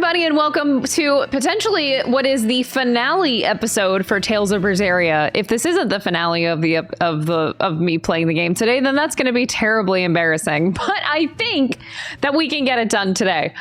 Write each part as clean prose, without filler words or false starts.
everybody, and welcome to potentially what is the finale episode for Tales of Berseria. If this isn't the finale of me playing the game today, then that's going to be terribly embarrassing. But I think that we can get it done today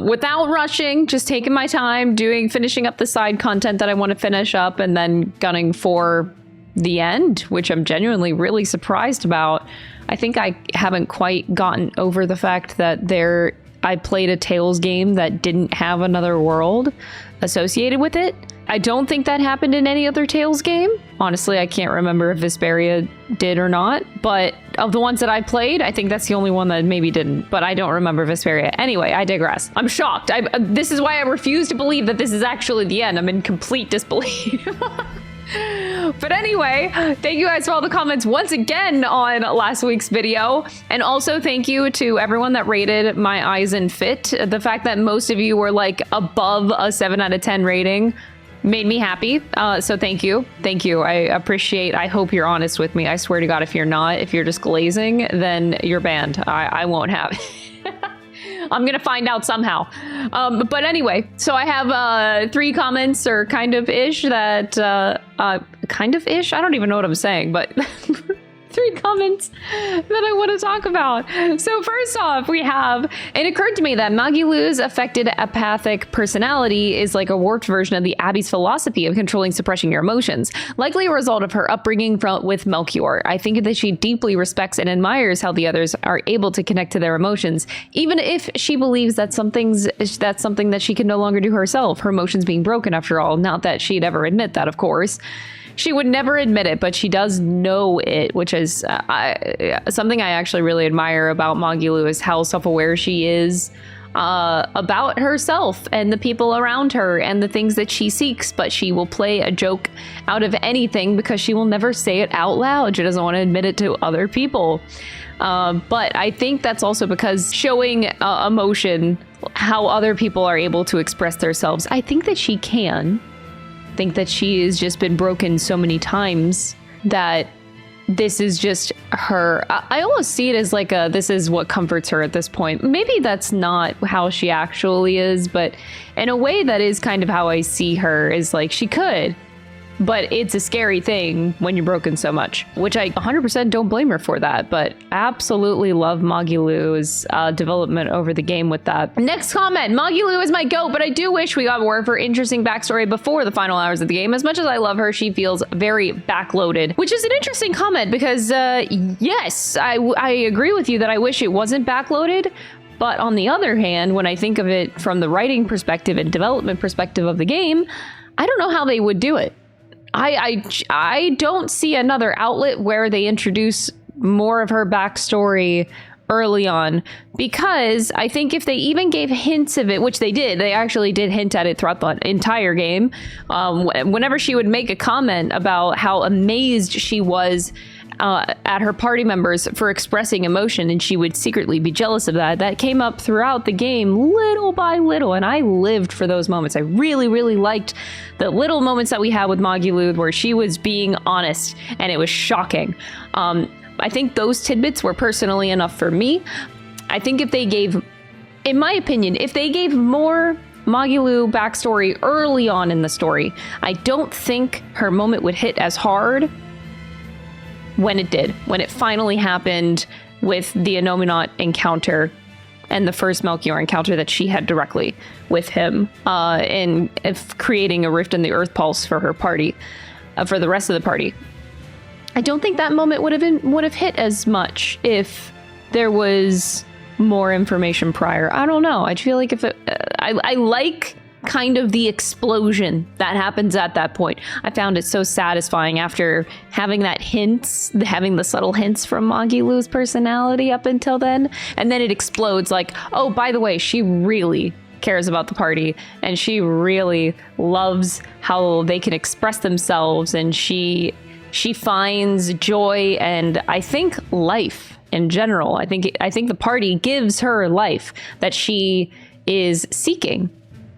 without rushing, just taking my time, finishing up the side content that I want to finish up, and then gunning for the end, which I'm genuinely really surprised about. I think I haven't quite gotten over the fact that I played a Tales game that didn't have another world associated with it. I don't think that happened in any other Tales game. Honestly, I can't remember if Vesperia did or not, but of the ones that I played, I think that's the only one that maybe didn't, but I don't remember Vesperia. Anyway, I digress. I'm shocked. This is why I refuse to believe that this is actually the end. I'm in complete disbelief. But anyway, thank you guys for all the comments once again on last week's video. And also thank you to everyone that rated my Eizen fit. The fact that most of you were like above a 7 out of 10 rating made me happy. So thank you. Thank you. I hope you're honest with me. I swear to God, if you're not, if you're just glazing, then you're banned. I won't have it. I'm gonna find out somehow. But anyway, so I have 3 comments or kind of ish that I don't even know what I'm saying, but 3 comments that I want to talk about. So first off, we have, it occurred to me that Magilou's affected apathic personality is like a warped version of the Abbey's philosophy of controlling, suppressing your emotions, likely a result of her upbringing with Melchior. I think that she deeply respects and admires how the others are able to connect to their emotions, even if she believes that's something that she can no longer do herself, her emotions being broken after all. Not that she'd ever admit that, of course. She would never admit it, but she does know it, which is something I actually really admire about Magilou, is how self-aware she is about herself and the people around her and the things that she seeks, but she will play a joke out of anything because she will never say it out loud. She doesn't want to admit it to other people. But I think that's also because showing emotion, how other people are able to express themselves, I think that she can. Think that she has just been broken so many times that this is just her. I almost see it as like this is what comforts her at this point. Maybe that's not how she actually is, but in a way that is kind of how I see her, is like she could. But it's a scary thing when you're broken so much, which I 100% don't blame her for that, but absolutely love Magilou's development over the game with that. Next comment, Magilou is my goat, but I do wish we got more of her interesting backstory before the final hours of the game. As much as I love her, she feels very backloaded, which is an interesting comment because yes, I agree with you that I wish it wasn't backloaded. But on the other hand, when I think of it from the writing perspective and development perspective of the game, I don't know how they would do it. I don't see another outlet where they introduce more of her backstory early on, because I think if they even gave hints of it, which they did, they actually did hint at it throughout the entire game. Whenever she would make a comment about how amazed she was at her party members for expressing emotion, and she would secretly be jealous of that. That came up throughout the game little by little, and I lived for those moments. I really, really liked the little moments that we had with Magilou where she was being honest, and it was shocking. I think those tidbits were personally enough for me. I think if they gave, in my opinion, if they gave more Magilou backstory early on in the story, I don't think her moment would hit as hard when it did, when it finally happened with the Innominaut encounter and the first Melchior encounter that she had directly with him, in creating a rift in the Earth Pulse for her party, for the rest of the party. I don't think that moment would have hit as much if there was more information prior. I don't know. I feel like if I like kind of the explosion that happens at that point. I found it so satisfying after having having the subtle hints from Magilou's personality up until then, and then it explodes like, oh, by the way, she really cares about the party, and she really loves how they can express themselves, and she finds joy and I think life in general. I think the party gives her life that she is seeking.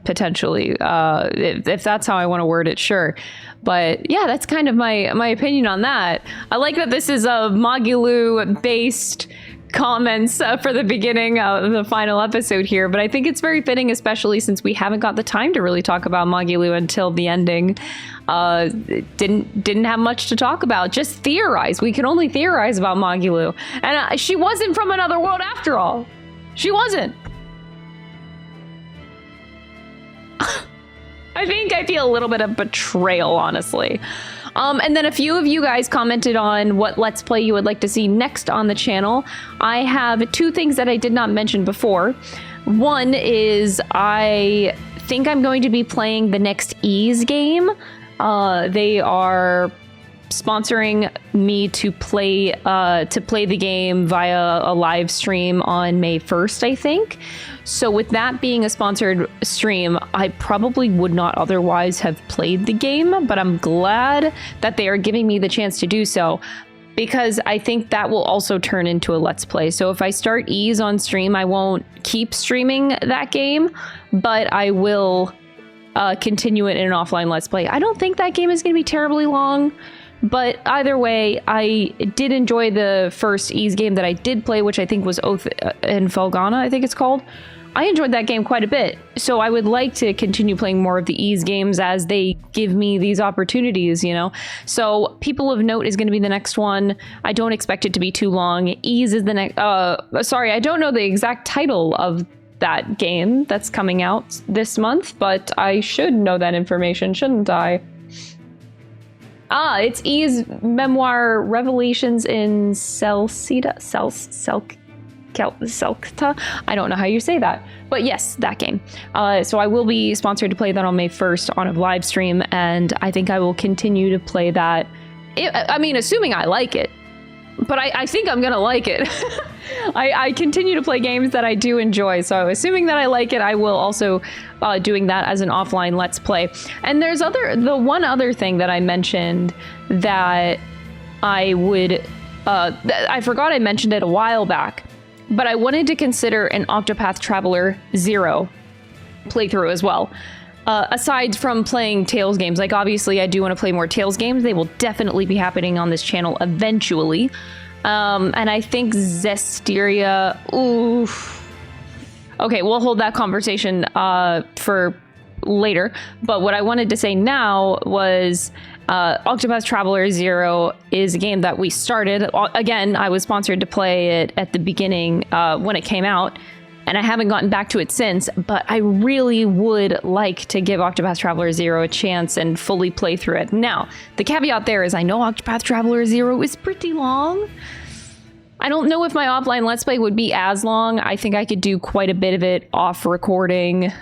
Potentially, if that's how I want to word it, sure. But yeah, that's kind of my opinion on that. I like that this is a Magilou based comments for the beginning of the final episode here, but I think it's very fitting, especially since we haven't got the time to really talk about Magilou until the ending. Didn't have much to talk about, just theorize. We can only theorize about Magilou. And she wasn't from another world after all. She wasn't. I think I feel a little bit of betrayal, honestly. And then a few of you guys commented on what Let's Play you would like to see next on the channel. I have two things that I did not mention before. One is I think I'm going to be playing the next Ease game. They are sponsoring me to play the game via a live stream on May 1st, I think. So with that being a sponsored stream, I probably would not otherwise have played the game, but I'm glad that they are giving me the chance to do so, because I think that will also turn into a Let's Play. So if I start Ease on stream, I won't keep streaming that game, but I will continue it in an offline Let's Play. I don't think that game is going to be terribly long, but either way, I did enjoy the first Ease game that I did play, which I think was Oath and Felghana, I think it's called. I enjoyed that game quite a bit, so I would like to continue playing more of the Ease games as they give me these opportunities, you know? So People of Note is going to be the next one. I don't expect it to be too long. Ease is the next... sorry, I don't know the exact title of that game that's coming out this month, but I should know that information, shouldn't I? It's Ease Memoir Revelations in Selkta. I don't know how you say that, but yes, that game. So I will be sponsored to play that on May 1st on a live stream, and I think I will continue to play that. I mean, assuming I like it, but I think I'm gonna like it. I continue to play games that I do enjoy, so assuming that I like it, I will also doing that as an offline Let's Play. And there's the one other thing that I mentioned that I would, I forgot I mentioned it a while back, but I wanted to consider an Octopath Traveler 0 playthrough as well. Aside from playing Tales games, like obviously I do want to play more Tales games. They will definitely be happening on this channel eventually. And I think Zestiria, oof. Okay, we'll hold that conversation for later. But what I wanted to say now was Octopath Traveler 0 is a game that we started. Again, I was sponsored to play it at the beginning when it came out, and I haven't gotten back to it since, but I really would like to give Octopath Traveler 0 a chance and fully play through it. Now, the caveat there is I know Octopath Traveler 0 is pretty long. I don't know if my offline Let's Play would be as long. I think I could do quite a bit of it off recording,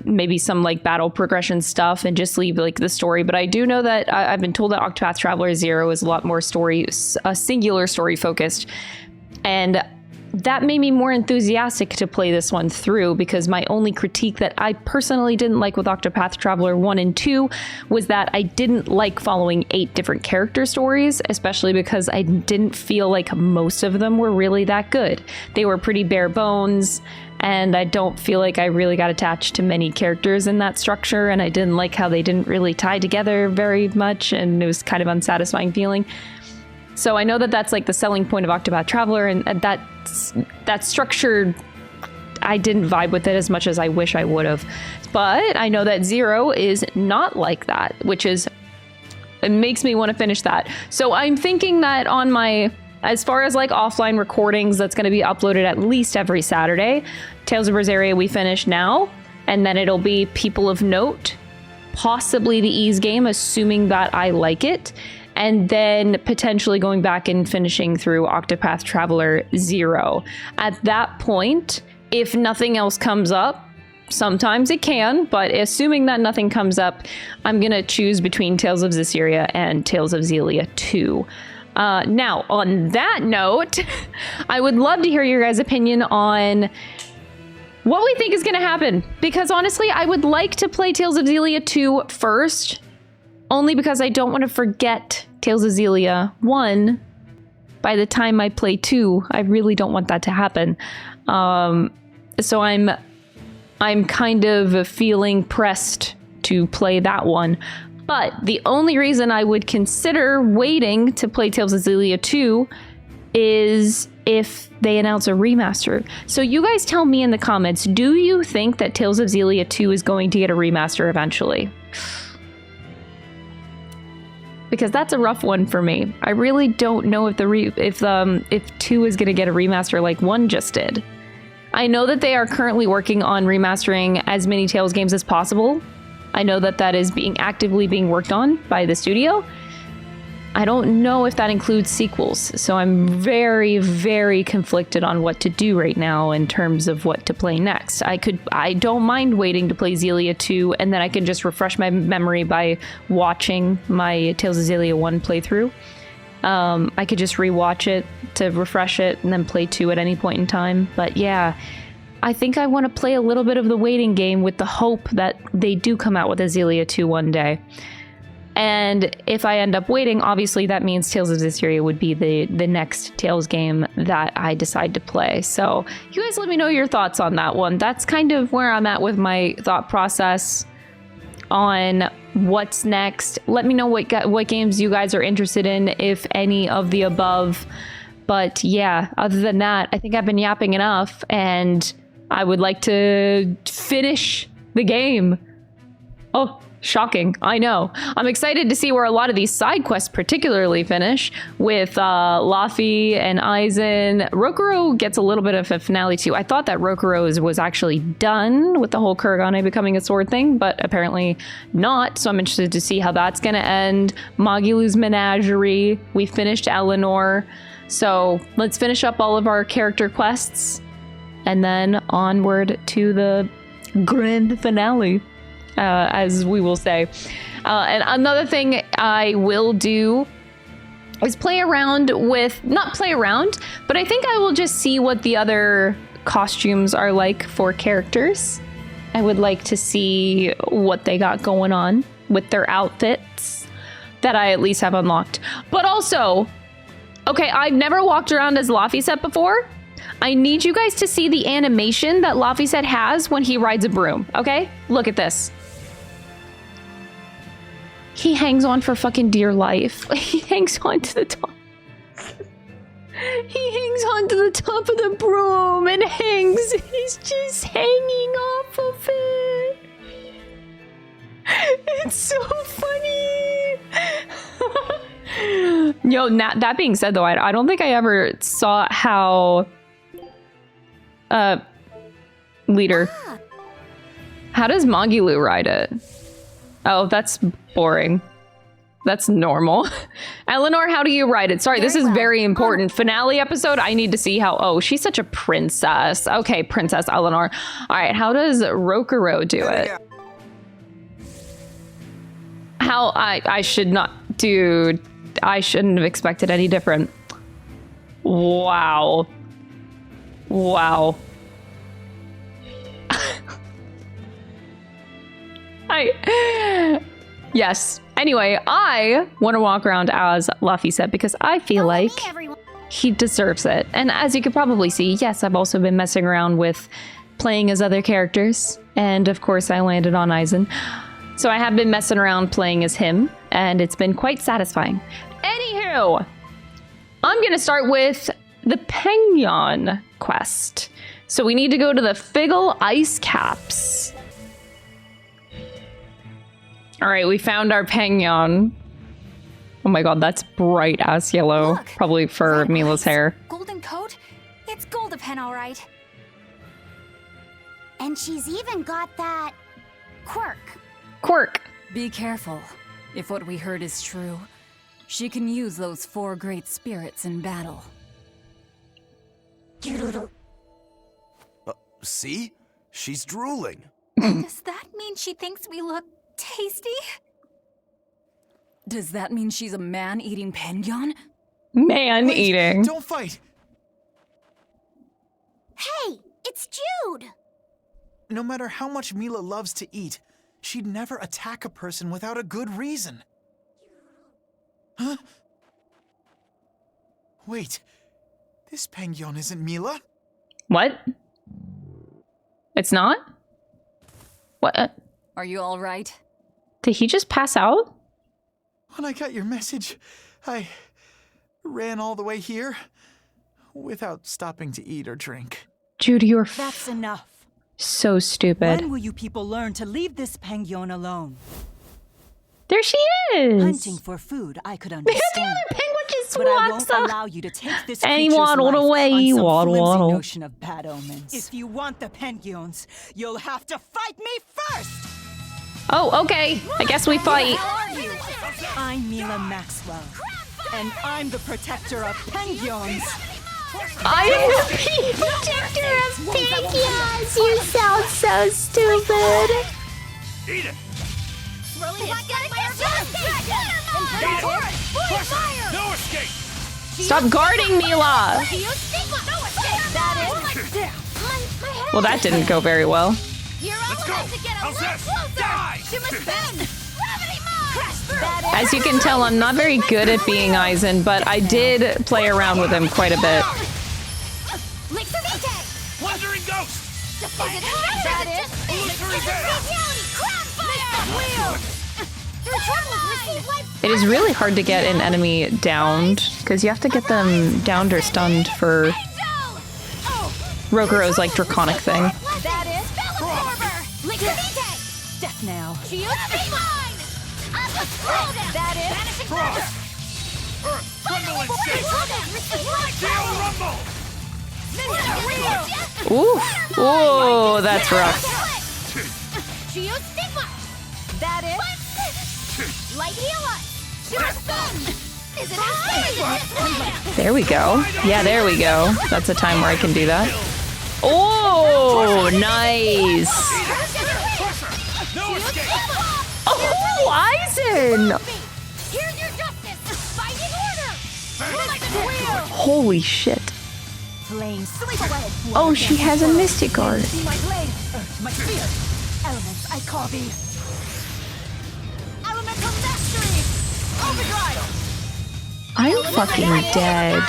maybe some like battle progression stuff and just leave like the story. But I do know that I've been told that Octopath Traveler 0 is a lot more singular story focused. And that made me more enthusiastic to play this one through, because my only critique that I personally didn't like with Octopath Traveler 1 and 2 was that I didn't like following 8 different character stories, especially because I didn't feel like most of them were really that good. They were pretty bare bones, and I don't feel like I really got attached to many characters in that structure, and I didn't like how they didn't really tie together very much, and it was kind of unsatisfying feeling. So I know that that's like the selling point of Octopath Traveler, and that structure, I didn't vibe with it as much as I wish I would have. But I know that 0 is not like that, which is, it makes me want to finish that. So I'm thinking that on my, as far as like offline recordings, that's going to be uploaded at least every Saturday. Tales of Berseria we finish now, and then it'll be People of Note, possibly the Ease game, assuming that I like it. And then potentially going back and finishing through Octopath Traveler 0. At that point, if nothing else comes up, sometimes it can, but assuming that nothing comes up, I'm going to choose between Tales of Zestiria and Tales of Xillia 2. Now, on that note, I would love to hear your guys' opinion on what we think is going to happen. Because honestly, I would like to play Tales of Xillia 2 first, only because I don't want to forget Tales of Xillia 1 by the time I play 2. I really don't want that to happen. So I'm kind of feeling pressed to play that one. But the only reason I would consider waiting to play Tales of Xillia 2 is if they announce a remaster. So you guys tell me in the comments, do you think that Tales of Xillia 2 is going to get a remaster eventually? Because that's a rough one for me. I really don't know if if 2 is going to get a remaster like 1 just did. I know that they are currently working on remastering as many Tales games as possible. I know that that is actively being worked on by the studio. I don't know if that includes sequels, so I'm very, very conflicted on what to do right now in terms of what to play next. I don't mind waiting to play Xillia 2, and then I can just refresh my memory by watching my Tales of Xillia 1 playthrough. I could just rewatch it to refresh it and then play 2 at any point in time. But yeah, I think I want to play a little bit of the waiting game with the hope that they do come out with a Xillia 2 one day. And if I end up waiting, obviously that means Tales of Berseria would be the next Tales game that I decide to play. So you guys let me know your thoughts on that one. That's kind of where I'm at with my thought process on what's next. Let me know what games you guys are interested in, if any of the above. But yeah, other than that, I think I've been yapping enough, and I would like to finish the game. Oh, shocking. I know. I'm excited to see where a lot of these side quests particularly finish with Laphi and Eizen. Rokurou gets a little bit of a finale too. I thought that Rokurou was actually done with the whole Kuragane becoming a sword thing, but apparently not. So I'm interested to see how that's going to end. Magilou's menagerie. We finished Eleanor. So let's finish up all of our character quests and then onward to the grand finale. As we will say. And another thing I will do is play around with, not play around, but I think I will just see what the other costumes are like for characters. I would like to see what they got going on with their outfits that I at least have unlocked. But also, okay, I've never walked around as Laphicet before. I need you guys to see the animation that Laphicet has when he rides a broom, okay? Look at this. He hangs on for fucking dear life. He hangs on to the top. He hangs on to the top of the broom and hangs. He's just hanging off of it. It's so funny. Yo, that being said, though, I don't think I ever saw how... leader. How does Magilou ride it? Oh, that's boring. That's normal. Eleanor, how do you ride it? Sorry, this is very important. Finale episode, I need to see how... Oh, she's such a princess. Okay, Princess Eleanor. All right, how does Rokurou do it? How... I should not... Dude, I shouldn't have expected any different. Wow. Wow. Yes. Anyway, I want to walk around as Laphicet because I feel like he deserves it. And as you could probably see, yes, I've also been messing around with playing as other characters. And of course, I landed on Eizen. So I have been messing around playing as him, and it's been quite satisfying. Anywho, I'm going to start with the Penguin quest. So we need to go to the Figgle Ice Caps. All right, we found our Penguin. Oh my god, that's bright ass yellow. Look, probably for Milla's hair. Golden coat? It's Goldapen, all right. And she's even got that quirk. Quirk. Be careful. If what we heard is true, she can use those 4 great spirits in battle. See? She's drooling. Does that mean she thinks we look tasty? Does that mean she's a man-eating penguin? Man-eating. Don't fight! Hey, it's Jude! No matter how much Milla loves to eat, she'd never attack a person without a good reason. Huh? Wait, this penguin isn't Milla? What? It's not? What? Are you all right? Did he just pass out? When I got your message, I ran all the way here. without stopping to eat or drink. Jude, you're That's enough. so stupid. When will you people learn to leave this penguin alone? There she is. Hunting for food, I could The understand. other penguin just But I walks won't up. allow you to take this And he creature's waddled life away, on some waddle, flimsy waddle. notion of bad omens. If you want the penguins, you'll have to fight me first! Oh, okay. I guess we fight. How are you? I'm Milla Maxwell, and I'm the protector of penguins. I am the protector of penguins. You sound so stupid. Eat it! No escape! Stop guarding Milla. Well, that didn't go very well. Let's go! How's this? Die! As you can tell, I'm not very good at being Eizen, but I did play around with him quite a bit. Wandering ghost! It is really hard to get an enemy downed, because you have to get them downed or stunned for Rokurou's like draconic thing. Death now. Earth, tremble and shake! Steel rumble! Ooh, ooh, that's rough. There we go. Yeah, there we go. That's a time where I can do that. Oh, nice. No escape! Oh, Eizen! Holy shit. Flame, sweep away. Oh, she has a Mystic Guard. See my blade, earth, my spear. Elements, I call thee. Elemental mastery. Overdrive. I'm fucking dead.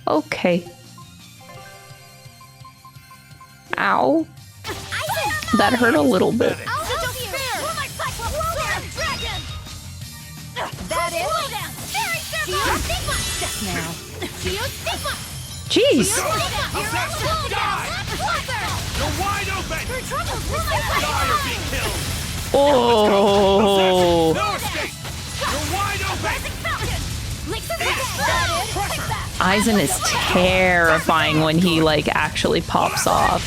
Okay. Ow. That hurt a little bit. Jeez. You're wide open! Die or be killed! Oh. No escape! You're wide open! Eizen is terrifying when he like actually pops off.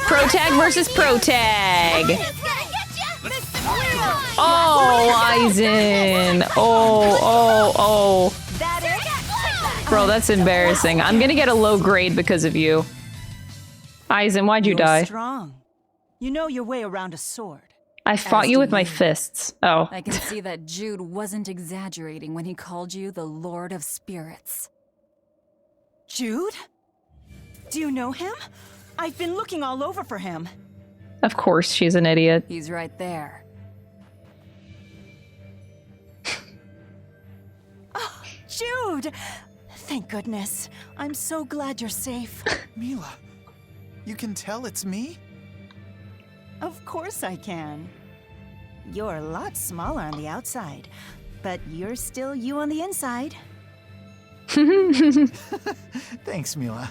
Protag versus Protag. Oh, Eizen. Oh. Bro, that's embarrassing. I'm gonna get a low grade because of you. Eizen, why'd you die? Strong. You know your way around a sword. I fought you do with my you. fists. Oh. I can see that Jude wasn't exaggerating when he called you the Lord of Spirits. Jude? Do you know him? I've been looking all over for him. Of course, she's an idiot. He's right there. Oh, Jude! Thank goodness. I'm so glad you're safe. Milla, you can tell it's me? Of course I can. You're a lot smaller on the outside, but you're still you on the inside. Thanks, Milla.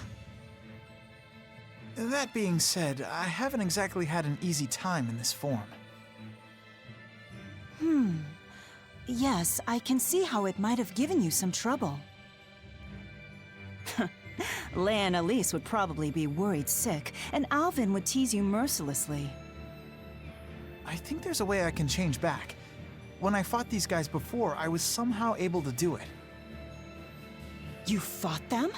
That being said, I haven't exactly had an easy time in this form. Yes, I can see how it might have given you some trouble. Leia and Elise would probably be worried sick, and Alvin would tease you mercilessly. I think there's a way I can change back. When I fought these guys before, I was somehow able to do it. You fought them?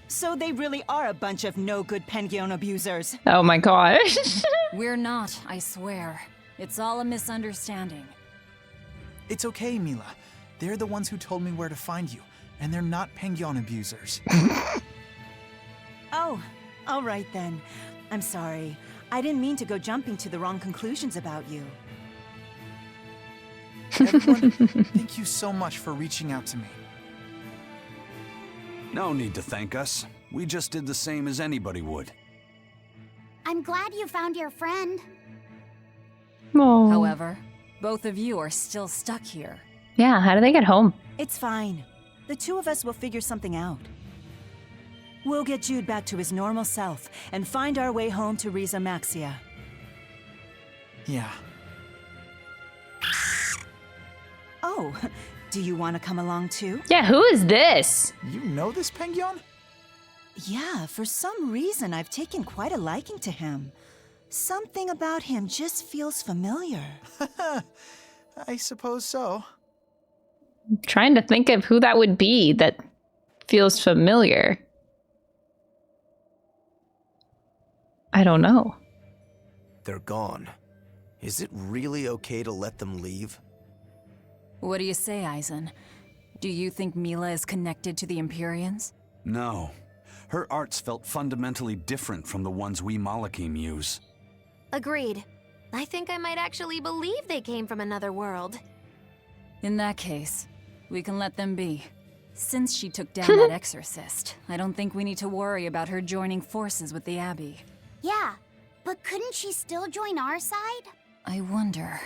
So they really are a bunch of no-good penguin abusers. Oh my gosh. We're not, I swear. It's all a misunderstanding. It's okay, Milla. They're the ones who told me where to find you, and they're not penguin abusers. Oh, all right then. I'm sorry. I didn't mean to go jumping to the wrong conclusions about you. Everyone, thank you so much for reaching out to me. No need to thank us. We just did the same as anybody would. I'm glad you found your friend. Oh. However, both of you are still stuck here. Yeah, how do they get home? It's fine. The two of us will figure something out. We'll get Jude back to his normal self and find our way home to Riza Maxia. Yeah. Oh, do you want to come along too? Yeah, who is this? You know this Penguin? Yeah, for some reason I've taken quite a liking to him. Something about him just feels familiar. I suppose so. I'm trying to think of who that would be that feels familiar. I don't know. They're gone. Is it really okay to let them leave? What do you say, Eizen? Do you think Milla is connected to the Empyreans? No. Her arts felt fundamentally different from the ones we Malakim use. Agreed. I think I might actually believe they came from another world. In that case, we can let them be. Since she took down that exorcist, I don't think we need to worry about her joining forces with the Abbey. Yeah, but couldn't she still join our side? I wonder.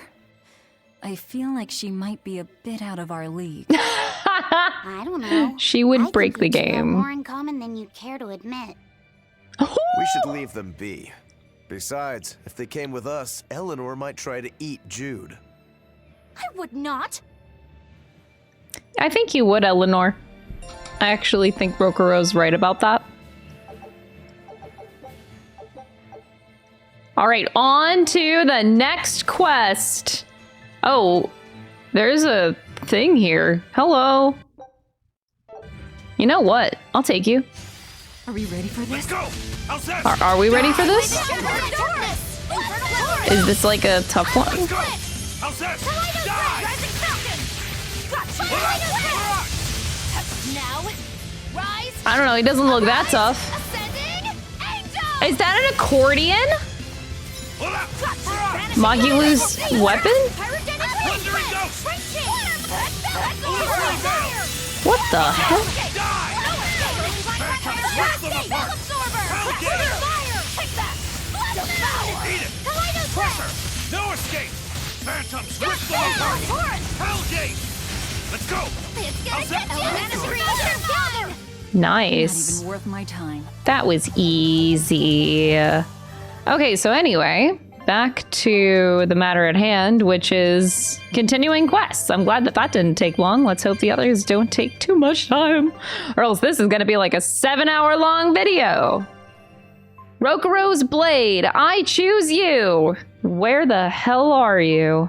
I feel like she might be a bit out of our league. I don't know. She would I break think the we two have game. more in common than you'd care to admit. We should leave them be. Besides, if they came with us, Eleanor might try to eat Jude. I would not. I think you would, Eleanor. I actually think Rokurou's right about that. All right, on to the next quest. Oh, there's a thing here. Hello. You know what? I'll take you. Are we ready for Let's this? go! How's that? Are we ready for this? Is this like a tough one? Let's go! How's that? Die! Now, rise. I don't know. He doesn't look that tough. Ascending angel. Is that an accordion? Hold up! Barrage! Magilou's weapon? Wandering Ghost! What the heck? Die! Phantom, rip them apart! Hellgate! Eat it! Crusher! No escape! Phantom, rip them apart! Hellgate! Let's go! How's that? Nice. Not even worth my time. That was easy. Okay, so anyway, back to the matter at hand, which is continuing quests. I'm glad that that didn't take long. Let's hope the others don't take too much time, or else this is going to be like a 7-hour long video. Rokurou's blade, I choose you. Where the hell are you?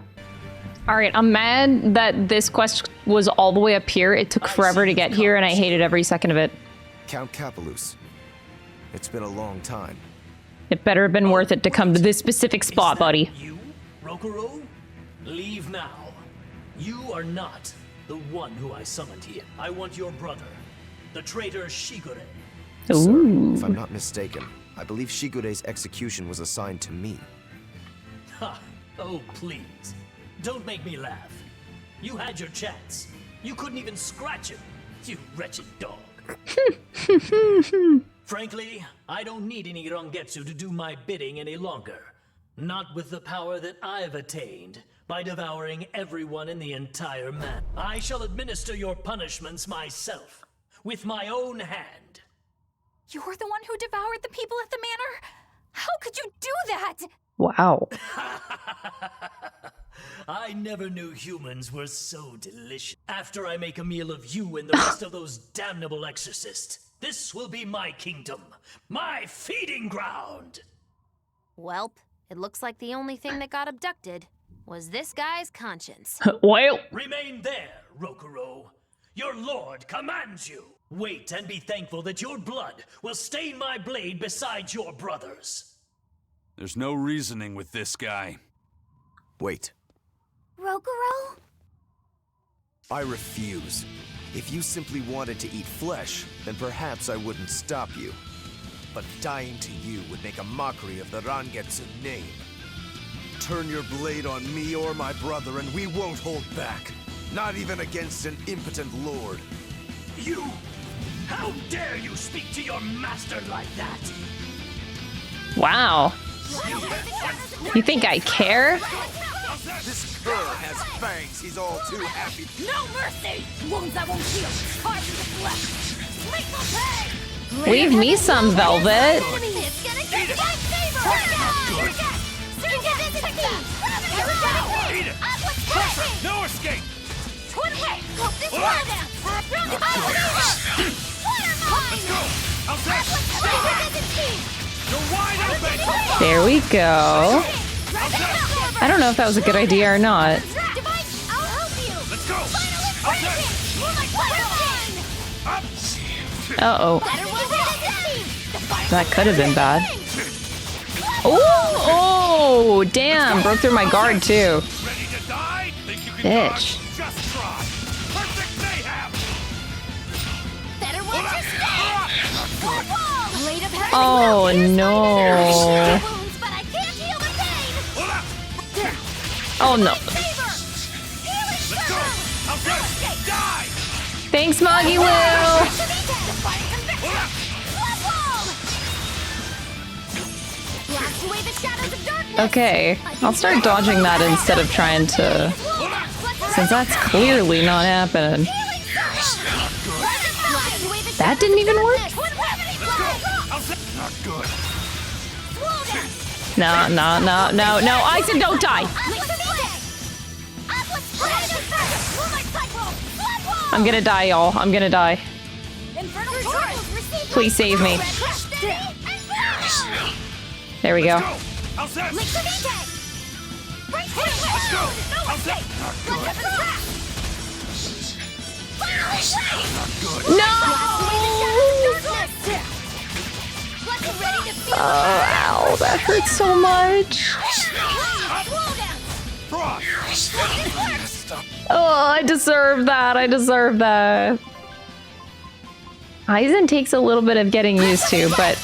All right, I'm mad that this quest was all the way up here. It took forever to get here, and I hated every second of it. Count Capelus. It's been a long time. It better have been worth it to come to this specific spot, buddy. You, Rokurou? Leave now. You are not the one who I summoned here. I want your brother, the traitor Shigure. Ooh. Sir, if I'm not mistaken, I believe Shigure's execution was assigned to me. Ha! Oh, please. Don't make me laugh. You had your chance. You couldn't even scratch him, you wretched dog. Frankly, I don't need any Rangetsu to do my bidding any longer. Not with the power that I've attained by devouring everyone in the entire map. I shall administer your punishments myself, with my own hand. You're the one who devoured the people at the manor? How could you do that? Wow. I never knew humans were so delicious. After I make a meal of you and the rest of those damnable exorcists, this will be my kingdom, my feeding ground. Welp, it looks like the only thing that got abducted was this guy's conscience. Well, Remain there, Rokurou. Your lord commands you. Wait and be thankful that your blood will stain my blade beside your brother's. There's no reasoning with this guy. Wait, Rokurou? I refuse. If you simply wanted to eat flesh, then perhaps I wouldn't stop you. But dying to you would make a mockery of the Rangetsu name. Turn your blade on me or my brother and we won't hold back. Not even against an impotent lord. You How dare you speak to your master like that? Wow. You think I care? This cur has fangs. He's all too happy. No mercy! Wounds that won't heal. Carved into flesh. Lethal pain! Leave me some Velvet. It's gonna get lightsaber! Eat it! Pressure! No escape! Twin way! This wall down! Let's go! Outside! You're wide open! There we go. I don't know if that was a good idea or not. Let's go! Outside! Up! Uh-oh. That could have been bad. Oh, damn. Broke through my guard, too. Ready to die? Think you can Bitch. dodge? Just try! Perfect mayhem! Better watch your step! Blade of heaven! Oh, no. Wounds, but I can't heal the pain! Oh, no. Let's go! Outside! Die! Thanks, Magilou. Okay, I'll start dodging that instead of trying to... Since that's clearly not happening. That didn't even work? Not good. No, Eizen, don't die! I'm gonna die, y'all. I'm gonna die. Please save me. There we go. Outside! Let's go! Outside! Not good. No! Oh, ow, that hurts so much. Oh, I deserve that. I deserve that. Eizen takes a little bit of getting used to, but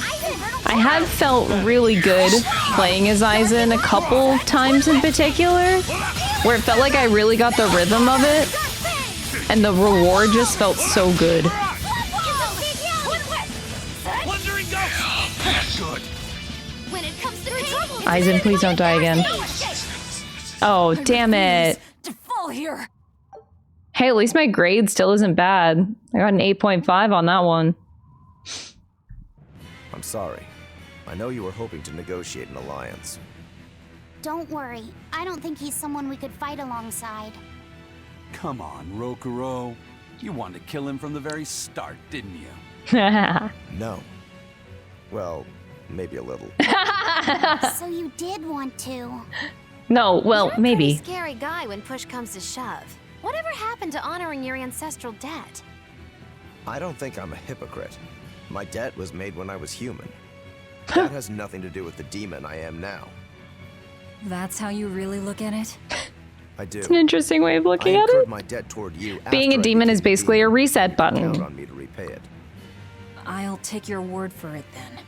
I have felt really good playing as Eizen a couple times in particular, where it felt like I really got the rhythm of it, and the reward just felt so good. Eizen, please don't die again. Oh, damn it. Hey, at least my grade still isn't bad. I got an 8.5 on that one. I'm sorry. I know you were hoping to negotiate an alliance. Don't worry. I don't think he's someone we could fight alongside. Come on, Rokurou. You wanted to kill him from the very start, didn't you? No. Well, maybe a little. So you did want to. No, well, You're a maybe. pretty scary guy when push comes to shove. Whatever happened to honoring your ancestral debt? I don't think I'm a hypocrite. My debt was made when I was human. That has nothing to do with the demon I am now. That's how you really look at it? I do. It's an interesting way of looking I at incurred it. my debt toward you Being a after I demon is became basically a demon. reset You can count button. on me to repay it. I'll take your word for it then.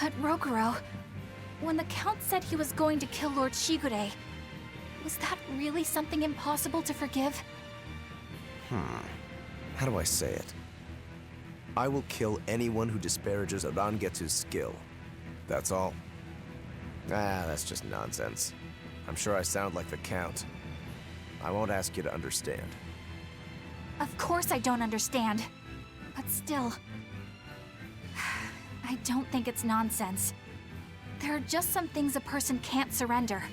But Rokurou, when the Count said he was going to kill Lord Shigure, was that really something impossible to forgive? How do I say it? I will kill anyone who disparages Rangetsu's skill. That's all. Ah, that's just nonsense. I'm sure I sound like the Count. I won't ask you to understand. Of course I don't understand. But still... I don't think it's nonsense. There are just some things a person can't surrender.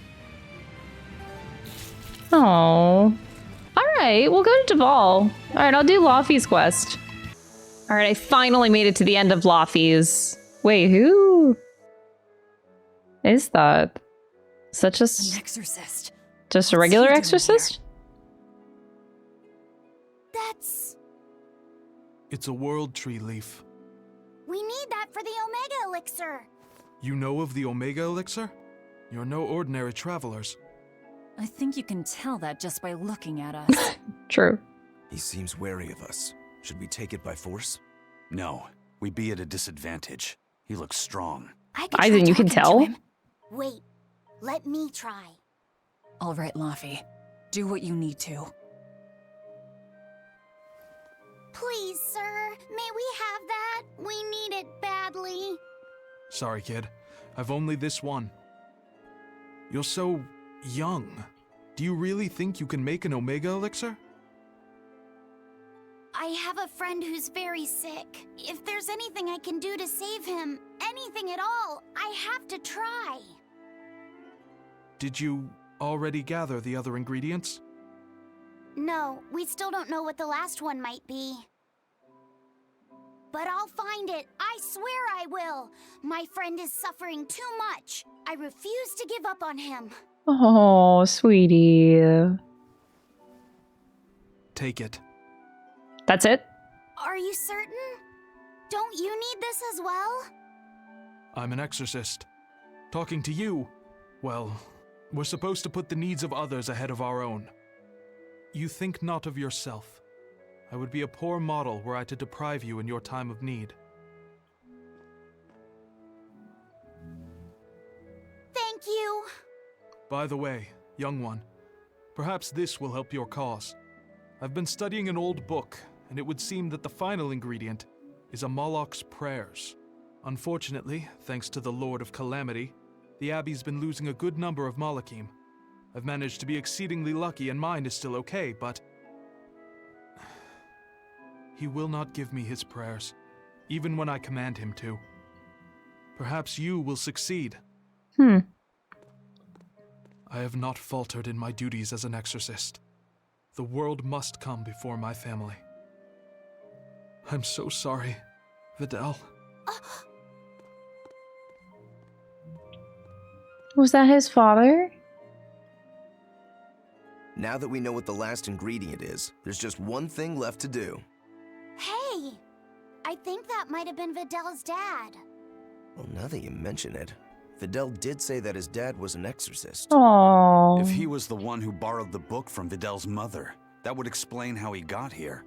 Oh. Alright, we'll go to Duval. Alright, I'll do Laphi's quest. Alright, I finally made it to the end of Laphi's. Wait, who is that? Such a... An exorcist. Just a regular What's he doing exorcist? That's... It's a world tree leaf. We need that for the Omega Elixir. You know of the Omega Elixir? You're no ordinary travelers. I think you can tell that just by looking at us. True. He seems wary of us. Should we take it by force? No, we'd be at a disadvantage. He looks strong. I could try Eizen, you can talking to tell? him. Wait, let me try. All right, Laphi. Do what you need to. Please, sir. We need it badly. Sorry, kid. I've only this one. You're so young. Do you really think you can make an Omega Elixir? I have a friend who's very sick. If there's anything I can do to save him, anything at all, I have to try. Did you already gather the other ingredients? No, we still don't know what the last one might be. But I'll find it. I swear I will. My friend is suffering too much. I refuse to give up on him. Oh, sweetie. Take it. That's it? Are you certain? Don't you need this as well? I'm an exorcist. Talking to you, well, we're supposed to put the needs of others ahead of our own. You think not of yourself. I would be a poor model were I to deprive you in your time of need. Thank you. By the way, young one, perhaps this will help your cause. I've been studying an old book, and it would seem that the final ingredient is a Moloch's prayers. Unfortunately, thanks to the Lord of Calamity, the Abbey's been losing a good number of Malachim. I've managed to be exceedingly lucky and mine is still okay, but he will not give me his prayers, even when I command him to. Perhaps you will succeed. I have not faltered in my duties as an exorcist. The world must come before my family. I'm so sorry, Videl. Was that his father? Now that we know what the last ingredient is, there's just one thing left to do. Hey! I think that might have been Videl's dad. Well, now that you mention it, Videl did say that his dad was an exorcist. Aww. If he was the one who borrowed the book from Videl's mother, that would explain how he got here.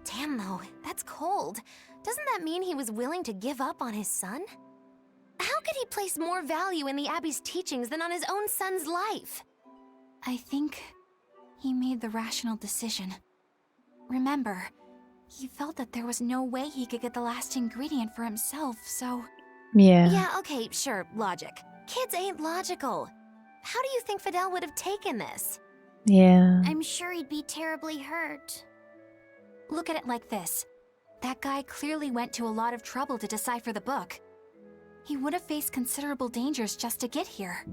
Damn, though, that's cold. Doesn't that mean he was willing to give up on his son? How could he place more value in the Abbey's teachings than on his own son's life? I think he made the rational decision. Remember, he felt that there was no way he could get the last ingredient for himself, so... Yeah. Yeah, okay, sure, logic. Kids ain't logical. How do you think Videl would have taken this? Yeah. I'm sure he'd be terribly hurt. Look at it like this. That guy clearly went to a lot of trouble to decipher the book. He would have faced considerable dangers just to get here.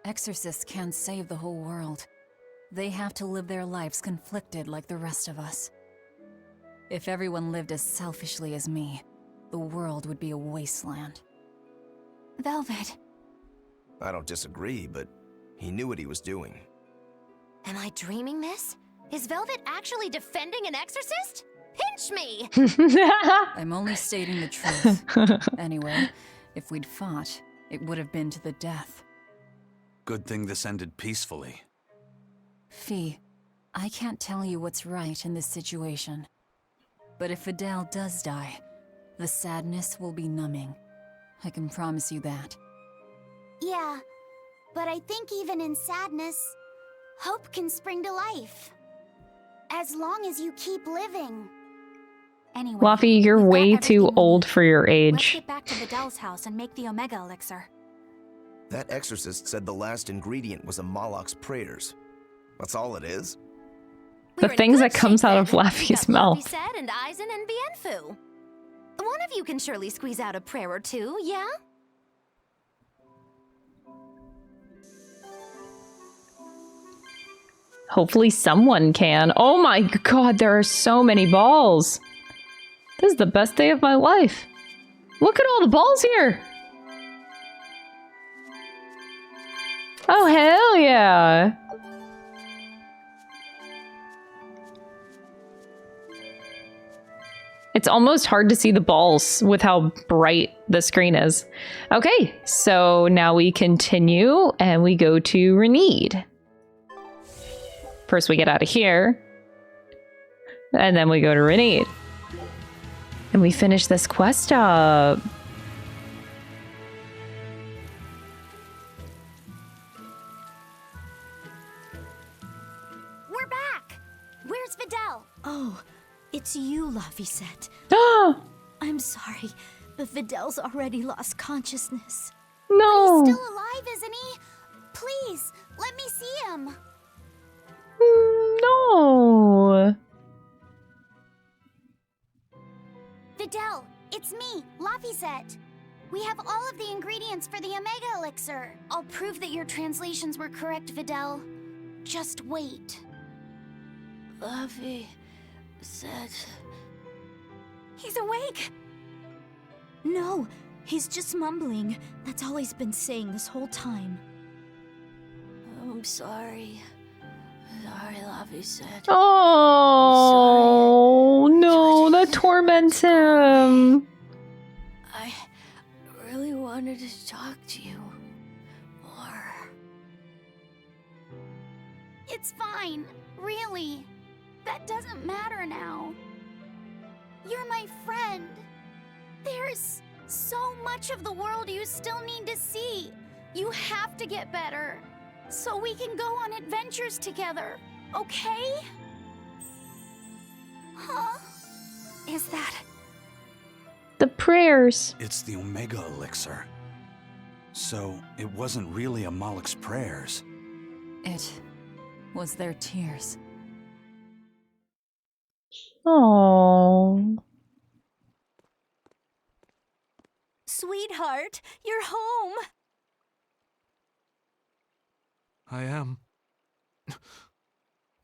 Exorcists can't save the whole world. They have to live their lives conflicted like the rest of us. If everyone lived as selfishly as me, the world would be a wasteland. Velvet. I don't disagree, but he knew what he was doing. Am I dreaming this? Is Velvet actually defending an exorcist? Pinch me! I'm only stating the truth. Anyway, if we'd fought, it would have been to the death. Good thing this ended peacefully. Fee, I can't tell you what's right in this situation. But if Videl does die, the sadness will be numbing. I can promise you that. Yeah, but I think even in sadness, hope can spring to life. As long as you keep living. Anyway, Laphi, you're we've got way everything too we old need. for your Let's age. get back to Videl's house and make the Omega Elixir. That exorcist said the last ingredient was a Moloch's prayers. That's all it is? The We're in things good that comes shape out then. of We Laphi's got mouth. Laphi said and Eizen and Bienfu. One of you can surely squeeze out a prayer or two, yeah? Hopefully someone can. Oh my god, there are so many balls. This is the best day of my life. Look at all the balls here. Oh, hell yeah. It's almost hard to see the balls with how bright the screen is. Okay, so now we continue and we go to Renede. First we get out of here. And then we go to Renede. And we finish this quest up. We're back! Where's Videl? Oh, it's you, Laphi said. I'm sorry, but Videl's already lost consciousness. No. He's still alive, isn't he? Please, let me see him. No. Videl, it's me, Laphi. We have all of the ingredients for the Omega Elixir. I'll prove that your translations were correct, Videl. Just wait. Laphi said... He's awake! No, he's just mumbling. That's all he's been saying this whole time. I'm sorry. Sorry, Laphi said. Oh, no, that torments him. I really wanted to talk to you more. It's fine, really. That doesn't matter now. You're my friend. There's so much of the world you still need to see. You have to get better, so we can go on adventures together, okay? Huh? Is that... The prayers. It's the Omega Elixir. So, it wasn't really a Moloch's prayers. It was their tears. Oh. Sweetheart, you're home. I am.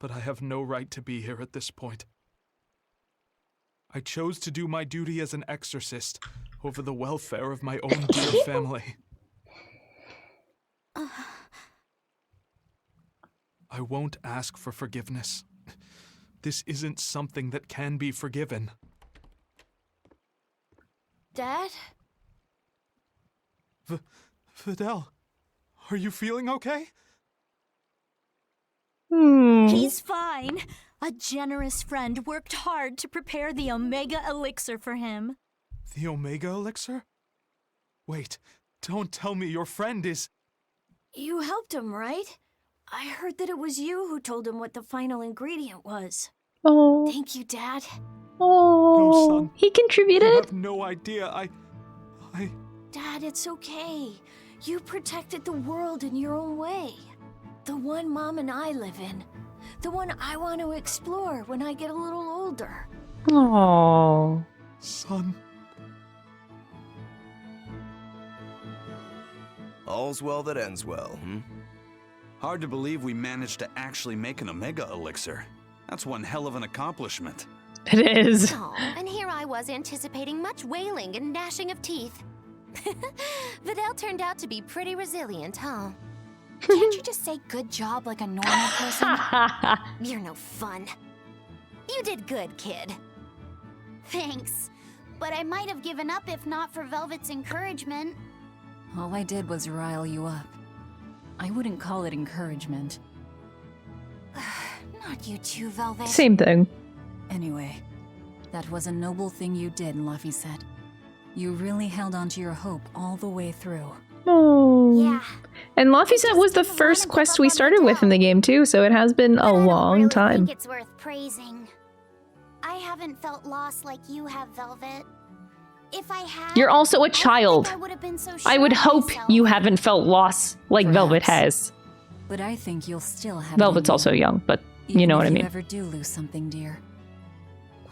But I have no right to be here at this point. I chose to do my duty as an exorcist over the welfare of my own dear family. I won't ask for forgiveness. This isn't something that can be forgiven. Dad? Videl, are you feeling okay? He's fine. A generous friend worked hard to prepare the Omega Elixir for him. The Omega Elixir? Wait, don't tell me your friend is... You helped him, right? I heard that it was you who told him what the final ingredient was. Oh. Thank you, Dad. Oh. No, son. He contributed? You have no idea. I... Dad, it's okay. You protected the world in your own way. The one Mom and I live in. The one I want to explore when I get a little older. Oh. Son. All's well that ends well, Hard to believe we managed to actually make an Omega Elixir. That's one hell of an accomplishment. It is. Oh, and here I was anticipating much wailing and gnashing of teeth. Videl turned out to be pretty resilient, huh? Can't you just say good job like a normal person? You're no fun. You did good, kid. Thanks. But I might have given up if not for Velvet's encouragement. All I did was rile you up. I wouldn't call it encouragement. Not you too, Velvet. Same thing. Anyway, that was a noble thing you did, Laphi said. You really held on to your hope all the way through. Oh. Yeah. And Laphi set was the first quest we started with in the game too, so it has been a long time. I think it's worth praising. I haven't felt lost like you have, Velvet. If I had, You're also a child. I would hope you haven't felt loss like Velvet has. But I think you'll still have. Velvet's also young, but you know what I mean. If you ever do lose something, dear.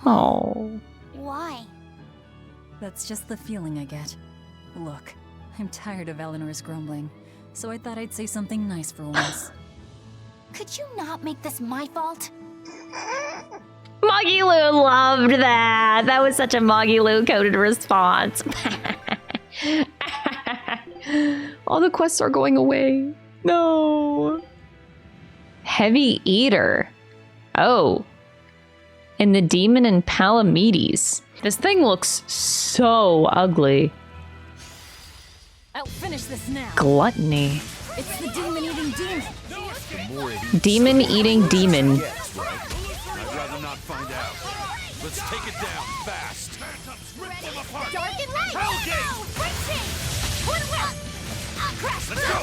Oh. Why? That's just the feeling I get. Look, I'm tired of Eleanor's grumbling, so I thought I'd say something nice for once. Could you not make this my fault? Magilou loved that. That was such a Magilou coded response. All the quests are going away. No. Heavy Eater. Oh. And the Demon in Palamedes. This thing looks so ugly. I'll finish this now. Gluttony. It's the demon-eating demon. Demon-eating demon. I'd rather not find out. Let's take it down fast. Rip them apart. Dark and light. Hellgate. Let's go.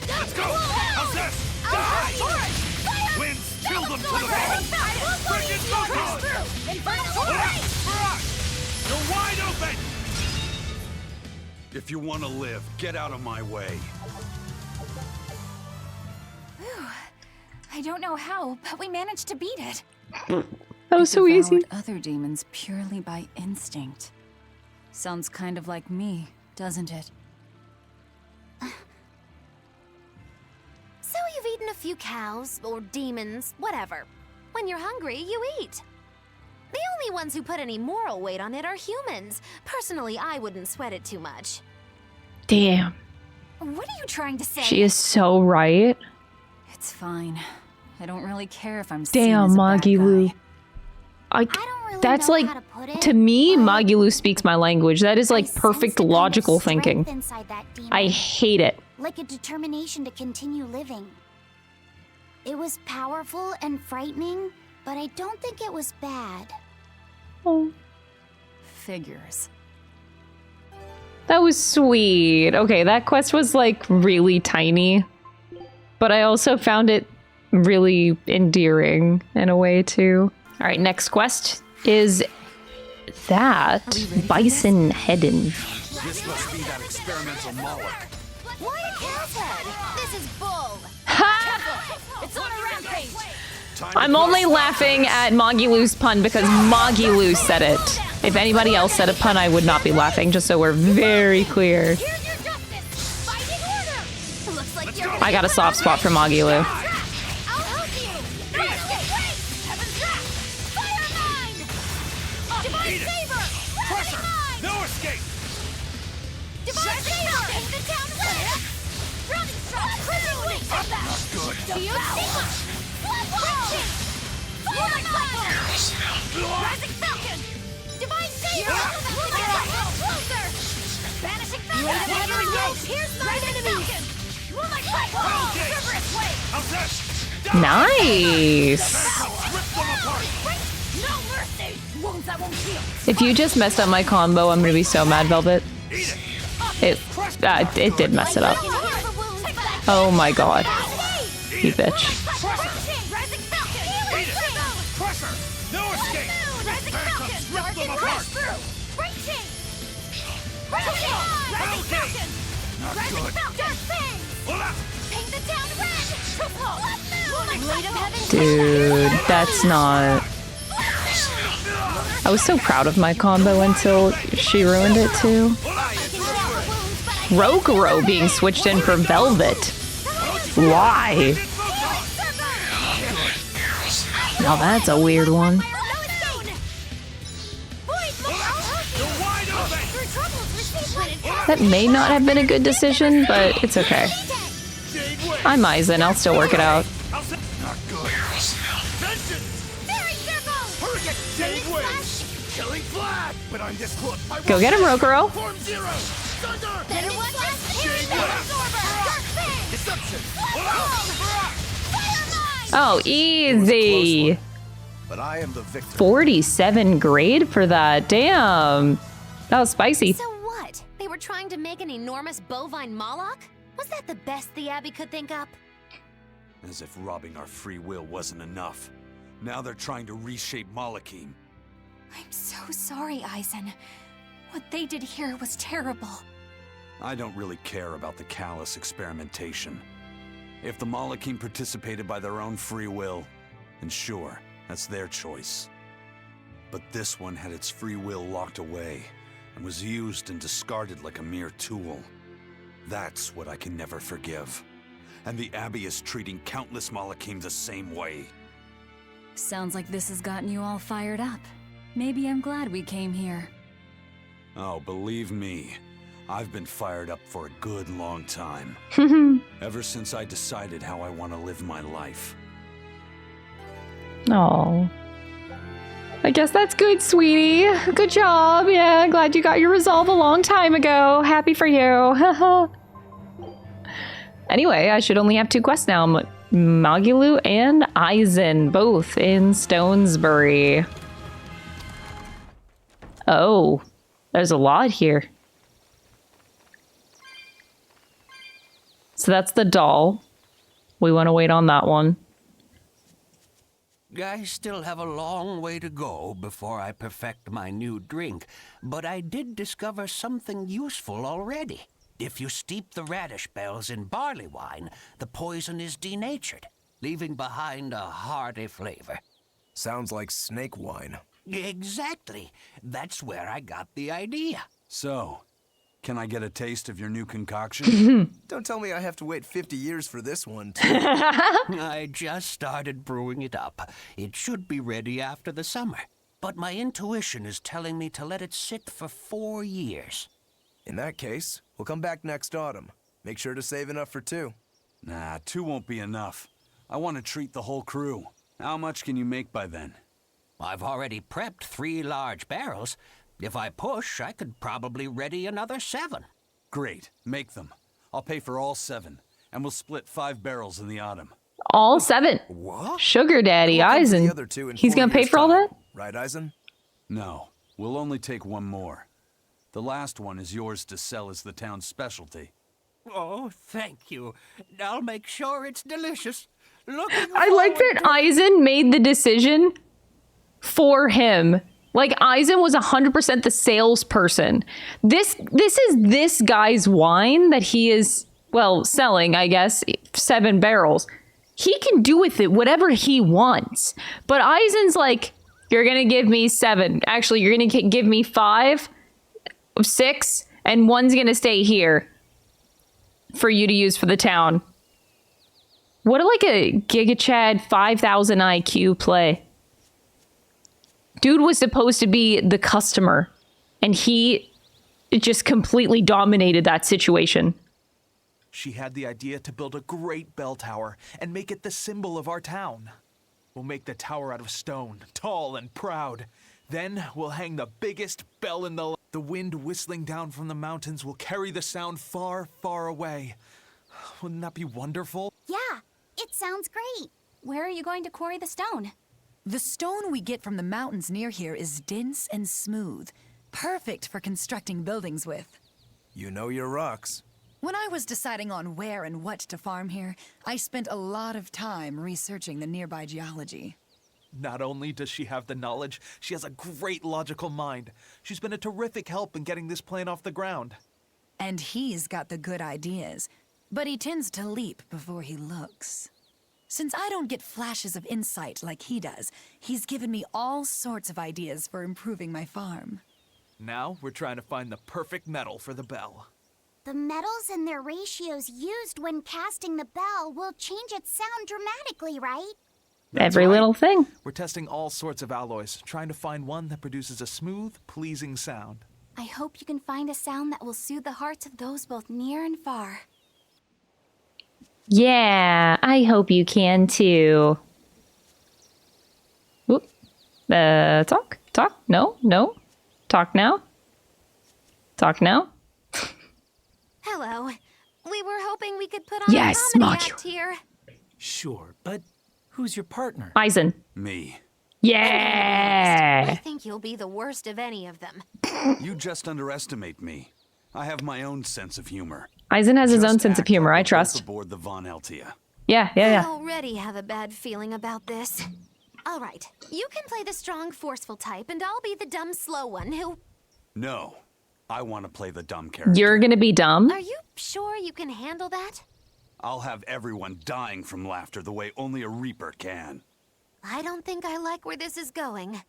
Let's go. How's this? Die. Winds kill them to the bone. Frickin' Rokurou. Infernal Horde. For us. No If you want to live, get out of my way. Whew. I don't know how, but we managed to beat it. That was so easy. Other demons purely by instinct. Sounds kind of like me, doesn't it? So you've eaten a few cows, or demons, whatever. When you're hungry, you eat. The only ones who put any moral weight on it are humans. Personally, I wouldn't sweat it too much. Damn. What are you trying to say? She is so right. It's fine. I don't really care if I'm Damn, seen as a bad Magilou. guy. That's like, to me, Magilou speaks my language. That is like perfect logical thinking. I hate it. Like a determination to continue living. It was powerful and frightening, but I don't think it was bad. Oh. Figures. That was sweet. Okay, that quest was like really tiny, but I also found it really endearing in a way too. All right, next quest is that Bison Headin. This must be that experimental Moloch. Why a cow's head? This is bull. It's on a rampage. I'm only laughing at Magilou's pun because Magilou said it. If anybody else said a pun, I would not be laughing, just so we're very clear. I got a soft spot for Magilou. Nice. If you just messed up my combo, I'm gonna be so mad, Velvet. It did mess it up. Oh my god. You bitch. Dude, that's not... I was so proud of my combo until she ruined it too. Rokurou being switched in for Velvet. Why? Now that's a weird one. That may not have been a good decision, but it's okay. I'm Eizen, I'll still work it out. Go get him, Rokurou. Oh, easy. But I am the victor. 47 grade for that. Damn. That was spicy. So what? They were trying to make an enormous bovine Moloch? Was that the best the Abbey could think up? As if robbing our free will wasn't enough. Now they're trying to reshape Molochim. I'm so sorry, Eizen. What they did here was terrible. I don't really care about the callous experimentation. If the Molochim participated by their own free will, then sure, that's their choice. But this one had its free will locked away, and was used and discarded like a mere tool. That's what I can never forgive. And the Abbey is treating countless Molochim the same way. Sounds like this has gotten you all fired up. Maybe I'm glad we came here. Oh, believe me, I've been fired up for a good long time. Ever since I decided how I want to live my life. Oh. I guess that's good, sweetie. Good job. Yeah, glad you got your resolve a long time ago. Happy for you. Anyway, I should only have 2 quests now. Magilou and Eizen, both in Stonesbury. Oh, there's a lot here. So that's the doll. We want to wait on that one. I still have a long way to go before I perfect my new drink, but I did discover something useful already. If you steep the radish bells in barley wine, the poison is denatured, leaving behind a hearty flavor. Sounds like snake wine. Exactly. That's where I got the idea. So, can I get a taste of your new concoction? Don't tell me I have to wait 50 years for this one, too. I just started brewing it up. It should be ready after the summer. But my intuition is telling me to let it sit for 4 years. In that case, we'll come back next autumn. Make sure to save enough for 2. Nah, 2 won't be enough. I want to treat the whole crew. How much can you make by then? I've already prepped 3 large barrels. If I push, I could probably ready another 7. Great, make them. I'll pay for all 7, and we'll split 5 barrels in the autumn. All 7. What? Sugar Daddy We'll come for the Eizen. other 2 in He's 4 gonna pay years' for all time. that? Right, Eizen? No, we'll only take 1 more. The last one is yours to sell as the town's specialty. Oh, thank you. I'll make sure it's delicious. I like that Eizen made the decision for him. Like, Eizen was 100% the salesperson. This is this guy's wine that he is, well, selling, I guess, 7 barrels. He can do with it whatever he wants. But Eizen's like, you're going to give me 7. Actually, you're going to give me 5, 6, and 1's going to stay here for you to use for the town. What like a Giga Chad 5000 IQ play. Dude was supposed to be the customer, and he just completely dominated that situation. She had the idea to build a great bell tower and make it the symbol of our town. We'll make the tower out of stone, tall and proud. Then we'll hang the biggest bell in the land. The wind whistling down from the mountains will carry the sound far, far away. Wouldn't that be wonderful? Yeah, it sounds great. Where are you going to quarry the stone? The stone we get from the mountains near here is dense and smooth, perfect for constructing buildings with. You know your rocks. When I was deciding on where and what to farm here, I spent a lot of time researching the nearby geology. Not only does she have the knowledge, she has a great logical mind. She's been a terrific help in getting this plan off the ground. And he's got the good ideas, but he tends to leap before he looks. Since I don't get flashes of insight like he does, he's given me all sorts of ideas for improving my farm. Now we're trying to find the perfect metal for the bell. The metals and their ratios used when casting the bell will change its sound dramatically, right? Every little thing. We're testing all sorts of alloys, trying to find one that produces a smooth, pleasing sound. I hope you can find a sound that will soothe the hearts of those both near and far. Yeah, I hope you can too. Whoop. Talk? Talk? No? No? Talk now? Talk now? Hello. We were hoping we could put on Yes, a comedy Magilou. act here. Sure, but who's your partner? Eizen. Me. Yeah! I think you'll be the worst of any of them. You just underestimate me. I have my own sense of humor. Eizen has his Just own sense of act humor, like I we're both trust. aboard the Von Altia. Yeah. I already have a bad feeling about this. All right, you can play the strong, forceful type, and I'll be the dumb, slow one who... No, I want to play the dumb character. You're gonna be dumb? Are you sure you can handle that? I'll have everyone dying from laughter the way only a Reaper can. I don't think I like where this is going.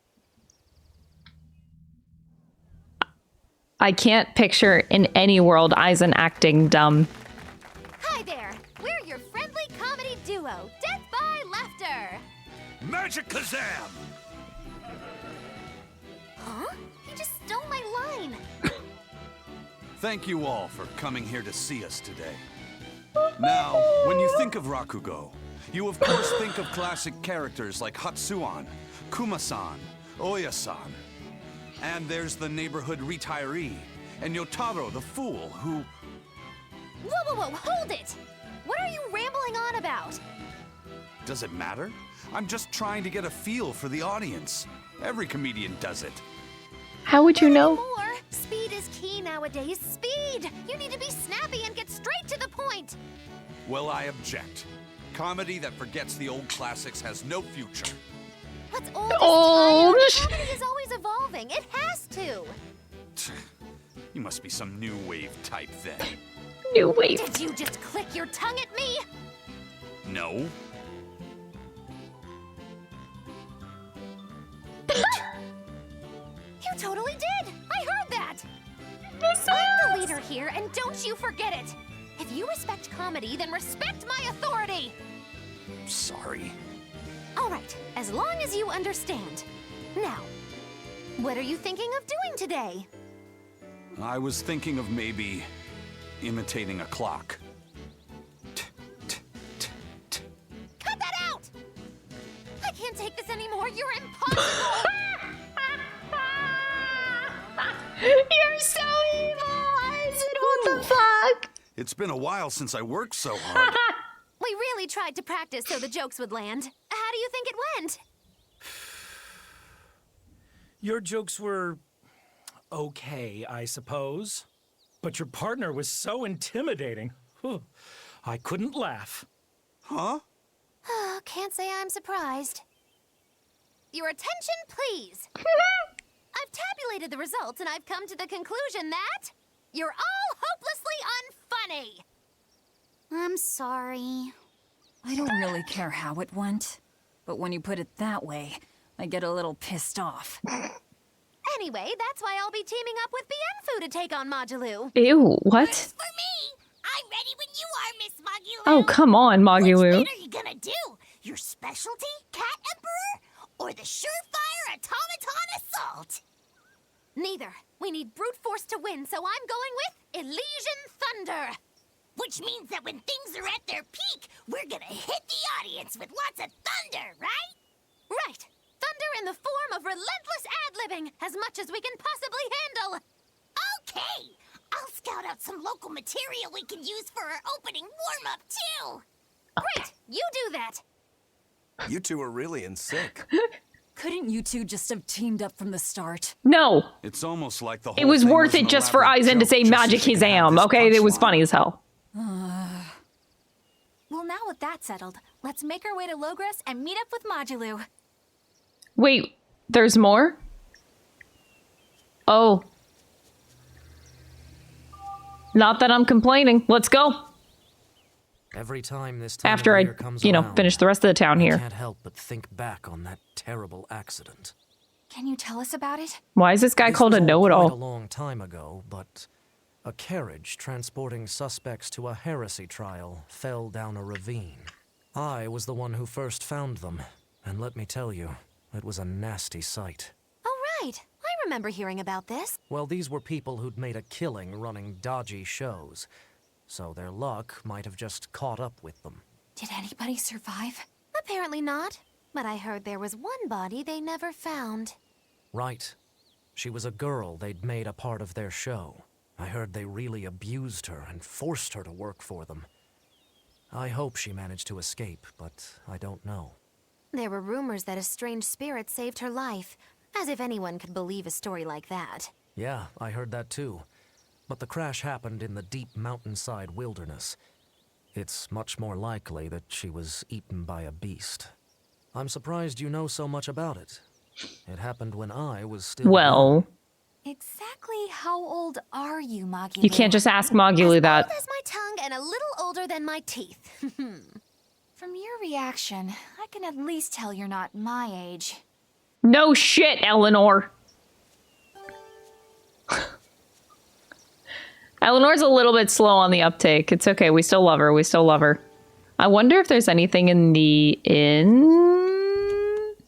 I can't picture in any world Eizen acting dumb. Hi there! We're your friendly comedy duo, Death by Laughter! Magic Kazam! Huh? He just stole my line! Thank you all for coming here to see us today. Now, when you think of Rokurou, you of course think of classic characters like Hatsuan, Kuma-san, Oya-san. And there's the neighborhood retiree, and Yotaro the fool who... Whoa, hold it! What are you rambling on about? Does it matter? I'm just trying to get a feel for the audience. Every comedian does it. How would you know? More! Speed is key nowadays. Speed! You need to be snappy and get straight to the point! Well, I object. Comedy that forgets the old classics has no future. What's old is Old. tired. Comedy is always evolving. It has to. You must be some new wave type then. New wave. Did you just click your tongue at me? No. You totally did! I heard that! I'm the leader here, and don't you forget it! If you respect comedy, then respect my authority! Sorry. Alright, as long as you understand. Now, what are you thinking of doing today? I was thinking of maybe imitating a clock. Cut that out! I can't take this anymore, you're impossible! You're so evil, Eizen. What the fuck? It's been a while since I worked so hard. We really tried to practice so the jokes would land. How do you think it went? Your jokes were okay, I suppose. But your partner was so intimidating. Whew. I couldn't laugh. Huh? Can't say I'm surprised. Your attention, please. I've tabulated the results and I've come to the conclusion that you're all hopelessly unfunny. I'm sorry. I don't really care how it went, but when you put it that way, I get a little pissed off. Anyway, that's why I'll be teaming up with Bienfu to take on Magilou. Ew, what? For me! I'm ready when you are, Miss Magilou! Oh, come on, Magilou. Which bit are you gonna do? Your specialty, Cat Emperor? Or the surefire automaton assault? Neither. We need brute force to win, so I'm going with Elysian Thunder. Which means that when things are at their peak, we're gonna hit the audience with lots of thunder, right? Right. Thunder in the form of relentless ad-libbing, as much as we can possibly handle. Okay! I'll scout out some local material we can use for our opening warm-up, too! Great! You do that! You two are really in sync. Couldn't you two just have teamed up from the start? No. It's almost like the whole It was thing worth an it just for elaborate Eizen to joke say just so magic they could have Hizam, this okay? It was punchline. funny as hell. Well, now with that settled, let's make our way to Logres and meet up with Magilou. Wait, there's more? Oh. Not that I'm complaining. Let's go. Every time this time After of I, year comes you know, around, finish the rest of the town I here. can't help but think back on that terrible accident. Can you tell us about it? Why is this guy This called was a all know-it-all? quite a long time ago, but a carriage transporting suspects to a heresy trial fell down a ravine. I was the one who first found them, and let me tell you, it was a nasty sight. Oh, right. I remember hearing about this. Well, these were people who'd made a killing running dodgy shows, so their luck might have just caught up with them. Did anybody survive? Apparently not. But I heard there was one body they never found. Right. She was a girl they'd made a part of their show. I heard they really abused her and forced her to work for them. I hope she managed to escape, but I don't know. There were rumors that a strange spirit saved her life. As if anyone could believe a story like that. Yeah, I heard that too. But the crash happened in the deep mountainside wilderness. It's much more likely that she was eaten by a beast. I'm surprised you know so much about it. It happened when I was still Well, Exactly how old are you, Magilou? you can't just ask Magilou that. Old as my tongue and a little older than my teeth. From your reaction, I can at least tell you're not my age. No shit, Eleanor. Eleanor's a little bit slow on the uptake. It's okay. We still love her. We still love her. I wonder if there's anything in the inn.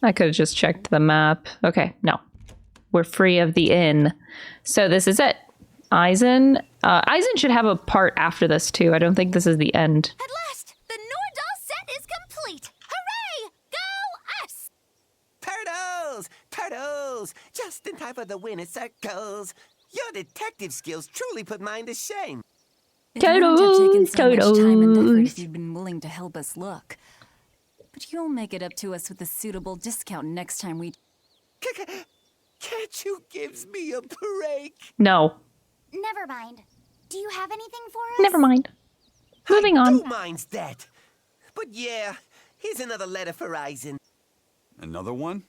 I could have just checked the map. Okay, no. We're free of the inn. So this is it. Eizen. Eizen should have a part after this too. I don't think this is the end. At last, the Nordal set is complete. Hooray! Go us! Turtles! Turtles! Just in time for the winter circles. Your detective skills truly put mine to shame. It wouldn't have taken so much time and effort if you'd been willing to help us look. But you'll make it up to us with a suitable discount next time we... Can't you give me a break? No. Never mind. Do you have anything for us? Never mind. Moving on. Who minds that? But yeah, here's another letter for Eizen. Another one?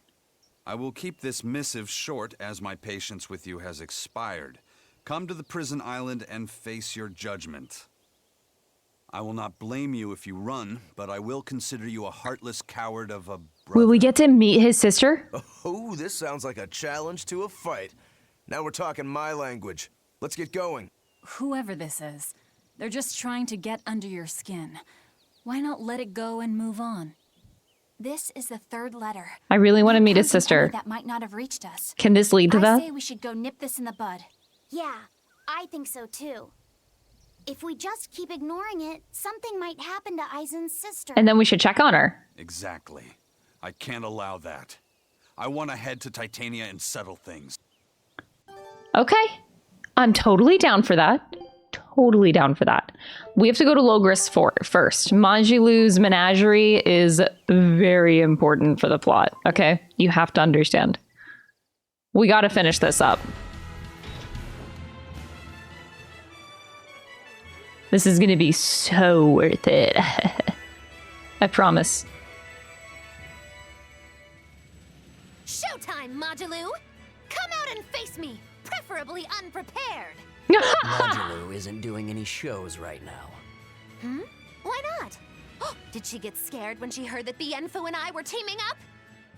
I will keep this missive short as my patience with you has expired. Come to the prison island and face your judgment. I will not blame you if you run, but I will consider you a heartless coward of a brother. Will we get to meet his sister? Oh, this sounds like a challenge to a fight. Now we're talking my language. Let's get going. Whoever this is, they're just trying to get under your skin. Why not let it go and move on? This is the third letter. I really want to meet his sister. That might not have reached us. Can this lead to I that? say we should go nip this in the bud. Yeah, I think so too. If we just keep ignoring it, something might happen to Eizen's sister. And then we should check on her. Exactly. I can't allow that. I want to head to Titania and settle things. Okay. I'm totally down for that. Totally down for that. We have to go to Logris first. Magilou's menagerie is very important for the plot, okay? You have to understand. We gotta finish this up. This is gonna be so worth it. I promise. Showtime, Magilou! Come out and face me, preferably unprepared. Magilou isn't doing any shows right now. Why not? Did she get scared when she heard that Bienfu and I were teaming up?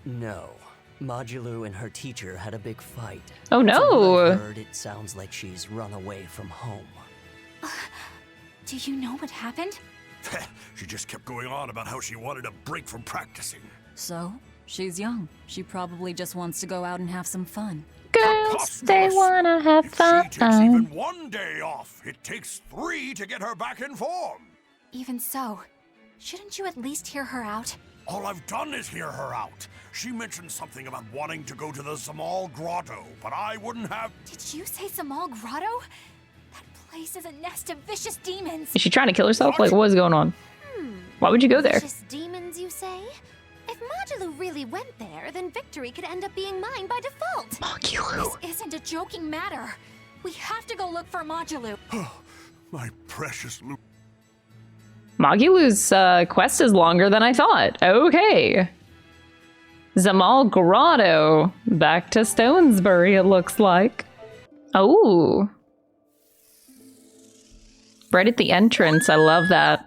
No. Magilou and her teacher had a big fight. Oh no! From what I've heard, it sounds like she's run away from home. Do you know what happened? She just kept going on about how she wanted a break from practicing. So, she's young. She probably just wants to go out and have some fun. Girls, they wanna have fun. She takes even one day off. It takes 3 to get her back in form. Even so, shouldn't you at least hear her out? All I've done is hear her out. She mentioned something about wanting to go to the Zamal Grotto, but I wouldn't have... Did you say Zamal Grotto? That place is a nest of vicious demons. Is she trying to kill herself? Like, what is going on? Why would you go there? Vicious demons, you say? If Magilou really went there, then victory could end up being mine by default. Magilou. This isn't a joking matter. We have to go look for Magilou. My precious Lu... Magilou's quest is longer than I thought. Okay. Zamal Grotto. Back to Stonesbury, it looks like. Oh. Right at the entrance. I love that.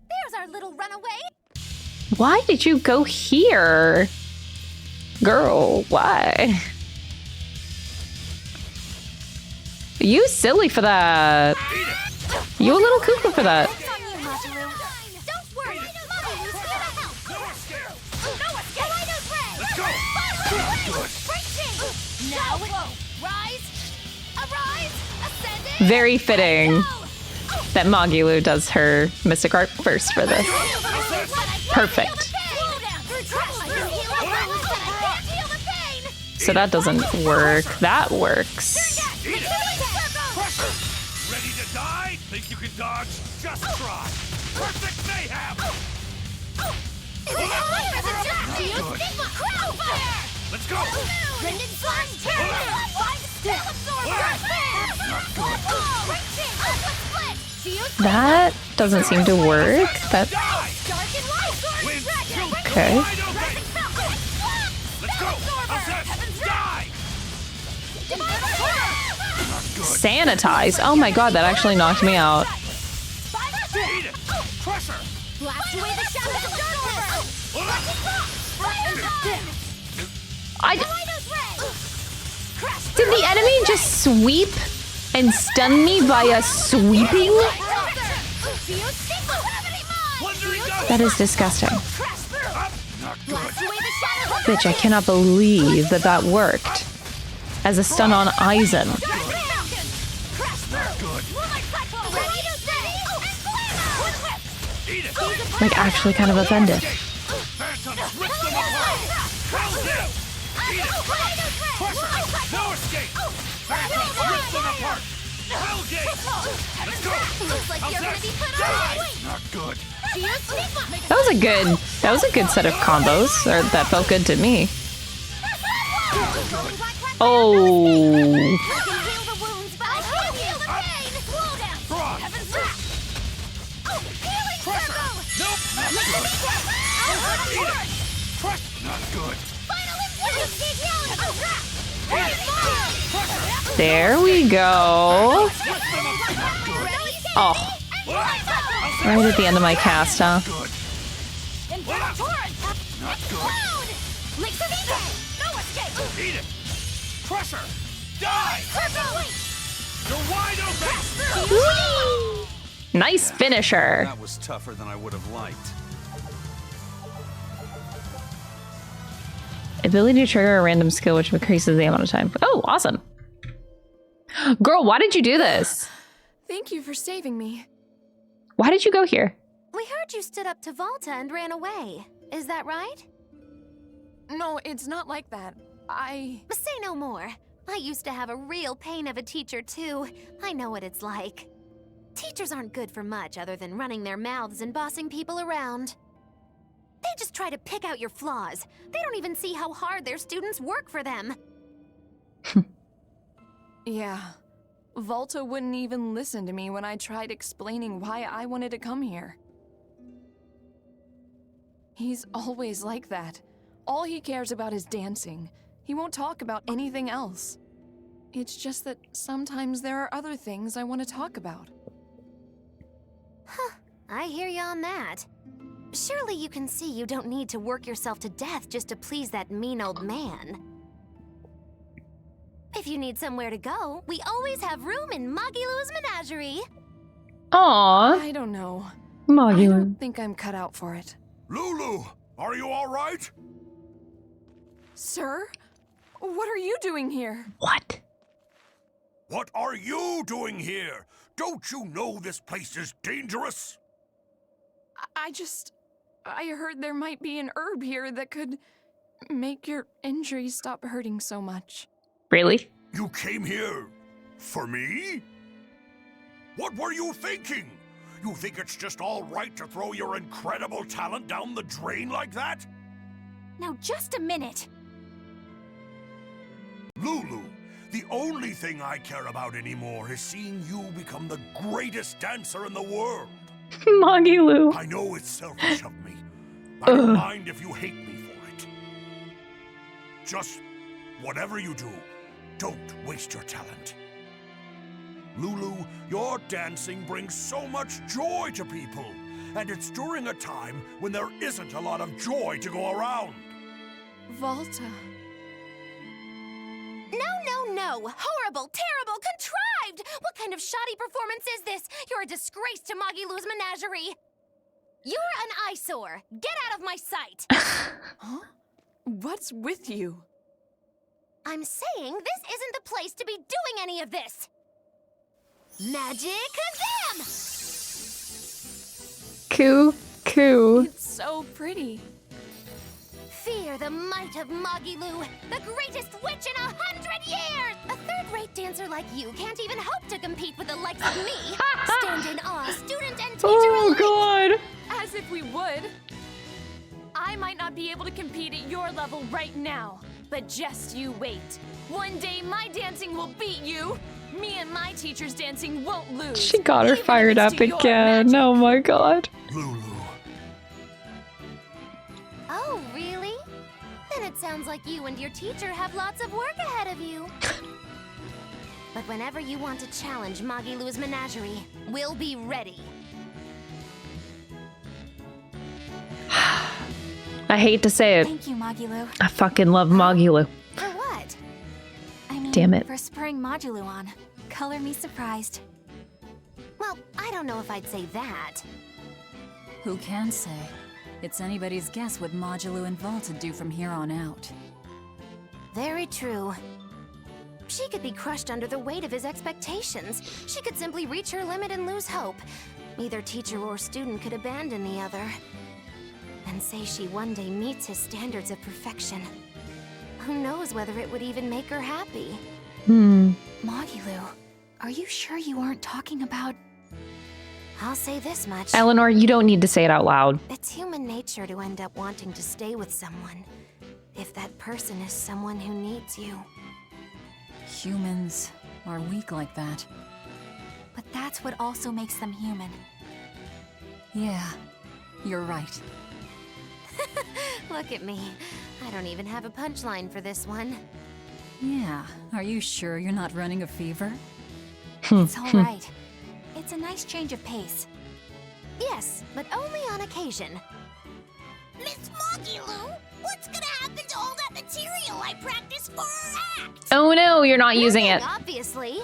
There's our little runaway. Why did you go here? Girl, why? You silly for that. You a little cuckoo for that. Don't worry, Magilou's here to help. No escape. Let's go. Good. Now, rise, arise, ascending. Very fitting that Magilou does her mystic art first for this. Perfect. So that doesn't work. That works. Ready to die? Think you can dodge? Just try. Perfect mayhem. Let's go. That doesn't seem to work. That. Okay. Let's go. Sanitize. Oh my god, that actually knocked me out. Did the enemy just sweep and stun me via sweeping? That is disgusting. Bitch, I cannot believe that that worked as a stun on Eizen. Like, actually kind of offended. No escape! Rip them apart! Looks like you're gonna be put on. Not good. That was a good set of combos, or that felt good to me. Oh. Not good. There we go. Oh. Right at the end of my cast, huh? Eat it! Crush her! Die! You're wide open! Nice finisher. That was tougher than I would have liked. Ability to trigger a random skill which increases the amount of time. Oh, awesome. Girl, why did you do this? Thank you for saving me. Why did you go here? We heard you stood up to Volta and ran away. Is that right? No, it's not like that. Say no more. I used to have a real pain of a teacher, too. I know what it's like. Teachers aren't good for much other than running their mouths and bossing people around. They just try to pick out your flaws. They don't even see how hard their students work for them. Yeah. Volta wouldn't even listen to me when I tried explaining why I wanted to come here. He's always like that. All he cares about is dancing. He won't talk about anything else. It's just that sometimes there are other things I want to talk about. Huh, I hear you on that. Surely you can see you don't need to work yourself to death just to please that mean old man. If you need somewhere to go, we always have room in Magilou's menagerie. Aww. I don't know. Magilou. I don't think I'm cut out for it. Lulu, are you all right? Sir? What are you doing here? What? What are you doing here? Don't you know this place is dangerous? I heard there might be an herb here that could make your injuries stop hurting so much. Really? You came here for me? What were you thinking? You think it's just all right to throw your incredible talent down the drain like that? Now just a minute. Lulu, the only thing I care about anymore is seeing you become the greatest dancer in the world. Magilou. I know it's selfish of me. I don't mind if you hate me for it. Just whatever you do, don't waste your talent. Lulu, your dancing brings so much joy to people, and it's during a time when there isn't a lot of joy to go around. Volta. No! Horrible, terrible, contrived! What kind of shoddy performance is this? You're a disgrace to Magilou's menagerie. You're an eyesore. Get out of my sight. Huh? What's with you? I'm saying this isn't the place to be doing any of this. Magic Kazam! Coo. It's so pretty. Fear the might of Magilou, the greatest witch in 100 years! A third-rate dancer like you can't even hope to compete with the likes of me. Stand in awe, student and teacher alike. God. As if we would. I might not be able to compete at your level right now, but just you wait. One day my dancing will beat you. Me and my teacher's dancing won't lose. She got her fired up again. Oh my god. Lulu. Oh, really? Then it sounds like you and your teacher have lots of work ahead of you. But whenever you want to challenge Magilou's menagerie, we'll be ready. I hate to say it. Thank you, Magilou. I fucking love Magilou. For what? I mean, Damn it. for spurring Magilou on. Color me surprised. Well, I don't know if I'd say that. Who can say? It's anybody's guess what Magilou and Volta do from here on out. Very true. She could be crushed under the weight of his expectations. She could simply reach her limit and lose hope. Neither teacher or student could abandon the other. And say she one day meets his standards of perfection. Who knows whether it would even make her happy? Magilou, are you sure you aren't talking about... I'll say this much. Eleanor, you don't need to say it out loud. It's human nature to end up wanting to stay with someone, if that person is someone who needs you. Humans are weak like that. But that's what also makes them human. Yeah, you're right. Look at me. I don't even have a punchline for this one. Yeah, are you sure you're not running a fever? It's all right. It's a nice change of pace. Yes, but only on occasion. Miss Magilou, what's gonna happen to all that material I practiced for her act? Oh no, you're not using it. Obviously.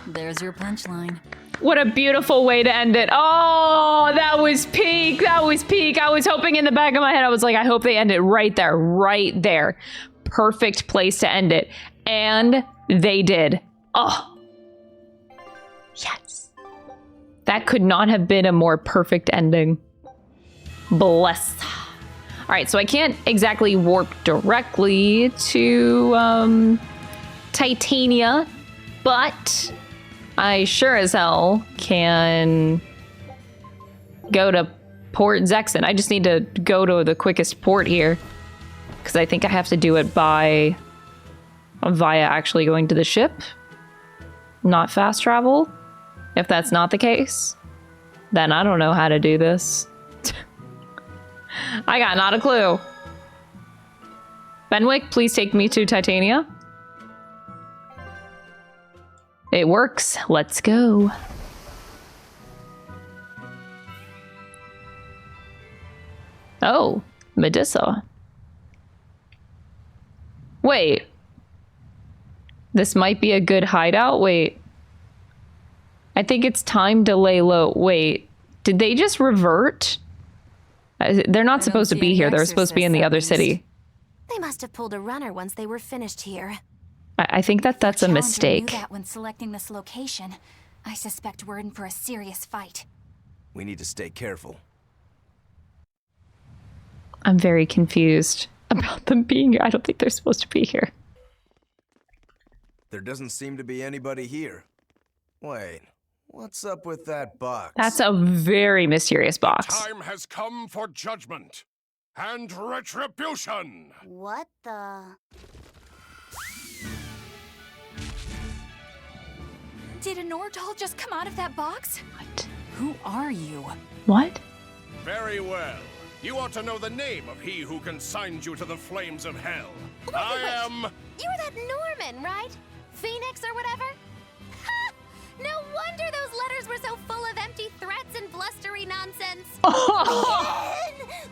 There's your punchline. What a beautiful way to end it. Oh, that was peak. That was peak. I was hoping in the back of my head, I was like, I hope they end it right there. Right there. Perfect place to end it. And they did. Oh. Yes. That could not have been a more perfect ending. Bless. All right, so I can't exactly warp directly to Titania, but I sure as hell can go to Port Zexen. I just need to go to the quickest port here, because I think I have to do it via actually going to the ship, not fast travel. If that's not the case, then I don't know how to do this. I got not a clue. Fenwick, please take me to Titania. It works. Let's go. Oh, Medusa. Wait. This might be a good hideout. Wait. I think it's time to lay low. Wait. Did they just revert? They're not supposed to be here. They're supposed to be in the other city. They must have pulled a runner once they were finished here. I think that's a mistake. Knew that when selecting this location. I suspect we're in for a serious fight. We need to stay careful. I'm very confused about them being here. I don't think they're supposed to be here. There doesn't seem to be anybody here. Wait, what's up with that box? That's a very mysterious box. Time has come for judgment and retribution. What the? Did a Nordal just come out of that box? What? Who are you? What? Very well. You ought to know the name of he who consigned you to the flames of hell. I am... You were that Norman, right? Phoenix or whatever? Ha! No wonder those letters were so full of empty threats and blustery nonsense.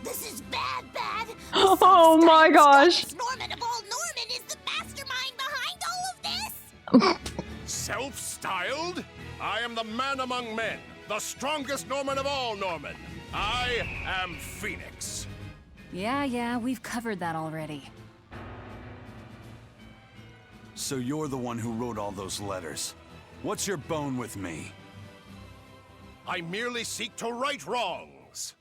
This is bad. Oh my gosh. Norman of all Norman is the mastermind behind all of this. Self-styled? I am the man among men, the strongest Norman of all Norman. I am Phoenix. Yeah, we've covered that already. So you're the one who wrote all those letters. What's your bone with me? I merely seek to right wrongs.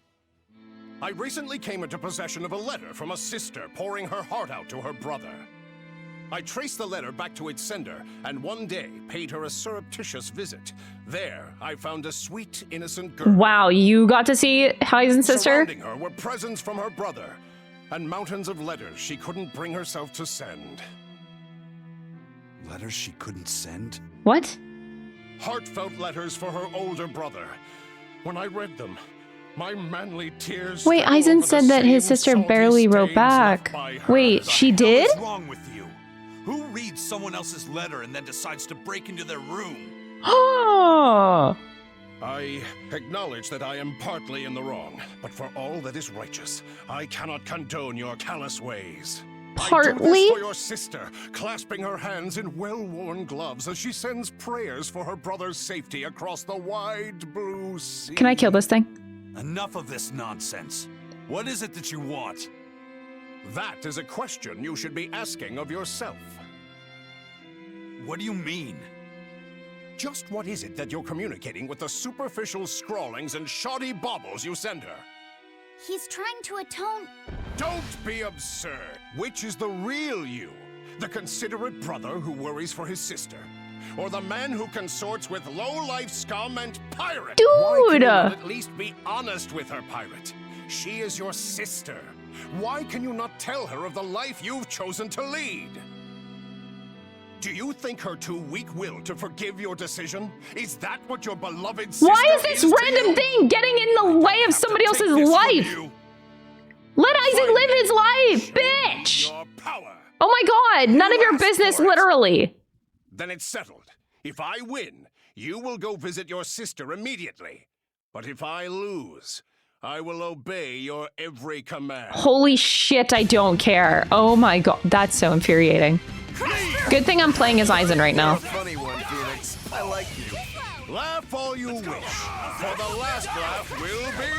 I recently came into possession of a letter from a sister pouring her heart out to her brother. I traced the letter back to its sender, and one day paid her a surreptitious visit. There, I found a sweet, innocent girl. Wow, you got to see Eizen's sister? Surrounding her were presents from her brother, and mountains of letters she couldn't bring herself to send. Letters she couldn't send? What? Heartfelt letters for her older brother. When I read them, my manly tears... Wait, Eizen said that his sister barely wrote back. Wait, she did? What's wrong with you? Who reads someone else's letter and then decides to break into their room? Oh! I acknowledge that I am partly in the wrong, but for all that is righteous, I cannot condone your callous ways. Partly? I do this for your sister, clasping her hands in well-worn gloves as she sends prayers for her brother's safety across the wide blue sea. Can I kill this thing? Enough of this nonsense. What is it that you want? That is a question you should be asking of yourself. What do you mean? Just what is it that you're communicating with the superficial scrawlings and shoddy baubles you send her? He's trying to atone... Don't be absurd. Which is the real you? The considerate brother who worries for his sister? Or the man who consorts with low-life scum and pirate? Dude! Why can you not at least be honest with her, pirate? She is your sister. Why can you not tell her of the life you've chosen to lead? Do you think her too weak-willed to forgive your decision? Is that what your beloved sister Why is this random thing getting in the way of somebody else's life? Let Eizen him live his life, bitch! Oh my god, none of your business, literally. Then it's settled. If I win, you will go visit your sister immediately. But if I lose, I will obey your every command. Holy shit, I don't care. Oh my god, that's so infuriating. Good thing I'm playing as Eizen right now. Funny one, Phoenix. I like you. Laugh all you wish, for the last laugh will be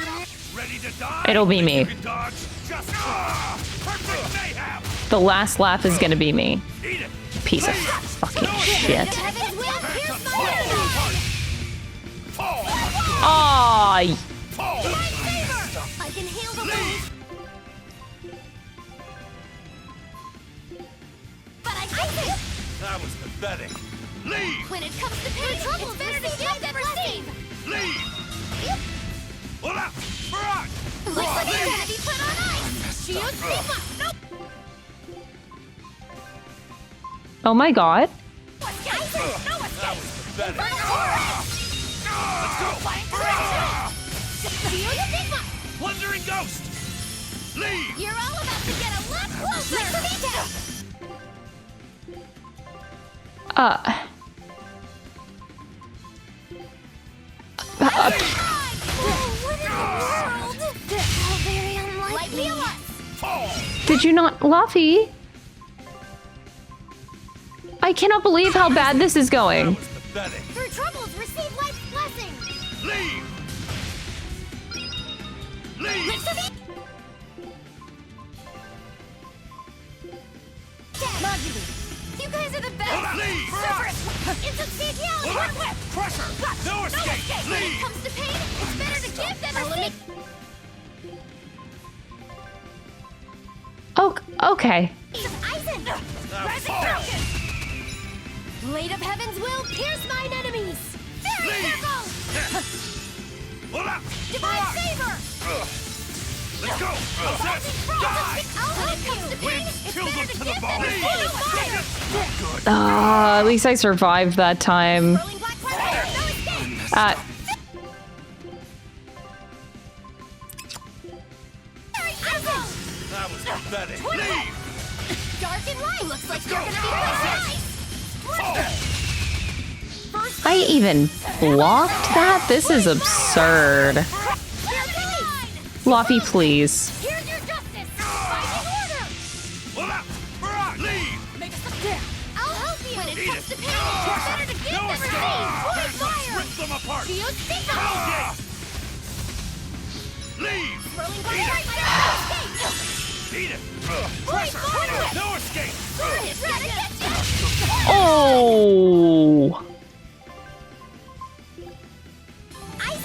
ready to die. It'll be me. Perfect mayhem. The last laugh is gonna be me. Piece of fucking shit. Aww. I can heal the wound. But I can't. That was pathetic. Leave! When it comes to pain, it's better to give than receive. Leave! Hold up! Rock! Looks like it's gonna be put on ice. Shield Sigma. Nope. Oh my god. No escape. Pathetic. Let's go. Shield Sigma. Wandering Ghost! Leave! You're all about to get a lot closer. Did you not, Laphi? I cannot believe how bad this is going. Through troubles, receive life's blessing. Leave! Leave! Magilou, you guys are the best. Leave! Instant speed yell. One whip. Crusher! No escape! When it Leave! comes to pain, it's better to give than receive. Oh, okay. Eizen! Rising Falcon! Blade of Heaven's will pierce mine enemies! Fairy Circle! Hold up! Divine Favor! Let's go! Rising Frost! When it comes to pain, it's better to give than receive! At least I survived that time. That was pathetic. Leave! Dark and light! Looks like you're gonna be nice! I even blocked that? This is absurd. Laphi, please. Here's your justice! Fighting order! Hold up! Barrage! Leave! Make us look there! I'll help you! When it comes to pain, it's better to give than receive! Point fire! Rip them apart! Shield Sigma! Leave! Swirling blade right there! Eat it! Crusher! No escape! It's ready to get you! Oh!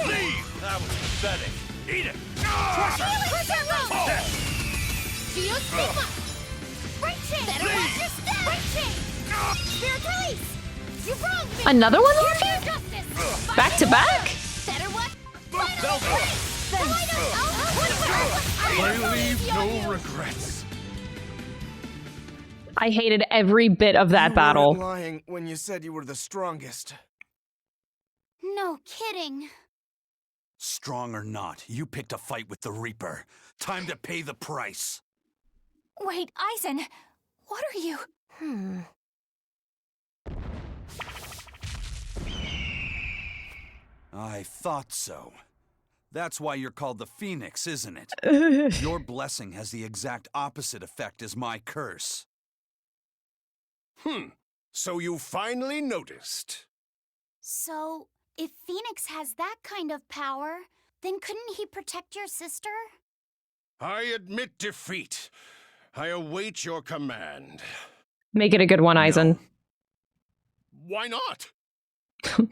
Leave! That was pathetic. Eat it! Crusher! Shield Sigma! Break chain! Better watch your step! Break chain! Spirit release! You wronged me! Another one, Here's Laphi? your justice! Back to back? Better watch! I leave no regrets. I hated every bit of that battle. You weren't lying when you said you were the strongest. No kidding. Strong or not, you picked a fight with the Reaper. Time to pay the price. Wait, Eizen, what are you? I thought so. That's why you're called the Phoenix, isn't it? Your blessing has the exact opposite effect as my curse. So you finally noticed. So, if Phoenix has that kind of power, then couldn't he protect your sister? I admit defeat. I await your command. Make it a good one, Eizen. Why not?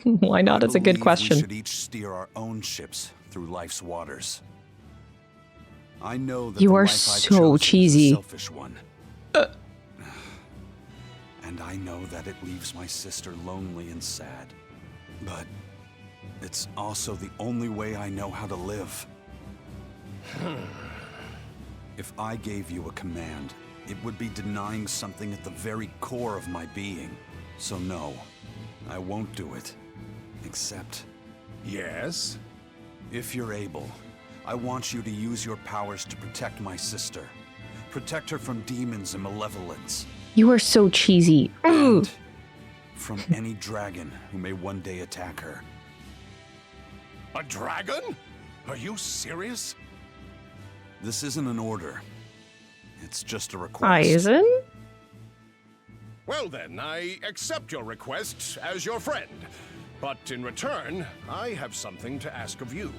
Why not? It's a good We question. should each steer our own ships through life's waters. I know that You the are life I've so chosen is a cheesy. selfish one. And I know that it leaves my sister lonely and sad. But it's also the only way I know how to live. If I gave you a command, it would be denying something at the very core of my being. So no, I won't do it. Except... Yes? If you're able, I want you to use your powers to protect my sister. Protect her from demons and malevolence. You are so cheesy. And from any dragon who may one day attack her. A dragon? Are you serious? This isn't an order. It's just a request. Eizen? Well then, I accept your request as your friend. But in return, I have something to ask of you.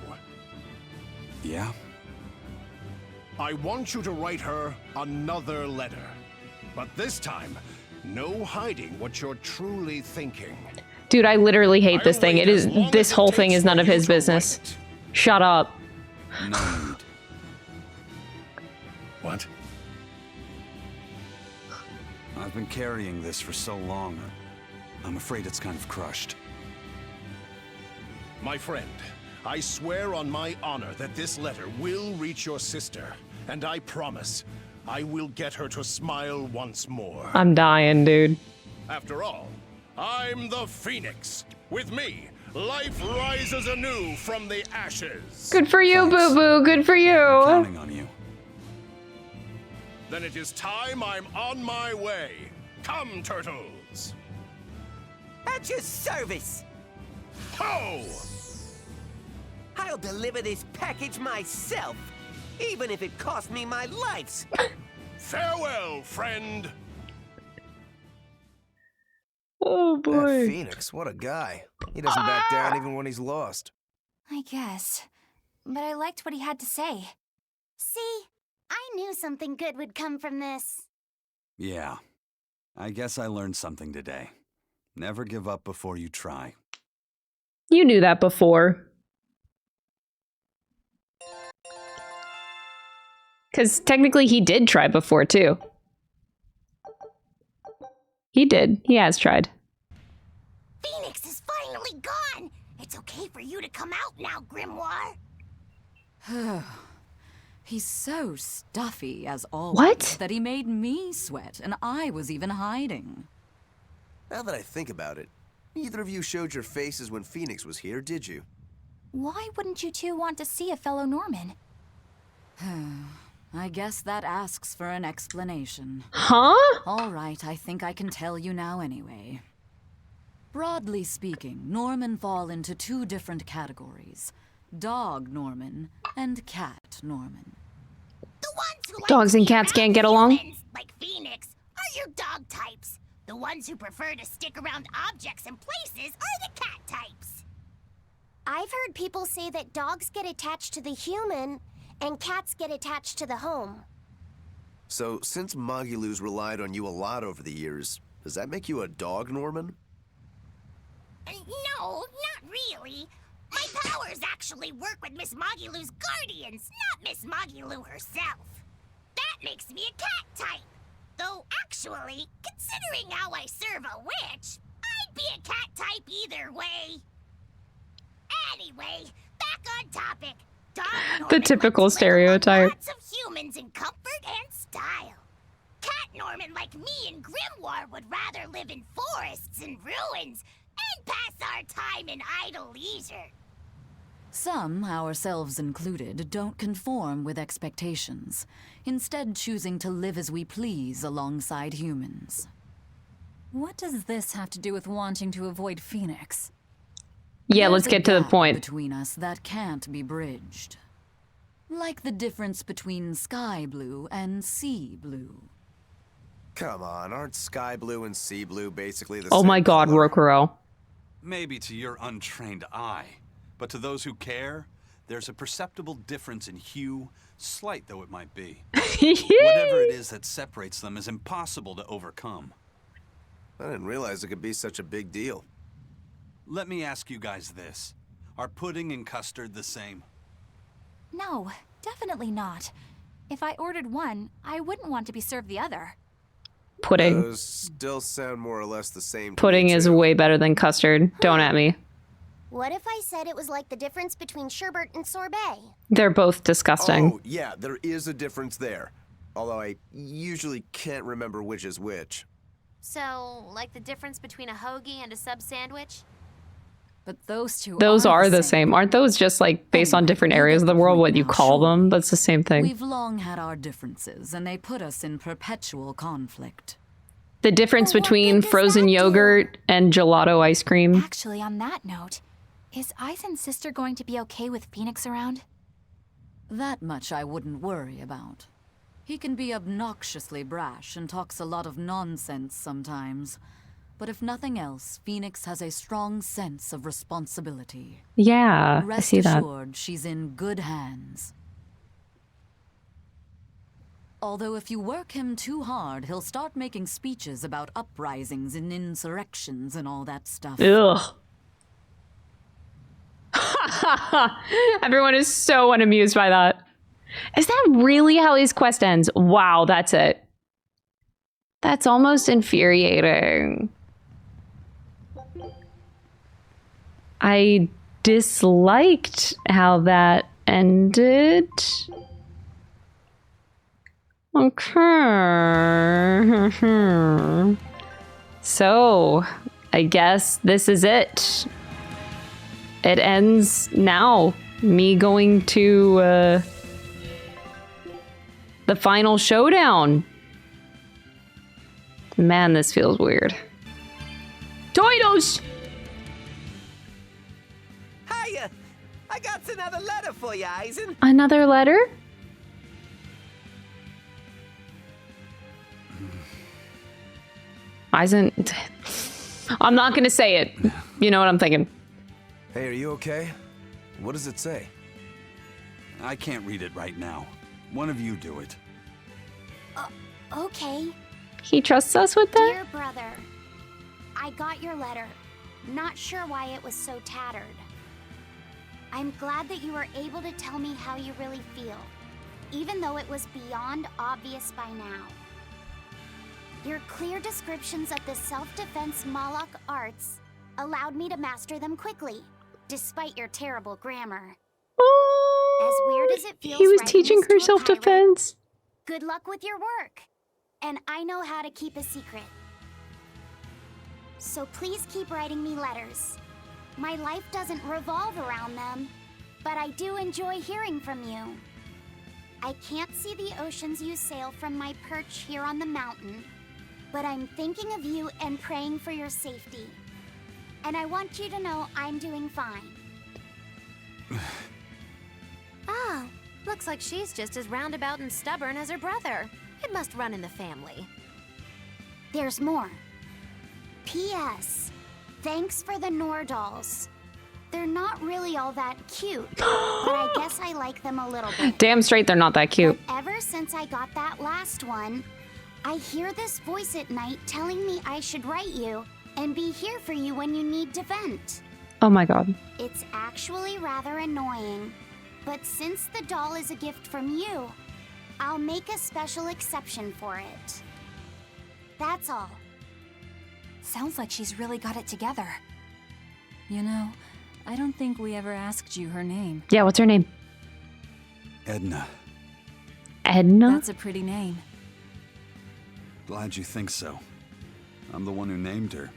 Yeah? I want you to write her another letter. But this time, no hiding what you're truly thinking. Dude, I literally hate this thing. It is this whole thing is none of his business. Shut up. No need. What? I've been carrying this for so long. I'm afraid it's kind of crushed. My friend, I swear on my honor that this letter will reach your sister. And I promise, I will get her to smile once more. I'm dying, dude. After all, I'm the Phoenix. With me, life rises anew from the ashes. Good for you, Boo Boo. Good for you. Counting on you. Then it is time I'm on my way. Come, turtles. At your service. Ho! I'll deliver this package myself, even if it costs me my life. Farewell, friend. Oh boy. That Phoenix, what a guy. He doesn't back down even when he's lost. I guess. But I liked what he had to say. See? I knew something good would come from this. Yeah. I guess I learned something today. Never give up before you try. You knew that before. Because technically he did try before, too. He did. He has tried. Phoenix is finally gone! It's okay for you to come out now, Grimoire. He's so stuffy, as always, What? that he made me sweat, and I was even hiding. Now that I think about it, neither of you showed your faces when Phoenix was here, did you? Why wouldn't you two want to see a fellow Norman? I guess that asks for an explanation. Huh? All right, I think I can tell you now anyway. Broadly speaking, Norman fall into two different categories. Dog Norman and cat Norman. The ones who like Dogs to and be cats around can't get along? humans, like Phoenix, are your dog types. The ones who prefer to stick around objects and places are the cat types. I've heard people say that dogs get attached to the human and cats get attached to the home. So, since Magilou's relied on you a lot over the years, does that make you a dog, Norman? No, not really. My powers actually work with Miss Magilou's guardians, not Miss Magilou herself. That makes me a cat type. Though actually, considering how I serve a witch, I'd be a cat type either way. Anyway, back on topic. Dog Norman The typical likes to live among stereotype. lots of humans in comfort and style. Cat Norman like me and Grimoire would rather live in forests and ruins and pass our time in idle leisure. Some, ourselves included, don't conform with expectations, instead choosing to live as we please alongside humans. What does this have to do with wanting to avoid Phoenix? Yeah, There's let's a get to the gap point. between us that can't be bridged. Like the difference between sky blue and sea blue. Come on, aren't sky blue and sea blue basically the Oh same my god, color? Rokurou. Maybe to your untrained eye, but to those who care, there's a perceptible difference in hue, slight though it might be. Whatever it is that separates them is impossible to overcome. I didn't realize it could be such a big deal. Let me ask you guys this. Are pudding and custard the same? No, definitely not. If I ordered one, I wouldn't want to be served the other. Pudding. Those still sound more or less the same. to Pudding me, is too. way better than custard. Don't at me. What if I said it was like the difference between sherbet and sorbet? They're both disgusting. Oh, yeah, there is a difference there. Although I usually can't remember which is which. So, like the difference between a hoagie and a sub sandwich? But those two Those are the same. Aren't those just like based on different areas of the world, what you call them? That's the same thing. We've long had our differences, and they put us in perpetual conflict. The difference between frozen yogurt and gelato ice cream. Actually, on that note, is Eizen's sister going to be okay with Phoenix around? That much I wouldn't worry about. He can be obnoxiously brash and talks a lot of nonsense sometimes. But if nothing else, Phoenix has a strong sense of responsibility. Yeah, I see that. Rest assured, she's in good hands. Although if you work him too hard, he'll start making speeches about uprisings and insurrections and all that stuff. Ugh. Everyone is so unamused by that. Is that really how his quest ends? Wow, that's it. That's almost infuriating. I disliked how that ended. Okay. So, I guess this is it. It ends now. Me going to the final showdown. Man, this feels weird. Toidos! Hiya! I got another letter for you, Eizen. Another letter? Eizen... I'm not gonna say it. You know what I'm thinking. Hey, are you okay? What does it say? I can't read it right now. One of you do it. Okay. He trusts us with that? Dear brother, I got your letter. Not sure why it was so tattered. I'm glad that you were able to tell me how you really feel, even though it was beyond obvious by now. Your clear descriptions of the self-defense Moloch arts allowed me to master them quickly, despite your terrible grammar. As weird as it feels, he was writing teaching this to her a self-defense. Good luck with your work. And I know how to keep a secret. So please keep writing me letters. My life doesn't revolve around them, but I do enjoy hearing from you. I can't see the oceans you sail from my perch here on the mountain, but I'm thinking of you and praying for your safety. And I want you to know I'm doing fine. Oh, looks like she's just as roundabout and stubborn as her brother. It must run in the family. There's more. P.S. Thanks for the Nordals. They're not really all that cute, but I guess I like them a little bit. Damn straight they're not that cute. Ever since I got that last one, I hear this voice at night telling me I should write you and be here for you when you need to vent. Oh my god. It's actually rather annoying, but since the doll is a gift from you, I'll make a special exception for it. That's all. Sounds like she's really got it together. You know, I don't think we ever asked you her name. Yeah, what's her name? Edna. Edna? That's a pretty name. Glad you think so. I'm the one who named her.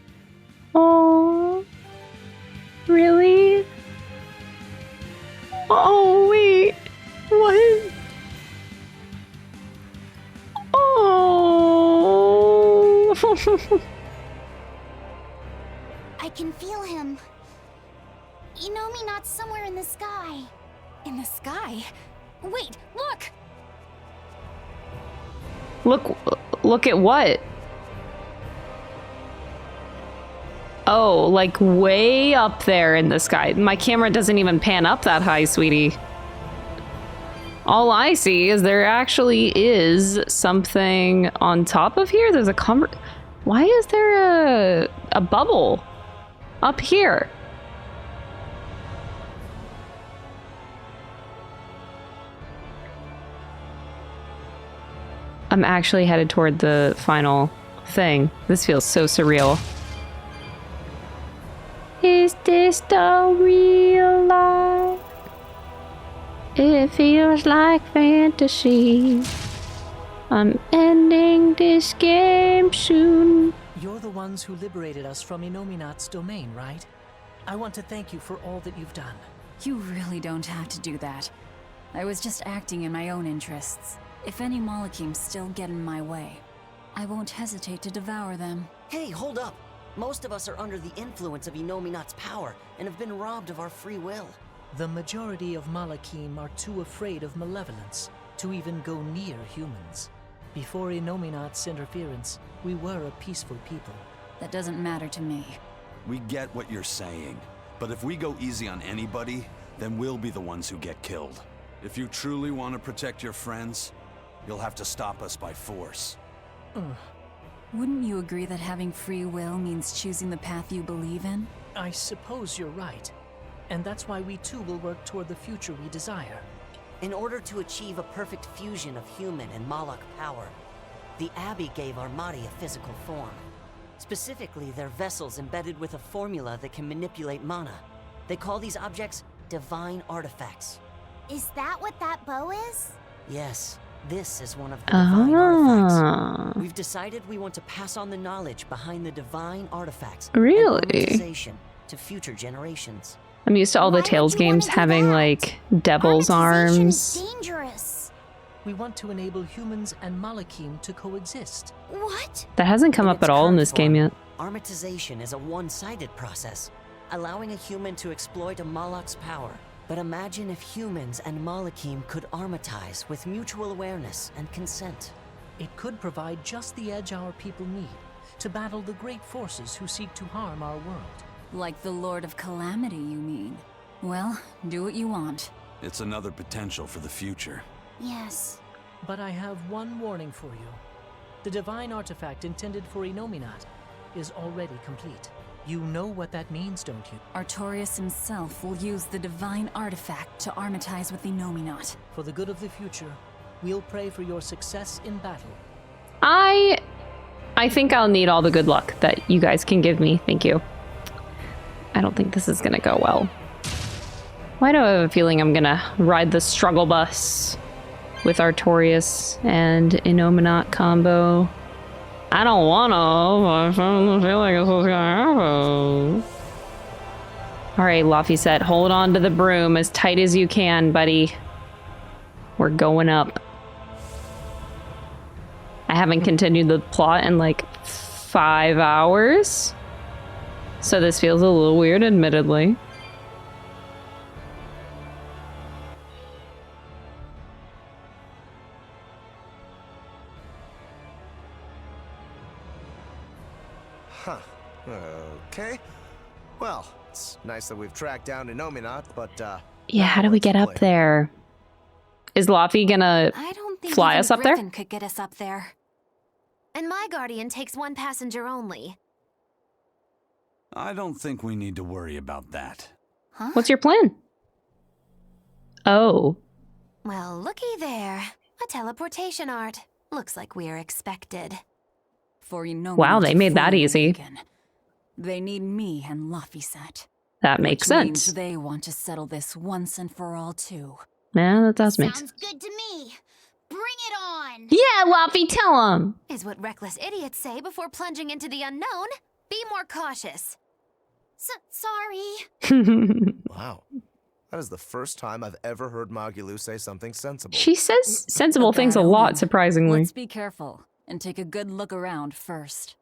Oh, really? Oh, wait. What? Oh. I can feel him. Inomi's somewhere in the sky. In the sky? Wait, look! Look at what? Oh, like way up there in the sky. My camera doesn't even pan up that high, sweetie. All I see is there actually is something on top of here. There's a why is there a bubble up here? I'm actually headed toward the final thing. This feels so surreal. Is this the real life? It feels like fantasy. I'm ending this game soon. You're the ones who liberated us from Inominat's domain, right? I want to thank you for all that you've done. You really don't have to do that. I was just acting in my own interests. If any Malachims still get in my way, I won't hesitate to devour them. Hey, hold up! Most of us are under the influence of Inominat's power and have been robbed of our free will. The majority of Malachim are too afraid of malevolence to even go near humans. Before Inominat's interference, we were a peaceful people. That doesn't matter to me. We get what you're saying, but if we go easy on anybody, then we'll be the ones who get killed. If you truly want to protect your friends, you'll have to stop us by force. Wouldn't you agree that having free will means choosing the path you believe in? I suppose you're right. And that's why we too will work toward the future we desire. In order to achieve a perfect fusion of human and Malak power, the Abbey gave Armati a physical form. Specifically, they're vessels embedded with a formula that can manipulate mana. They call these objects divine artifacts. Is that what that bow is? Yes, this is one of the divine artifacts. We've decided we want to pass on the knowledge behind the divine artifacts Really? and Armatization to future generations. I'm used to all the Tales games having like devil's arms. Dangerous. We want to enable humans and Malakim to coexist. What? That hasn't come up at all in this game yet. Armatization is a one-sided process, allowing a human to exploit a Malak's power. But imagine if humans and Malakim could armatize with mutual awareness and consent. It could provide just the edge our people need to battle the great forces who seek to harm our world. Like the Lord of Calamity, you mean? Well, do what you want. It's another potential for the future. Yes. But I have one warning for you. The divine artifact intended for Inominat is already complete. You know what that means, don't you? Artorias himself will use the divine artifact to armatize with Inominat. For the good of the future, we'll pray for your success in battle. I think I'll need all the good luck that you guys can give me. Thank you. I don't think this is gonna go well. Why do I have a feeling I'm gonna ride the struggle bus with Artorias and Inominat combo? I don't wanna, but I feel like this is gonna happen. Alright, Laphi said, hold on to the broom as tight as you can, buddy. We're going up. I haven't continued the plot in like 5 hours. So this feels a little weird, admittedly. Huh. Okay. Well, it's nice that we've tracked down Inominat, but Yeah, how do we get up there? Is Laphi gonna I don't think fly even us up there? Griffin could get us up there. And my guardian takes one passenger only. I don't think we need to worry about that. Huh? What's your plan? Oh. Well, looky there. A teleportation art. Looks like we're expected. For Inominat Wow, they made that fully easy. awaken, they need me and Laphi set. That makes Which means sense. they want to settle this once and for all too. Yeah, that does make sense. Sounds good to me. Bring it on. Yeah, Laphi, tell him. Is what reckless idiots say before plunging into the unknown. Be more cautious. Sorry. wow. That is the first time I've ever heard Magilou say something sensible. She says sensible things a lot, surprisingly. Let's be careful and take a good look around first.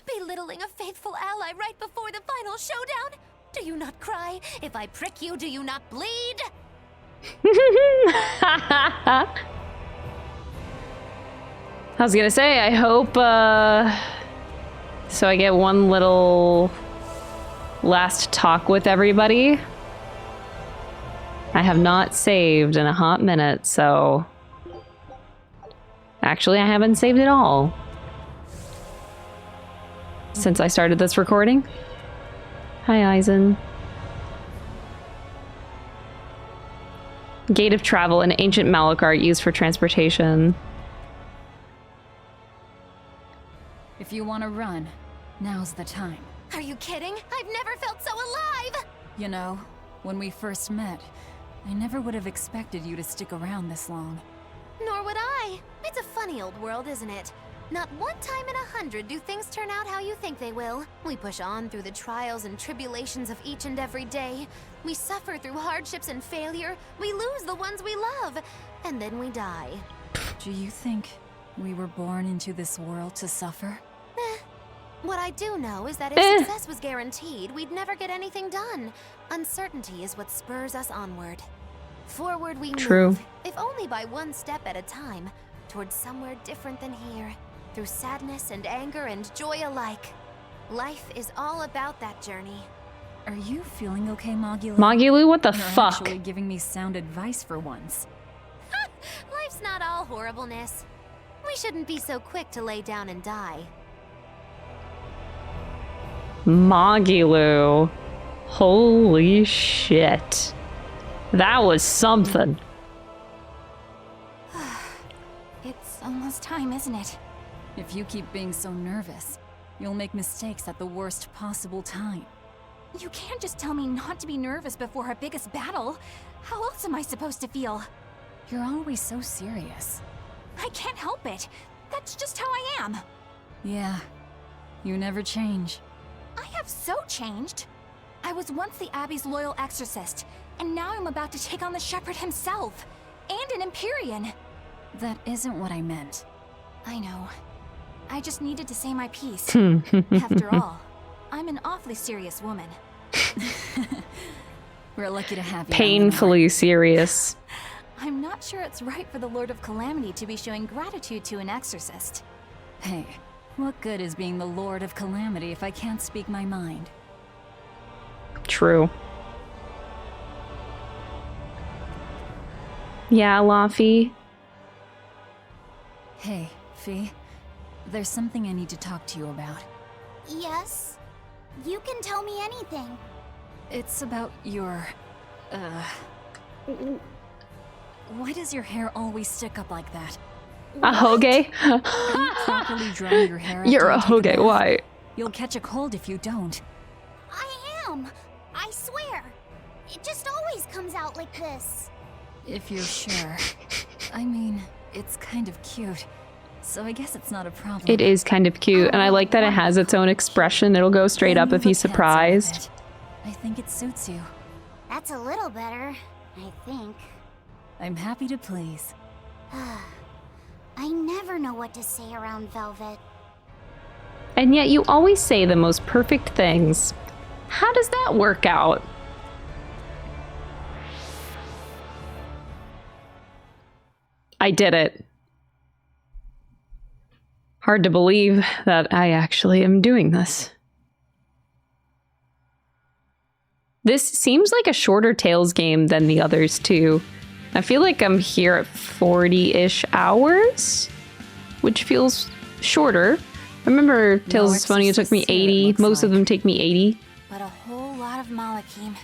Belittling a faithful ally right before the final showdown? Do you not cry? If I prick you, do you not bleed? I was gonna say, I hope, so I get one little last talk with everybody. I have not saved in a hot minute, so... Actually, I haven't saved at all. Since I started this recording. Hi, Eizen. Gate of Travel, an ancient Malak art used for transportation. If you want to run, now's the time. Are you kidding? I've never felt so alive! You know, when we first met, I never would have expected you to stick around this long. Nor would I. It's a funny old world, isn't it? Not one time in 100 do things turn out how you think they will. We push on through the trials and tribulations of each and every day. We suffer through hardships and failure. We lose the ones we love. And then we die. Do you think we were born into this world to suffer? What I do know is that if success was guaranteed, we'd never get anything done. Uncertainty is what spurs us onward. Forward we move, if only by one step at a time, towards somewhere different than here, through sadness and anger and joy alike. Life is all about that journey. Are you feeling okay, Magilou? Magilou, what the You're fuck? actually giving me sound advice for once. Life's not all horribleness. We shouldn't be so quick to lay down and die. Magilou. Holy shit. That was something. It's almost time, isn't it? If you keep being so nervous, you'll make mistakes at the worst possible time. You can't just tell me not to be nervous before our biggest battle. How else am I supposed to feel? You're always so serious. I can't help it. That's just how I am. Yeah, you never change. I have so changed. I was once the Abbey's loyal exorcist, and now I'm about to take on the Shepherd himself, and an Empyrean. That isn't what I meant. I know. I just needed to say my piece. After all, I'm an awfully serious woman. We're lucky to have you. Painfully serious. I'm not sure it's right for the Lord of Calamity to be showing gratitude to an exorcist. Hey, what good is being the Lord of Calamity if I can't speak my mind? True. Yeah, Laphi. Hey, Fee. There's something I need to talk to you about. Yes? You can tell me anything. It's about your... Why does your hair always stick up like that? A hoge? Are you properly drying your hair? You're a hoge, why? You'll catch a cold if you don't. I am. I swear. It just always comes out like this. If you're sure. I mean, it's kind of cute. So I guess it's not a problem. It is kind of cute, and I like that it has its own expression. It'll go straight up if he's surprised. I think it suits you. That's a little better, I think. I'm happy to please. I never know what to say around Velvet. And yet you always say the most perfect things. How does that work out? I did it. Hard to believe that I actually am doing this. This seems like a shorter Tales game than the others too. I feel like I'm here at 40-ish hours, which feels shorter. I remember Tales is Funny, it took me 80. Most of them take me 80. But a whole lot of Malakim.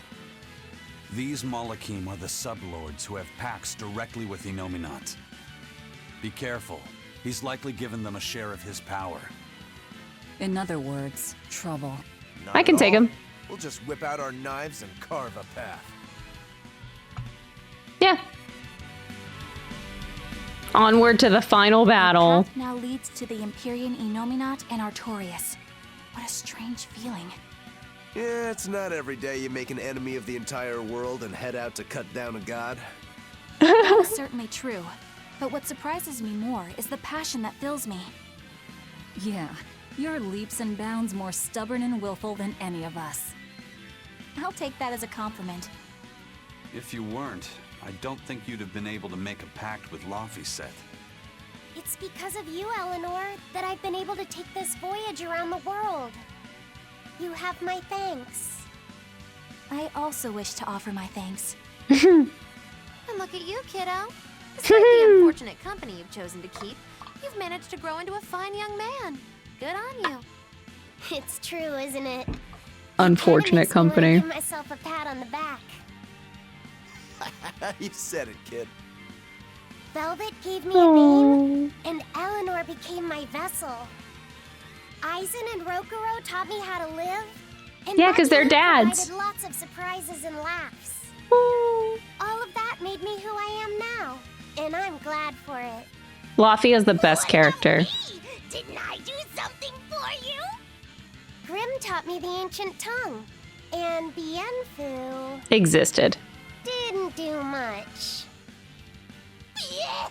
These Malakim are the sublords who have pacts directly with Inominat. Be careful. He's likely given them a share of his power. In other words, trouble. I can take him. We'll just whip out our knives and carve a path. Yeah. Onward to the final battle. The path now leads to the Empyrean Inominat and Artorias. What a strange feeling. Yeah, it's not every day you make an enemy of the entire world and head out to cut down a god. That is certainly true. But what surprises me more is the passion that fills me. Yeah, you're leaps and bounds more stubborn and willful than any of us. I'll take that as a compliment. If you weren't, I don't think you'd have been able to make a pact with Laphi set. It's because of you, Eleanor, that I've been able to take this voyage around the world. You have my thanks. I also wish to offer my thanks. And look at you, kiddo. Despite the unfortunate company you've chosen to keep, you've managed to grow into a fine young man. Good on you. It's true, isn't it? Unfortunate company. Give myself a pat on the back. You said it, kid. Velvet gave me a name, and Eleanor became my vessel. Eizen and Rokurou taught me how to live. And Yeah, 'cause they're Magilou dads. provided lots of surprises and laughs. All of that made me who I am now, and I'm glad for it. Laphi is the best character. Did taught me the ancient tongue. And Bienfu Existed. didn't do much. You're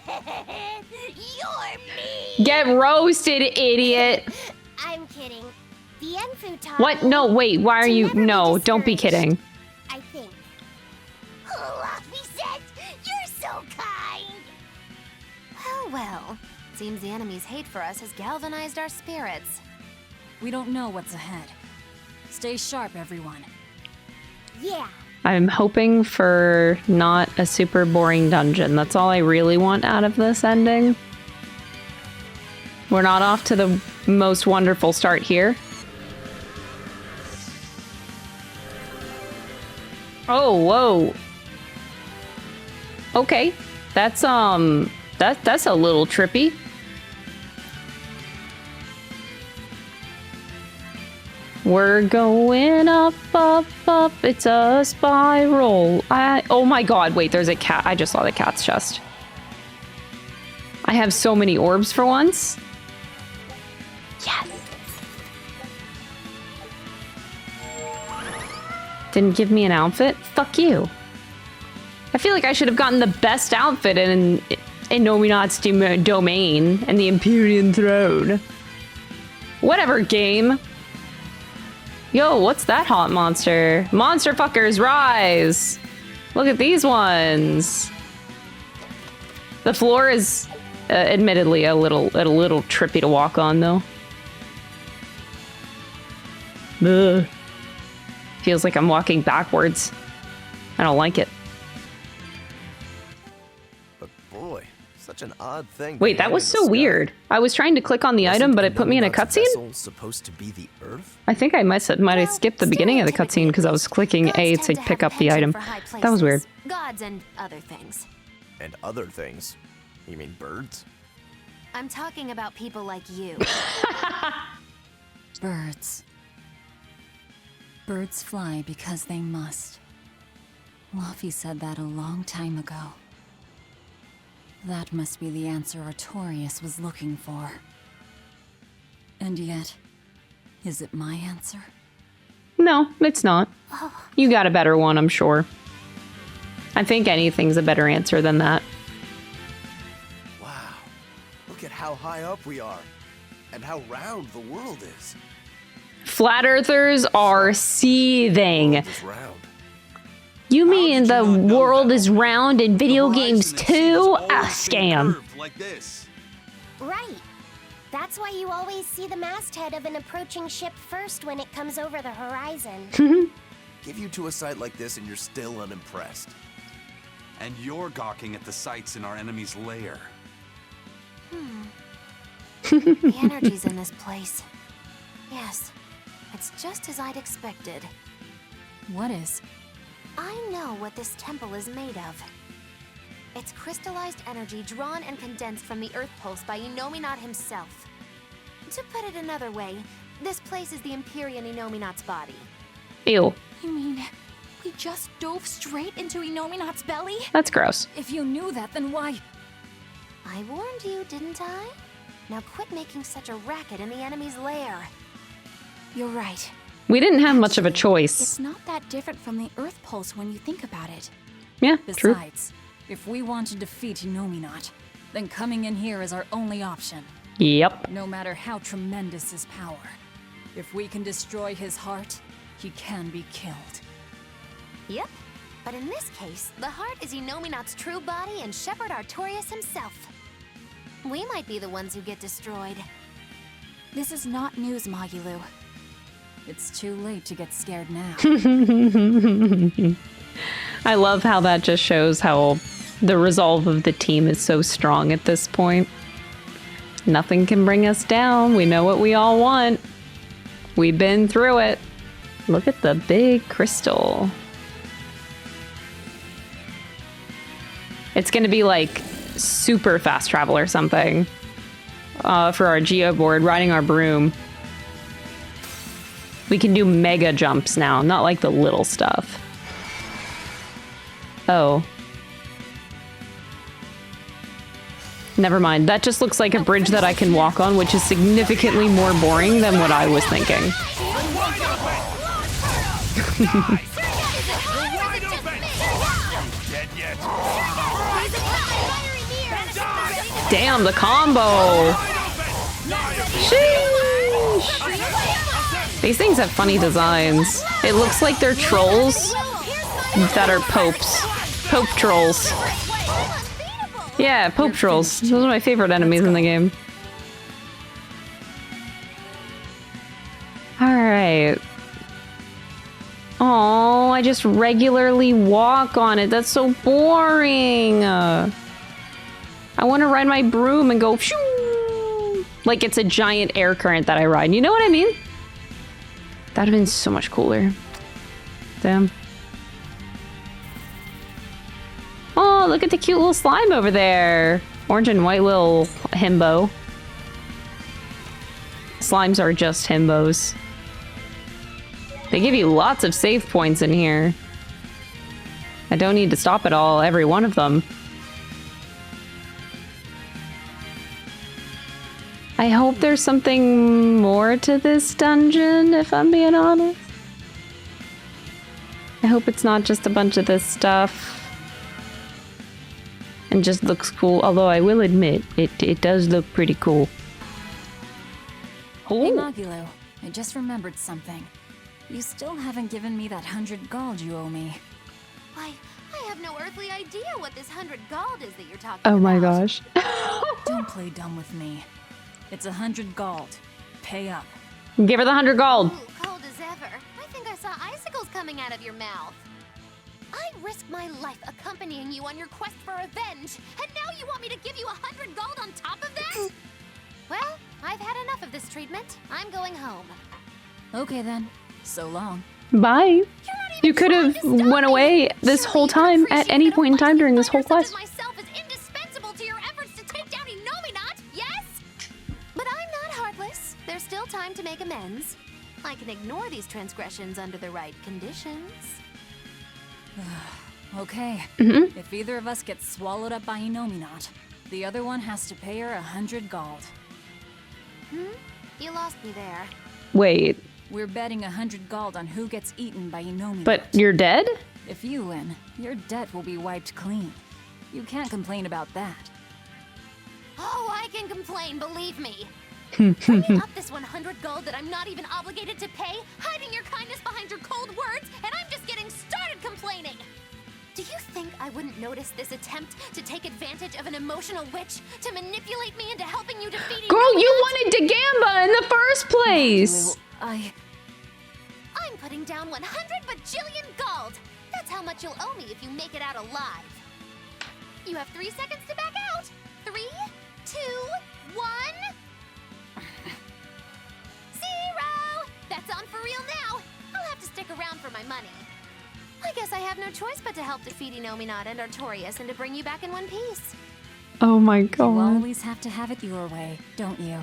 me! Get roasted, idiot! I'm kidding. Bienfu taught What? me No, wait, why are to you... never be No, don't be kidding. I think. Oh, Laphi said, you're so kind. Well. Seems the enemy's hate for us has galvanized our spirits. We don't know what's ahead. Stay sharp, everyone. Yeah. I'm hoping for not a super boring dungeon. That's all I really want out of this ending. We're not off to the most wonderful start here. Oh, whoa. Okay. That's a little trippy. We're going up, up, up. It's a spiral. Oh my god, wait, there's a cat. I just saw the cat's chest. I have so many orbs for once. Yes. Didn't give me an outfit? Fuck you. I feel like I should have gotten the best outfit in Nominat's domain and the Empyrean throne. Whatever, game. Yo, what's that hot monster? Monster fuckers, rise! Look at these ones. The floor is admittedly a little trippy to walk on, though. Ugh. Feels like I'm walking backwards. I don't like it. But boy, such an odd thing. Wait, that was so weird. I was trying to click on the item, but it put me in a cutscene? Supposed to be the Earth? I think I might have skipped the beginning of the cutscene because I was clicking A to pick up the item. That was weird. Gods and other things. And other things? You mean birds? I'm talking about people like you. Birds. Birds fly because they must. Laphi said that a long time ago. That must be the answer Artorias was looking for. And yet, is it my answer? No, it's not. You got a better one, I'm sure. I think anything's a better answer than that. Wow. Look at how high up we are. And how round the world is. Flat earthers are seething. You mean the world is round in video games too? Ah, scam. Like this. Right. That's why you always see the masthead of an approaching ship first when it comes over the horizon. Give you to a sight like this and you're still unimpressed. And you're gawking at the sights in our enemy's lair. The energy's in this place. Yes, it's just as I'd expected. What is? I know what this temple is made of. It's crystallized energy drawn and condensed from the Earth Pulse by Inominat himself. To put it another way, this place is the Empyrean Inominat's body. Ew. You mean, we just dove straight into Inominat's belly? That's gross. If you knew that, then why? I warned you, didn't I? Now quit making such a racket in the enemy's lair. You're right. We didn't have much of a choice. It's not that different from the Earth Pulse when you think about it. Yeah, true. Besides, if we want to defeat Inominat, then coming in here is our only option. Yep. No matter how tremendous his power, if we can destroy his heart, he can be killed. Yep. But in this case, the heart is Inominat's true body and Shepherd Artorias himself. We might be the ones who get destroyed. This is not news, Magilou. It's too late to get scared now. I love how that just shows how the resolve of the team is so strong at this point. Nothing can bring us down. We know what we all want. We've been through it. Look at the big crystal. It's gonna be like super fast travel or something for our geo board, riding our broom. We can do mega jumps now, not like the little stuff. Oh. Never mind. That just looks like a bridge that I can walk on, which is significantly more boring than what I was thinking. wide open! Dead yet? Damn, the combo! Sheesh! These things have funny designs. It looks like they're trolls that are popes. Pope trolls. Yeah, Pope trolls. Those are my favorite enemies in the game. Alright. Oh, I just regularly walk on it. That's so boring. I want to ride my broom and go shoo! Like it's a giant air current that I ride. You know what I mean? That'd have been so much cooler. Damn. Oh, look at the cute little slime over there. Orange and white little himbo. Slimes are just himbos. They give you lots of save points in here. I don't need to stop at all, every one of them. I hope there's something more to this dungeon, if I'm being honest. I hope it's not just a bunch of this stuff. And just looks cool, although I will admit, it does look pretty cool. Oh. Hey Magilou, I just remembered something. You still haven't given me that 100 gold you owe me. Why, I have no earthly idea what this 100 gold is that you're talking Oh about. my gosh. Don't play dumb with me. It's 100 gold. Pay up. Give her the 100 gold. Ooh, cold as ever. I think I saw icicles coming out of your mouth. I risked my life accompanying you on your quest for revenge, and now you want me to give you 100 gold on top of that? Well, I've had enough of this treatment. I'm going home. Okay then. So long. Bye. You could have went away this whole time at any point in time during this whole quest. Myself is indispensable to your efforts to take down Inominat, yes? But I'm not heartless. There's still time to make amends. I can ignore these transgressions under the right conditions. Okay. If either of us gets swallowed up by Inominat, the other one has to pay her 100 gold. You lost me there. Wait. We're betting 100 gold on who gets eaten by Inominat. But you're dead? If you win, your debt will be wiped clean. You can't complain about that. Oh, I can complain, believe me. Bringing up this 100 gold that I'm not even obligated to pay, hiding your kindness behind your cold words, and I'm just getting started complaining. Do you think I wouldn't notice this attempt to take advantage of an emotional witch to manipulate me into helping you defeat Girl, you wanted to Gamba in the first place! I'm putting down 100 bajillion gold. That's how much you'll owe me if you make it out alive. You have 3 seconds to back out. 3, 2, 1. 0! That's on for real now. I'll have to stick around for my money. I guess I have no choice but to help defeat Inominat and Artorias and to bring you back in one piece. Oh my god. You always have to have it your way, don't you?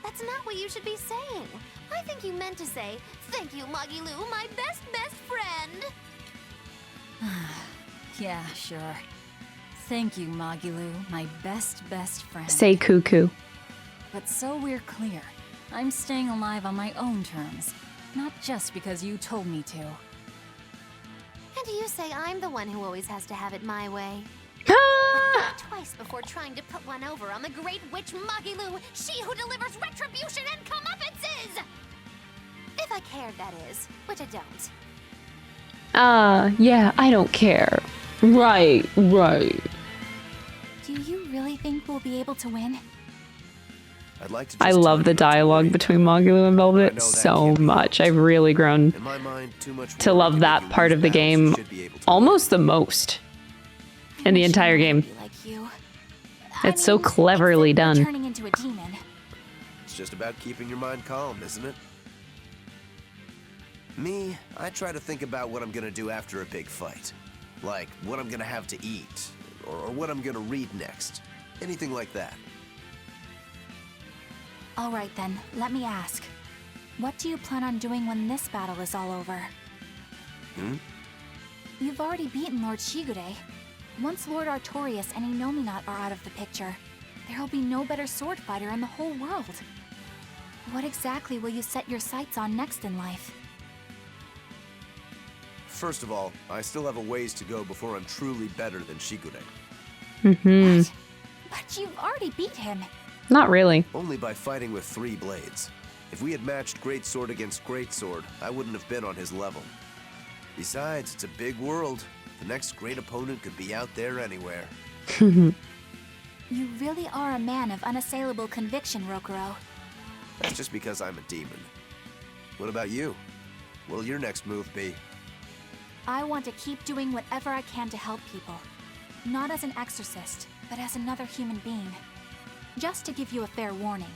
That's not what you should be saying. I think you meant to say, thank you, Magilou, my best friend. Yeah, sure. Thank you, Magilou, my best friend. Say cuckoo. But so we're clear, I'm staying alive on my own terms, not just because you told me to. And you say I'm the one who always has to have it my way. But twice before trying to put one over on the great witch Magilou, she who delivers retribution and comeuppances! If I cared, that is, which I don't. Yeah, I don't care. Right. Do you really think we'll be able to win? I'd like to I love the dialogue between Magilou and Velvet so much. I've really grown to love that part of the game almost the most in the entire game. It's so cleverly done. Turning into a demon. It's just about keeping your mind calm, isn't it? Me, I try to think about what I'm gonna do after a big fight. Like, what I'm gonna have to eat, or what I'm gonna read next. Anything like that. All right then, let me ask. What do you plan on doing when this battle is all over? You've already beaten Lord Shigure. Once Lord Artorias and Inominat are out of the picture, there will be no better sword fighter in the whole world. What exactly will you set your sights on next in life? First of all, I still have a ways to go before I'm truly better than Shigure. Mm-hmm. But you've already beat him. Not really. Only by fighting with 3 blades. If we had matched Greatsword against Greatsword, I wouldn't have been on his level. Besides, it's a big world. The next great opponent could be out there anywhere. You really are a man of unassailable conviction, Rokurou. That's just because I'm a demon. What about you? What'll your next move be? I want to keep doing whatever I can to help people. Not as an exorcist, but as another human being. Just to give you a fair warning.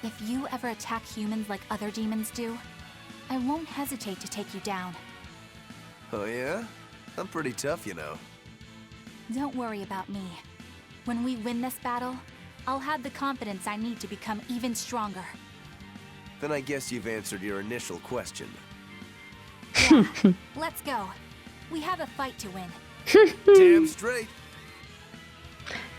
If you ever attack humans like other demons do, I won't hesitate to take you down. Oh yeah? I'm pretty tough, you know. Don't worry about me. When we win this battle, I'll have the confidence I need to become even stronger. Then I guess you've answered your initial question. Yeah, let's go. We have a fight to win. Damn straight.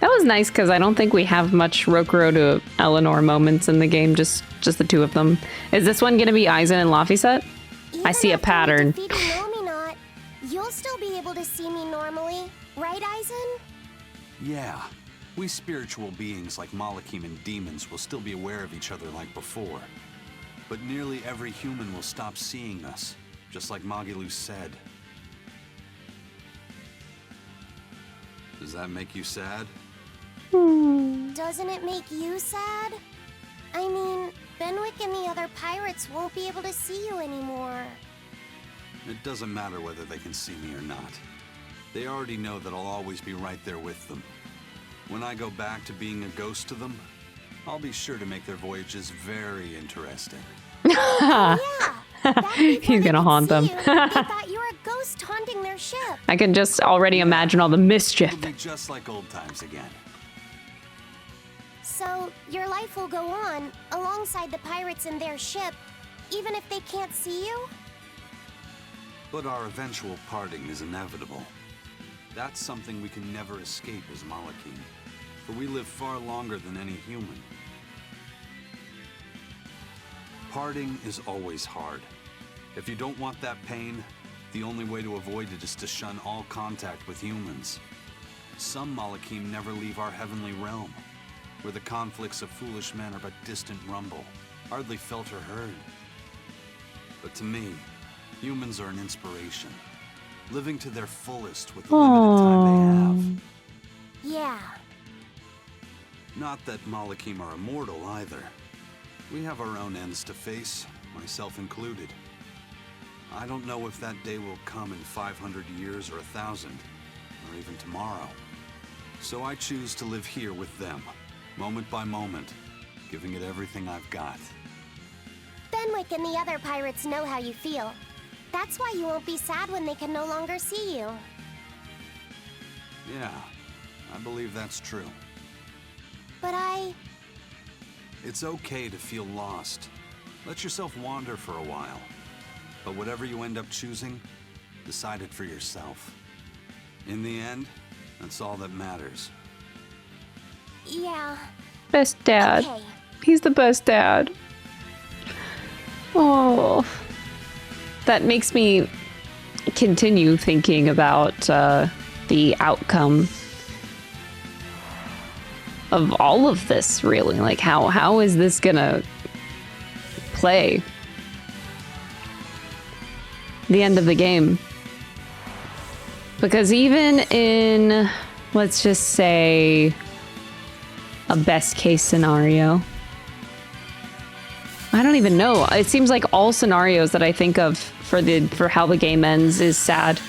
That was nice because I don't think we have much Rokurou to Eleanor moments in the game, just the 2 of them. Is this one gonna be Eizen and Laphi set? I see a pattern. You'll still be able to see me normally, right, Eizen? Yeah. We spiritual beings like Malakim and demons will still be aware of each other like before. But nearly every human will stop seeing us, just like Magilou said. Does that make you sad? Doesn't it make you sad? I mean, Benwick and the other pirates won't be able to see you anymore. It doesn't matter whether they can see me or not. They already know that I'll always be right there with them. When I go back to being a ghost to them, I'll be sure to make their voyages very interesting. He's gonna haunt them. They thought you were a ghost haunting their ship. I can just already imagine all the mischief. It'll be just like old times again. So, your life will go on, alongside the pirates and their ship, even if they can't see you? But our eventual parting is inevitable. That's something we can never escape as Malakim, for we live far longer than any human. Parting is always hard. If you don't want that pain, the only way to avoid it is to shun all contact with humans. Some Malakim never leave our heavenly realm, where the conflicts of foolish men are but distant rumble, hardly felt or heard. But to me, humans are an inspiration, living to their fullest with the limited time they have. Yeah. Not that Malakim are immortal either. We have our own ends to face, myself included. I don't know if that day will come in 500 years or 1,000, or even tomorrow. So I choose to live here with them, moment by moment, giving it everything I've got. Benwick and the other pirates know how you feel. That's why you won't be sad when they can no longer see you. Yeah, I believe that's true. But It's okay to feel lost. Let yourself wander for a while. But whatever you end up choosing, decide it for yourself. In the end, that's all that matters. Yeah. Best dad. Okay. He's the best dad. Oh. That makes me continue thinking about the outcome of all of this, really. Like, how is this gonna play? The end of the game. Because even in, let's just say, a best case scenario, I don't even know. It seems like all scenarios that I think of for how the game ends is sad.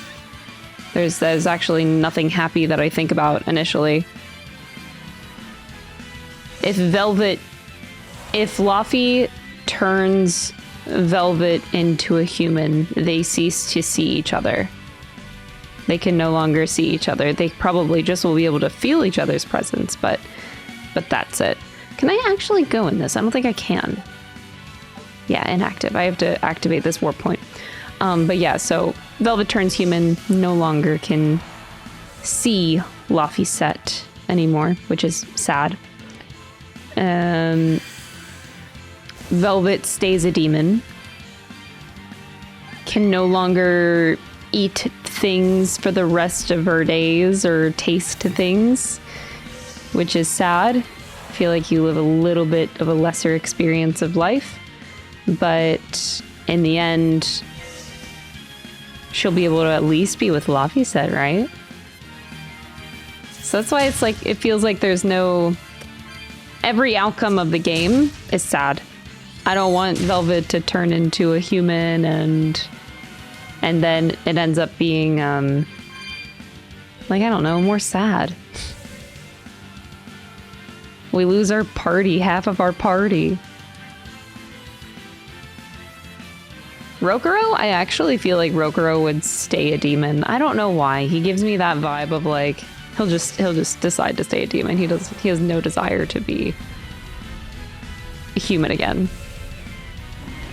There's actually nothing happy that I think about initially. If Laphi turns Velvet into a human, they cease to see each other. They can no longer see each other. They probably just will be able to feel each other's presence, but that's it. Can I actually go in this? I don't think I can. Yeah, inactive. I have to activate this warp point. But yeah, so Velvet turns human, no longer can see Laphi set anymore, which is sad. Velvet stays a demon, can no longer eat things for the rest of her days or taste things, which is sad. I feel like you live a little bit of a lesser experience of life, but in the end, she'll be able to at least be with Laphi said, right? So that's why it's like, it feels like there's no... Every outcome of the game is sad. I don't want Velvet to turn into a human and then it ends up being, like, I don't know, more sad. We lose our party, half of our party. Rokurou? I actually feel like Rokurou would stay a demon. I don't know why. He gives me that vibe of like, he'll just decide to stay a demon. He has no desire to be a human again.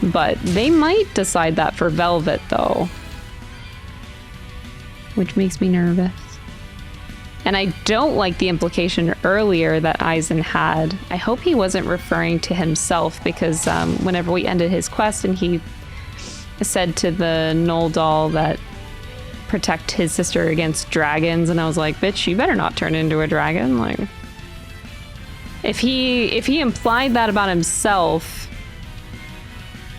But they might decide that for Velvet though, which makes me nervous. And I don't like the implication earlier that Eizen had. I hope he wasn't referring to himself, because whenever we ended his quest and he said to the Knoll doll that protect his sister against dragons, and I was like, bitch, you better not turn into a dragon. Like, if he implied that about himself,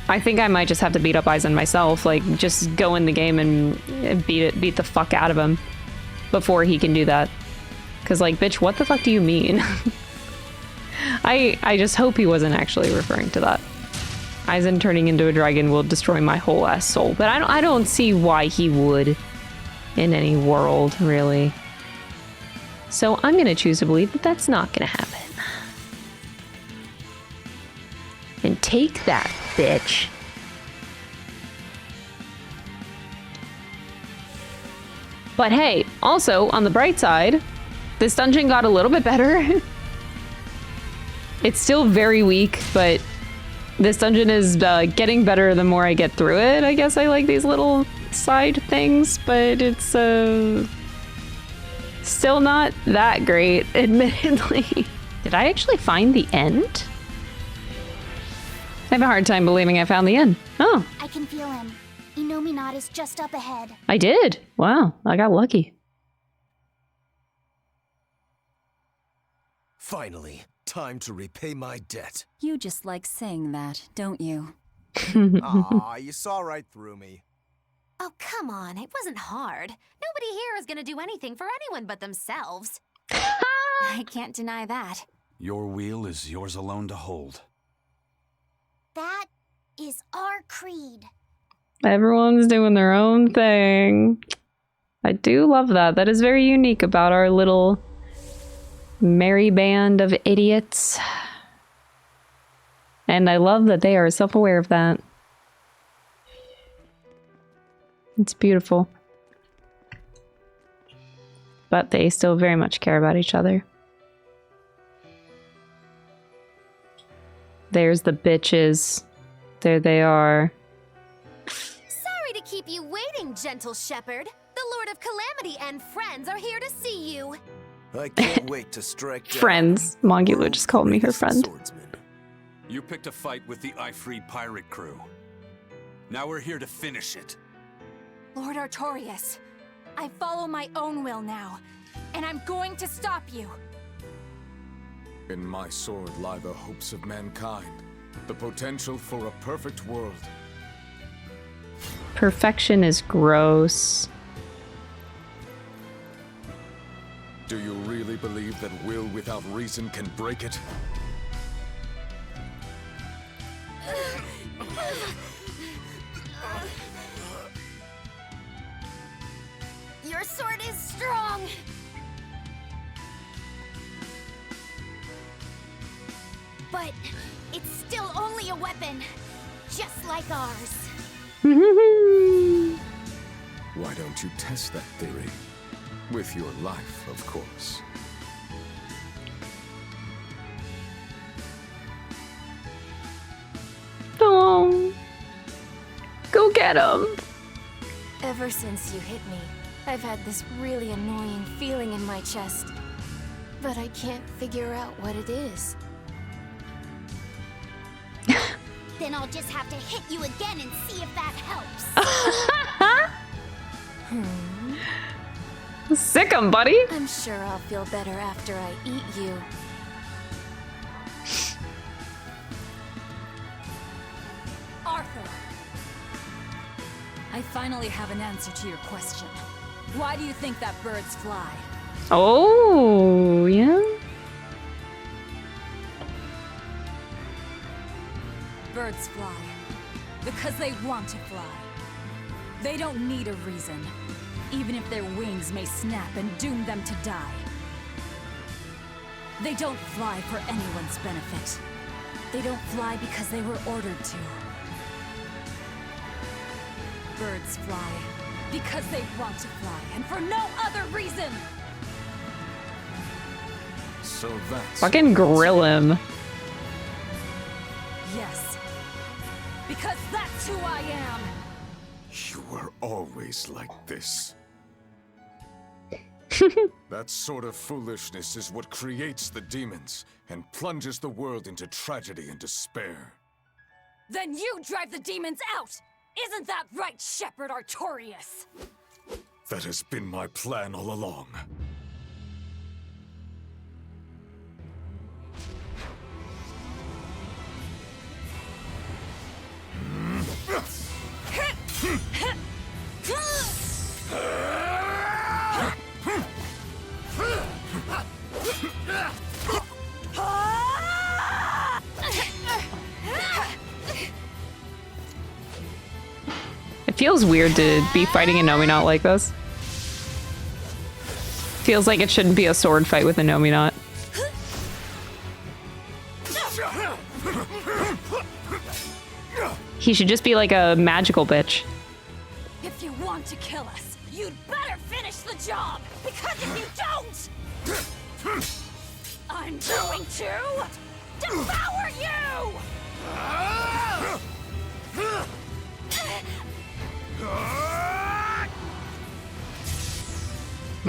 I think I might just have to beat up Eizen myself. Like, just go in the game and beat the fuck out of him before he can do that. Because, like, bitch, what the fuck do you mean? I just hope he wasn't actually referring to that. Eizen turning into a dragon will destroy my whole ass soul, but I don't see why he would in any world, really. So I'm gonna choose to believe that that's not gonna happen. And take that, bitch. But hey, also, on the bright side, this dungeon got a little bit better. It's still very weak, but this dungeon is getting better the more I get through it. I guess I like these little side things, but it's still not that great, admittedly. Did I actually find the end? I have a hard time believing I found the end. Oh. I can feel him. Inominat is just up ahead. I did. Wow, I got lucky. Finally, time to repay my debt. You just like saying that, don't you? Aw, you saw right through me. Oh, come on. It wasn't hard. Nobody here is going to do anything for anyone but themselves. I can't deny that. Your wheel is yours alone to hold. That is our creed. Everyone's doing their own thing. I do love that. That is very unique about our little merry band of idiots. And I love that they are self-aware of that. It's beautiful. But they still very much care about each other. There's the bitches. There they are. Sorry to keep you waiting, gentle shepherd. The Lord of Calamity and friends are here to see you. I can't wait to strike down. Friends. Magilou just called me her friend. You picked a fight with the Ifrit pirate crew. Now we're here to finish it. Lord Artorias, I follow my own will now, and I'm going to stop you. In my sword lie the hopes of mankind, the potential for a perfect world. Perfection is gross. Do you really believe that will without reason can break it? Your sword is strong. But it's still only a weapon, just like ours. Why don't you test that theory? With your life, of course. Oh, go get him. Ever since you hit me, I've had this really annoying feeling in my chest. But I can't figure out what it is. Then I'll just have to hit you again and see if that helps. Sick 'em, buddy. I'm sure I'll feel better after I eat you. Arthur! I finally have an answer to your question. Why do you think that birds fly? Oh, yeah. Birds fly because they want to fly. They don't need a reason, even if their wings may snap and doom them to die. They don't fly for anyone's benefit. They don't fly because they were ordered to. Birds fly because they want to fly, and for no other reason! So that's... Fucking grill him. Yes. Because that's who I am! You were always like this. That sort of foolishness is what creates the demons and plunges the world into tragedy and despair. Then you drive the demons out! Isn't that right, Shepherd Artorias? That has been my plan all along. It feels weird to be fighting a Nominat like this. Feels like it shouldn't be a sword fight with a Nominat. He should just be like a magical bitch. If you want to kill us, you'd better finish the job! Because if you don't, I'm going to devour you!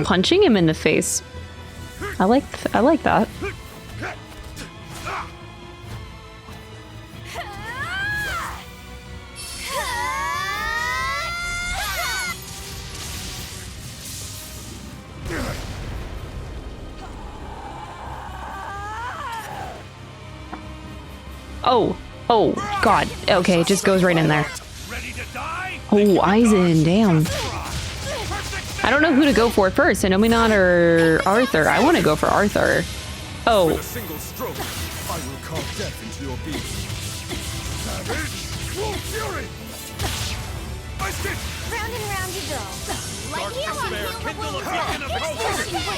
Punching him in the face. I like that. Oh, God. Okay, it just goes right in there. Oh, Eizen, damn. I don't know who to go for first, Nominat or Arthur. I want to go for Arthur. Oh. With a single stroke, I will carve death into your being. Savage, Wolf Fury! Iced it! Round and round you go. Like heal on despair, heal the kindle wound. a beacon of hope.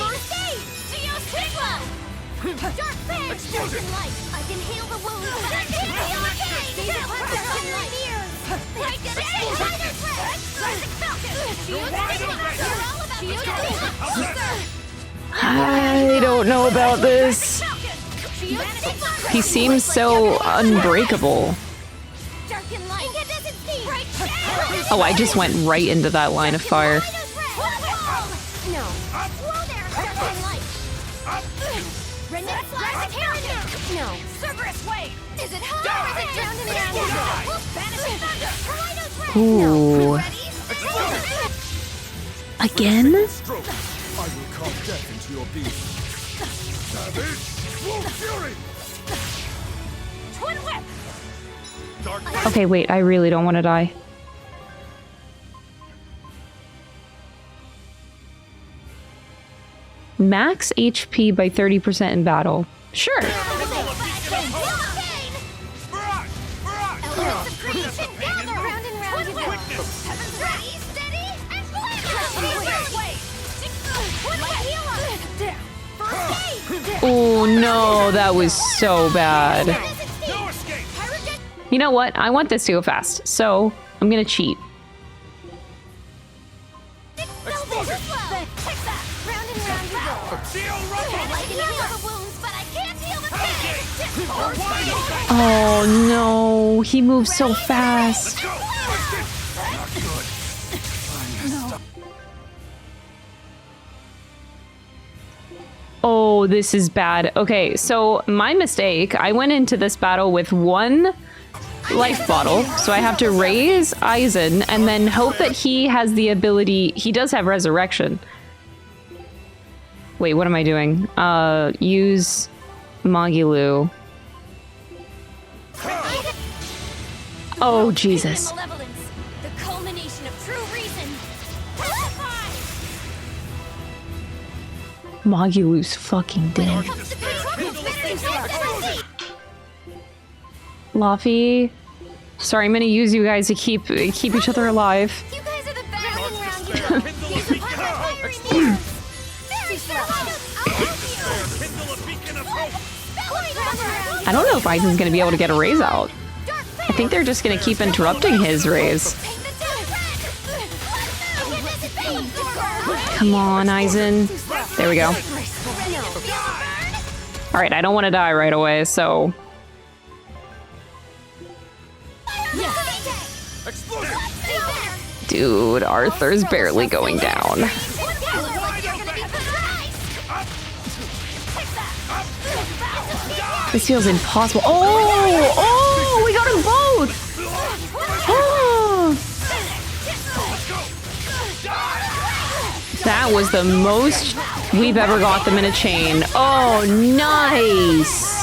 First aid! Geo Sigma! Dark Fang! Darken light! I can heal the wound, but I can't heal the pain! Darken light! Break it in! Spider Thread! Rising Falcon! Geo Sigma! You're all about Geo Sigma! I don't know about this. He seems so unbreakable. Darken light! Incandescent Steam! Oh, I just went right into that line of fire. No. Whoa there! Darken light! Rennet Flash Harrigan! No. Cerberus Wave! Is it high or is it down and down? Vanishing Thunder! Tornado Thread! Ooh. Again? Stroke, I will carve death into your being. Savage, Wolf Fury! Twin Whip! Okay, wait, I really don't want to die. Max HP by 30% in battle. Sure. Oh no, that was so bad. You know what? I want this to go fast, so I'm gonna cheat. Oh no, he moves so fast. Oh, this is bad. Okay, so my mistake. I went into this battle with one life bottle, so I have to raise Eizen and then hope that he has the ability. He does have resurrection. Wait, what am I doing? Use Magilou. Oh, Jesus. The culmination of true reason. Magilou's fucking dead. Laphi. Sorry, I'm gonna use you guys to keep each other alive. You guys are the best around here. I don't know if Eizen's gonna be able to get a raise out. I think they're just gonna keep interrupting his raise. Come on, Eizen. There we go. Alright, I don't want to die right away, so... Dude, Arthur's barely going down. This feels impossible. Oh! Oh! We got them both! Oh! That was the most we've ever got them in a chain. Oh, nice!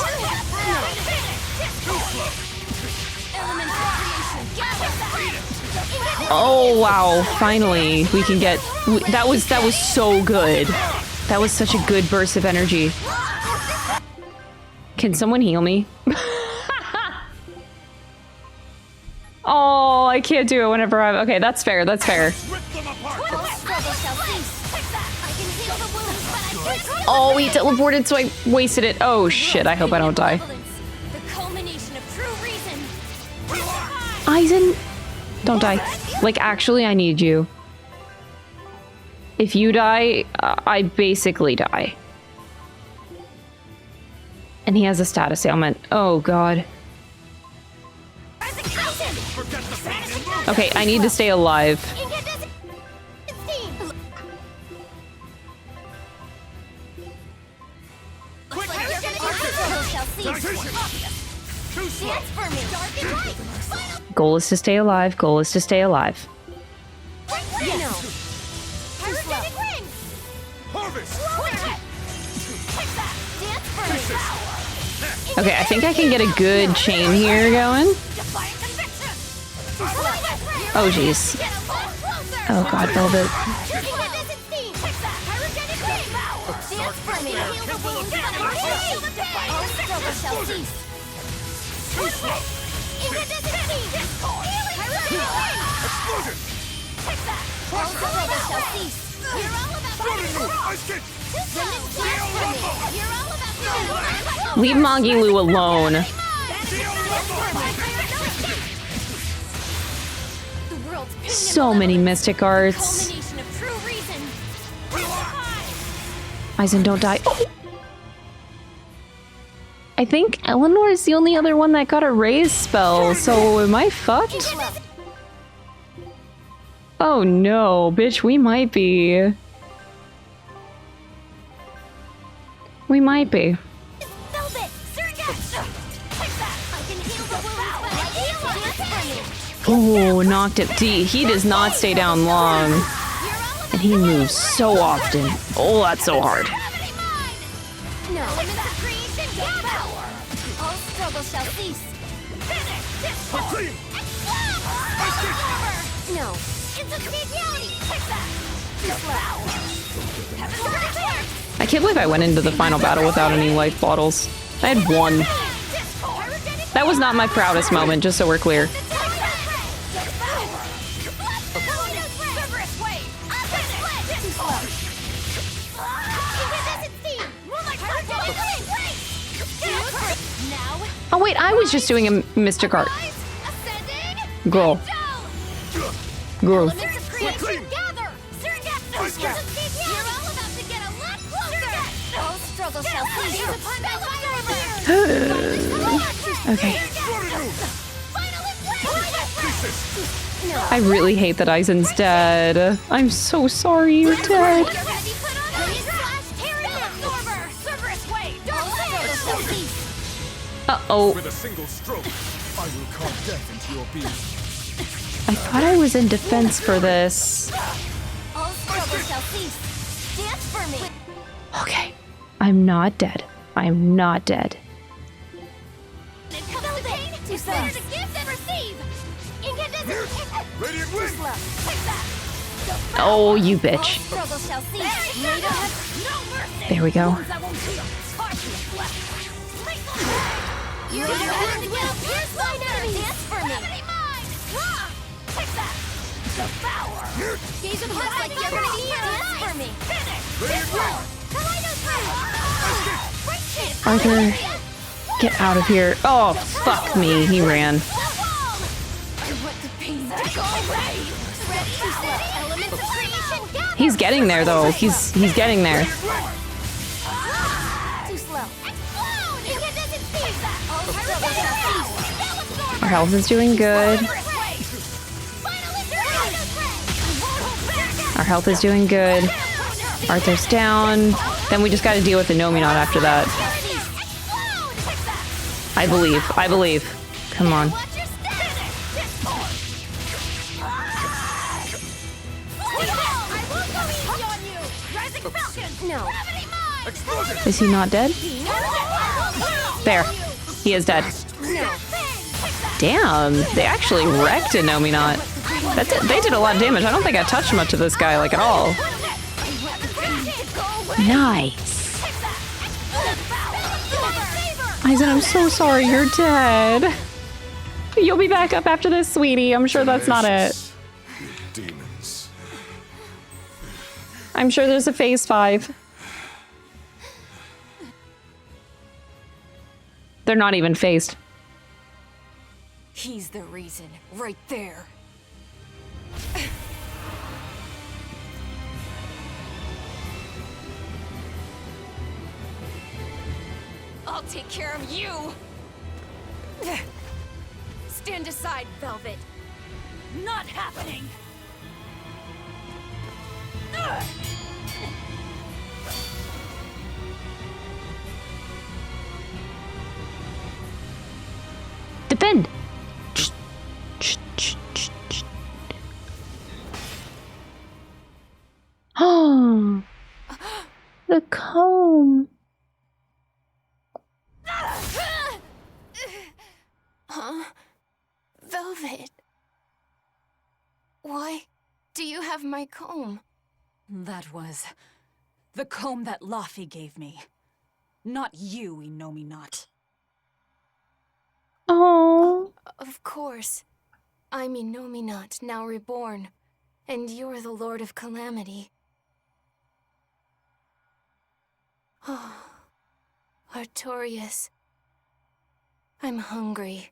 Oh, wow. Finally, we can get... That was so good. That was such a good burst of energy. Can someone heal me? Oh, I can't do it whenever I'm... Okay, that's fair, that's fair. Oh, he teleported, so I wasted it. Oh, shit, I hope I don't die. Eizen, don't die. Like, actually, I need you. If you die, I basically die. And he has a status ailment. Oh, God. Okay, I need to stay alive. Goal is to stay alive. Goal is to stay alive. Okay, I think I can get a good chain here going. Oh, jeez. Oh, God, Velvet. Leave Magilou alone. So many mystic arts. Eizen, don't die. Oh! I think Eleanor is the only other one that got a raise spell, so am I fucked? Oh no, bitch, we might be. We might be. Oh, knocked it. He does not stay down long. And he moves so often. Oh, that's so hard. No. All struggle shall cease. No. I can't believe I went into the final battle without any life bottles. I had one. That was not my proudest moment, just so we're clear. Oh wait, I was just doing a mystic art. Girl. Girl. Okay. I really hate that Eizen's dead. I'm so sorry you're dead. Uh-oh. I will carve death into your being. I thought I was in defense for this. All struggle shall cease. Dance for me. Okay. I'm not dead. I'm not dead. It's better to give than receive. Incandescent. Radiant wing. Oh, you bitch. Struggle shall cease. No mercy. There we go. You're the will pierce my enemy. Dance for me. Take that. Devour. Gaze of heart like you're gonna be dance for me. Finish. Arthur, get out of here. Oh, fuck me. He ran. He's getting there, though. He's getting there. Too slow. Our health is doing good. Our health is doing good. Arthur's down. Then we just gotta deal with the Nominot after that. I believe. I believe. Come on. No. Is he not dead? There. He is dead. Damn. They actually wrecked a Nominot. They did a lot of damage. I don't think I touched much of this guy, like, at all. Nice. Eizen, I'm so sorry you're dead. You'll be back up after this, sweetie. I'm sure that's not it. Demons. I'm sure there's a phase 5. They're not even phased. He's the reason, right there. I'll take care of you! Stand aside, Velvet. Not happening! Defend! Oh, the comb. Huh? Velvet. Why do you have my comb? That was the comb that Laphi gave me. Not you, Innominat. Oh. Of course. I'm Innominat, now reborn. And you're the Lord of Calamity. Oh, Artorias. I'm hungry.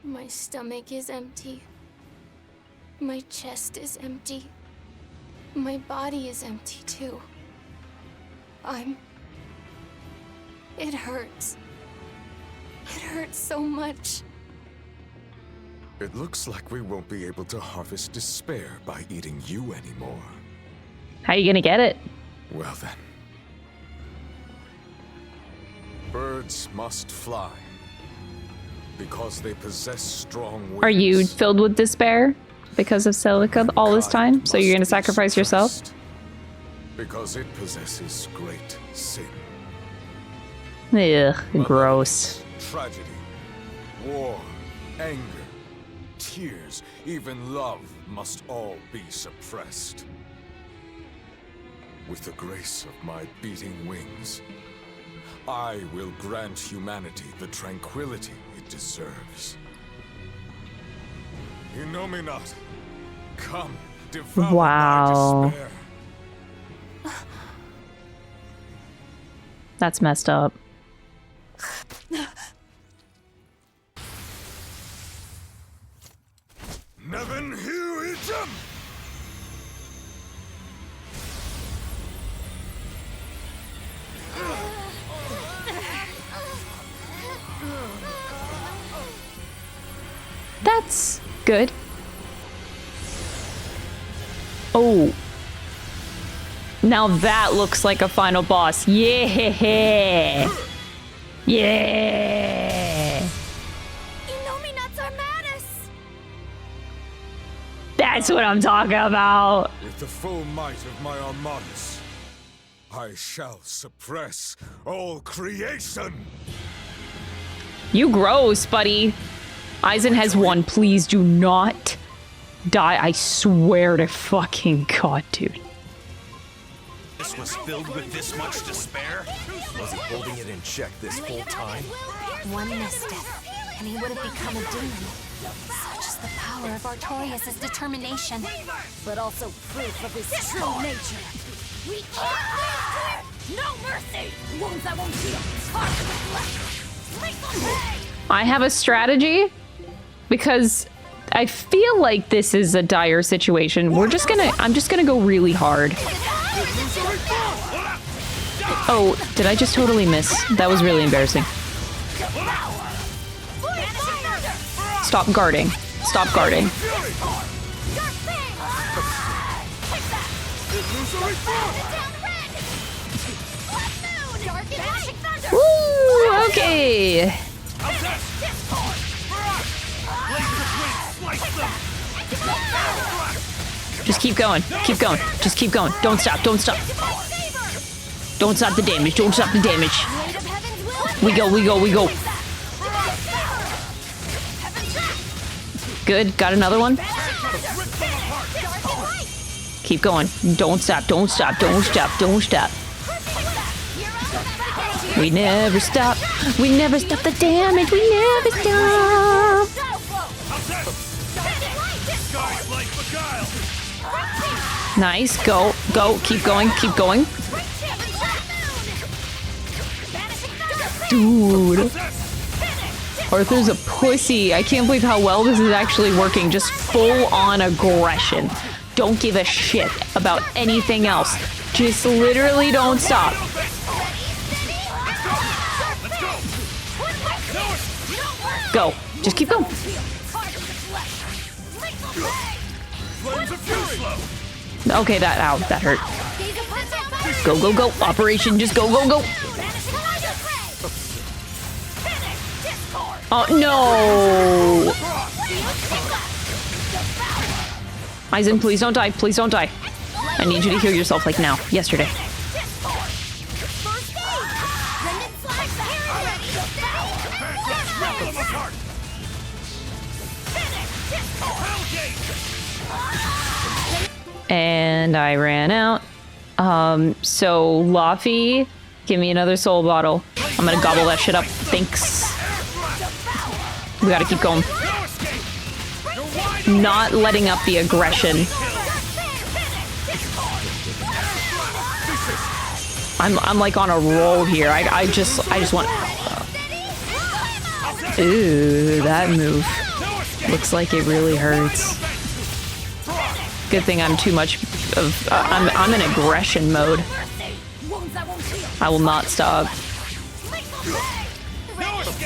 My stomach is empty. My chest is empty. My body is empty too. It hurts. It hurts so much. It looks like we won't be able to harvest despair by eating you anymore. How are you gonna get it? Well then. Birds must fly. Because they possess strong wings. Are you filled with despair because of Celica all this time? So you're gonna sacrifice yourself? Because it possesses great sin. Ugh, gross. Tragedy, war, anger, tears, even love must all be suppressed. With the grace of my beating wings, I will grant humanity the tranquility it deserves. Innominat, come, devour my despair. That's messed up. Neven Hu Item! That's good. Oh. Now that looks like a final boss. Yeah. Yeah! Innominats Armatus! That's what I'm talking about! With the full might of my Armatus, I shall suppress all creation! You gross, buddy. Eizen has won. Please do not die. I swear to fucking God, dude. This was filled with this much despair? Was he holding it in check this full time? One misstep, and he would have become a demon. Such is the power of Artorias' determination. But also proof of his true nature. We can't lose here! No mercy! Wounds I won't heal! Heart of the flesh! I have a strategy because I feel like this is a dire situation. I'm just gonna go really hard. Oh, did I just totally miss? That was really embarrassing. Stop guarding. Stop guarding. Woo! Okay. Just keep going. Keep going. Just keep going. Don't stop. Don't stop. Don't stop the damage. Don't stop the damage. We go. We go. We go. Good. Got another one. Keep going. Don't stop. Don't stop. Don't stop. Don't stop. We never stop. We never stop the damage. We never stop. Nice. Go. Go. Keep going. Keep going. Dude. Arthur's a pussy. I can't believe how well this is actually working. Just full on aggression. Don't give a shit about anything else. Just literally don't stop. Go. Just keep going. Okay, that hurt. Go, go, go. Operation, just go, go, go. Oh, no. Eizen, please don't die. Please don't die. I need you to heal yourself like now. Yesterday. And I ran out. So Laphi, give me another soul bottle. I'm gonna gobble that shit up. Thanks. We gotta keep going. Not letting up the aggression. I'm like on a roll here. I just want. Ooh, that move looks like it really hurts. Good thing I'm too much of. I'm in aggression mode. I will not stop.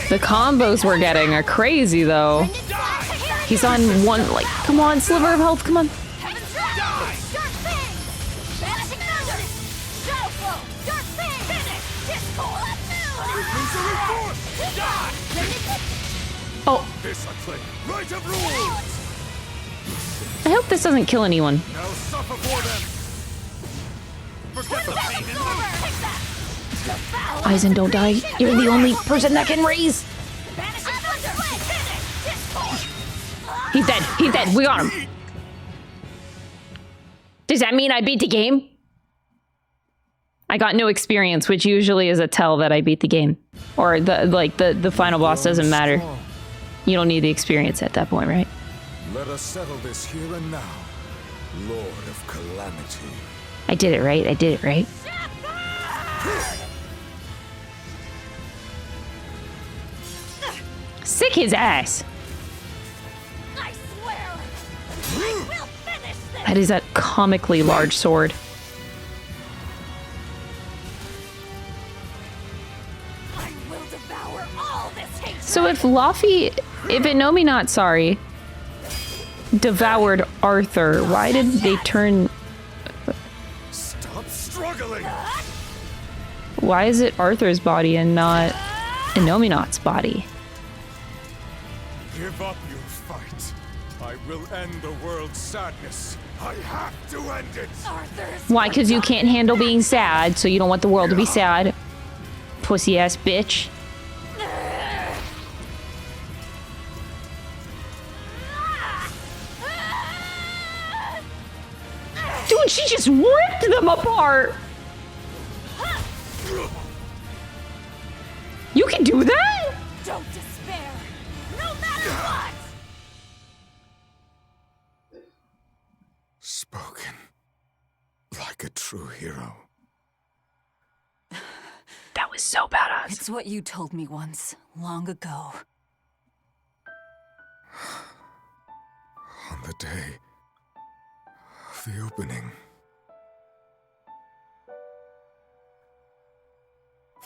The combos we're getting are crazy, though. He's on one, like, come on, sliver of health, come on. Oh. I hope this doesn't kill anyone. Eizen, don't die. You're the only person that can raise. He's dead. He's dead. We got him. Does that mean I beat the game? I got no experience, which usually is a tell that I beat the game. Or the final boss doesn't matter. You don't need the experience at that point, right? Let us settle this here and now, Lord of Calamity. I did it right. I did it right. Sick his ass. I swear, I will finish this. That is a comically large sword. I will devour all this hatred. So if Laphi, if Innominat, sorry, devoured Arthur, why did they turn? Stop struggling. Why is it Arthur's body and not Innominat's body. Give up your fight. I will end the world's sadness. I have to end it. Why? Because you can't handle being sad, so you don't want the world to be sad. Pussy ass bitch. Dude, she just ripped them apart. You can do that? Don't despair, no matter what! Spoken like a true hero. That was so badass. It's what you told me once, long ago. On the day of the opening,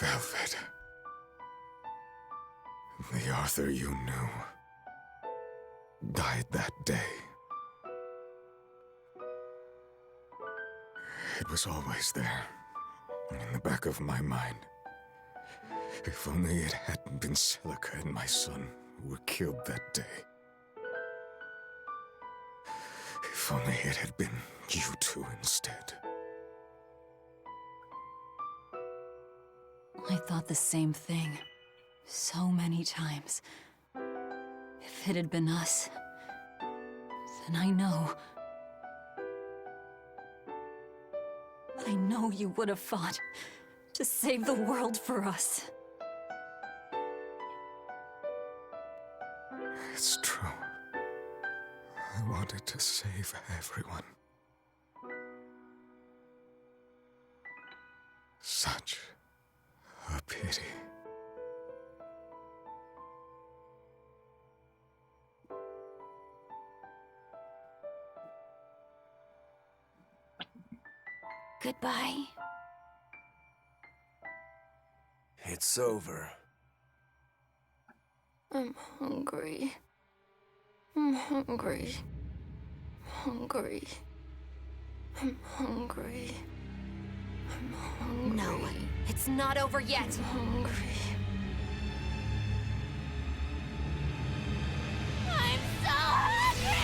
Velvet, the Arthur you knew, died that day. It was always there, in the back of my mind. If only it hadn't been Celica and my son who were killed that day. If only it had been you two instead. I thought the same thing. So many times. If it had been us, then I know you would have fought to save the world for us. It's true. I wanted to save everyone. Such a pity. Goodbye. It's over. I'm hungry. I'm hungry. Hungry. I'm hungry. I'm hungry. No, it's not over yet. I'm hungry. I'm so hungry!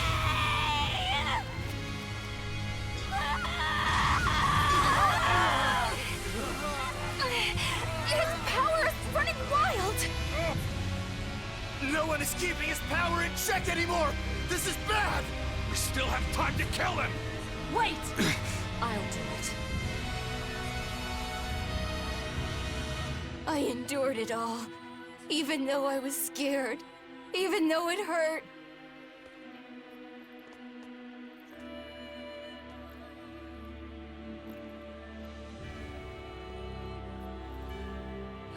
His power is running wild! No one is keeping his power in check anymore! This is bad! We still have time to kill him! Wait! I'll do it. I endured it all, even though I was scared, even though it hurt.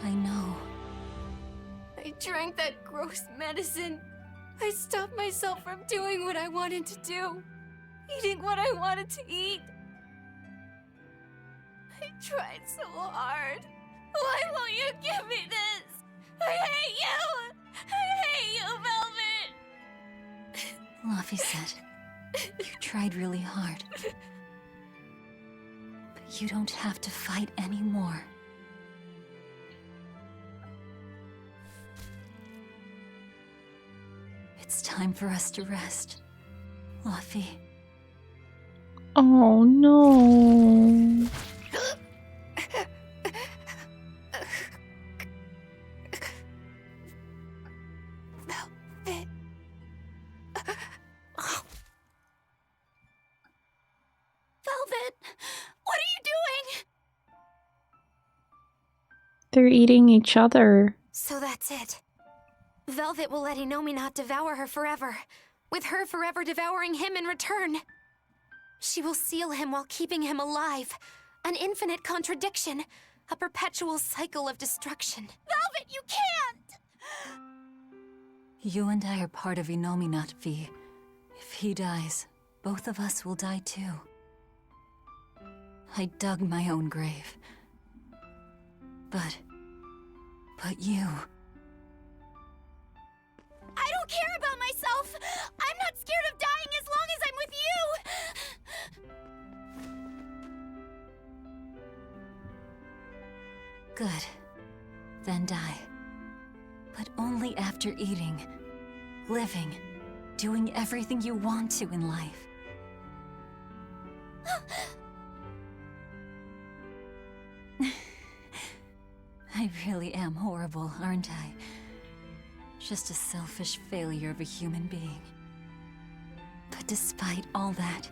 I know. I drank that gross medicine. I stopped myself from doing what I wanted to do, eating what I wanted to eat. I tried so hard. Why won't you give me this? I hate you! I hate you, Velvet! Laphi said, you tried really hard. But you don't have to fight anymore. It's time for us to rest, Laphi. Oh no. Velvet, what are you doing? They're eating each other. So that's it. Velvet will let Innominat devour her forever, with her forever devouring him in return. She will seal him while keeping him alive. An infinite contradiction. A perpetual cycle of destruction. Velvet, you can't! You and I are part of Innominat, V. If he dies, both of us will die too. I dug my own grave. But you... I don't care about myself! I'm not scared of dying as long as I'm with you! Good. Then die. But only after eating, living, doing everything you want to in life. I really am horrible, aren't I? Just a selfish failure of a human being. But despite all that,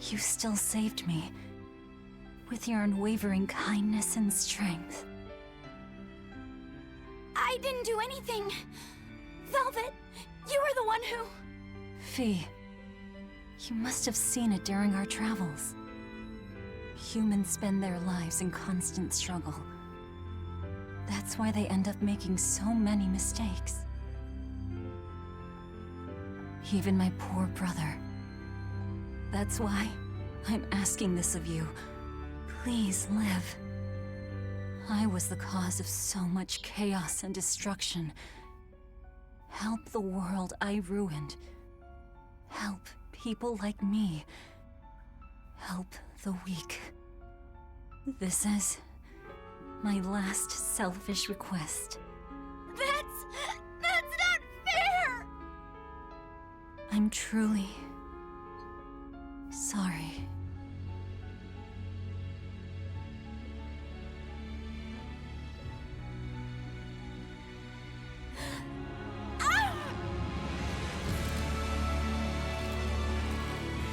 you still saved me. With your unwavering kindness and strength. I didn't do anything. Velvet, you were the one who... Fee, you must have seen it during our travels. Humans spend their lives in constant struggle. That's why they end up making so many mistakes. Even my poor brother. That's why I'm asking this of you. Please live. I was the cause of so much chaos and destruction. Help the world I ruined. Help people like me. Help the weak. This is my last selfish request. That's not fair! I'm truly sorry.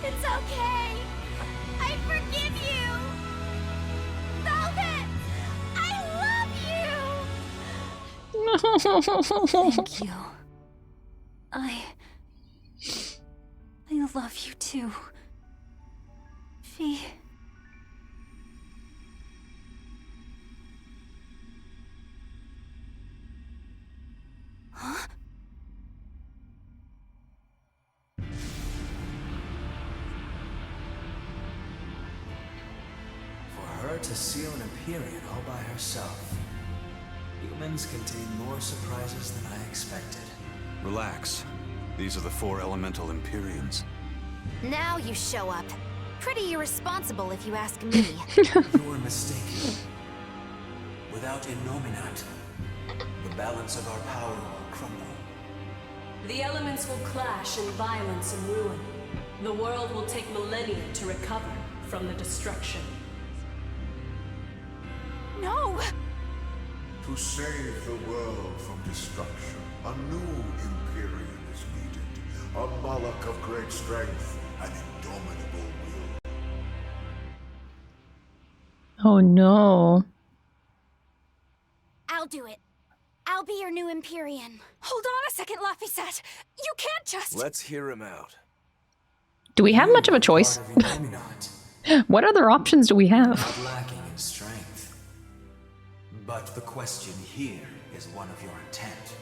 It's okay. I forgive you. Velvet, I love you. Thank you. I love you too. Fee. Huh? For her to seal an Empyrean all by herself. Humans contain more surprises than I expected. Relax. These are the 4 elemental Empyreans. Now you show up. Pretty irresponsible if you ask me. You're mistaken. Without Innominat, the balance of our power will crumble. The elements will clash in violence and ruin. The world will take millennia to recover from the destruction. No! To save the world from destruction, a new Empyrean is needed. A Moloch of great strength and indomitable will. Oh no. I'll do it. I'll be your new Empyrean. Hold on a second, Laphi said. You can't just... Let's hear him out. Do we have much of a choice? What other options do we have? Not lacking in strength. But the question here is one of your intent.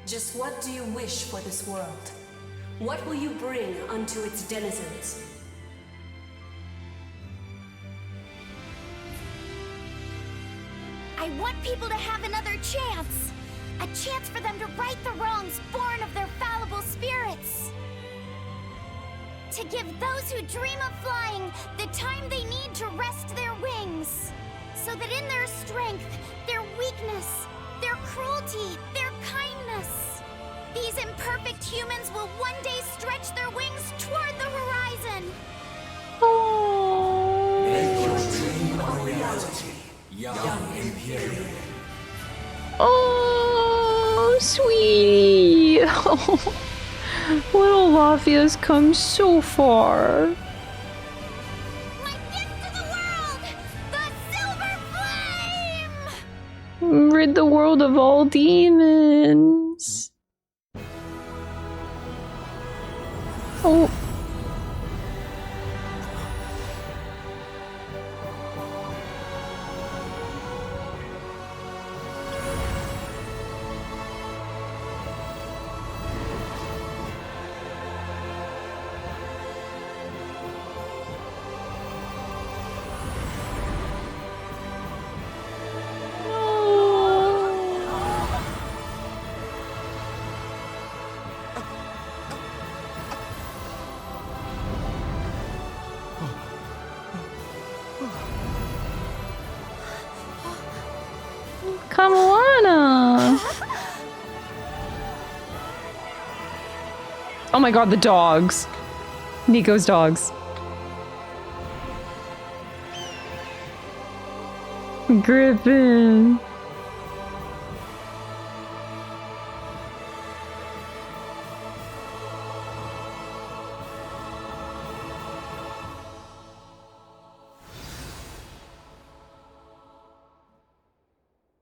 Just what do you wish for this world? What will you bring unto its denizens? I want people to have another chance. A chance for them to right the wrongs born of their fallible spirits. To give those who dream of flying the time they need to rest their wings. So that in their strength, their weakness, their cruelty, their kindness, these imperfect humans will one day stretch their wings toward the horizon. Make your dream a reality, young Empyrean. Oh, sweetie. Little Laphi has come so far. Rid the world of all demons. Oh. Come on. Oh my god, the dogs. Nico's dogs. Griffin.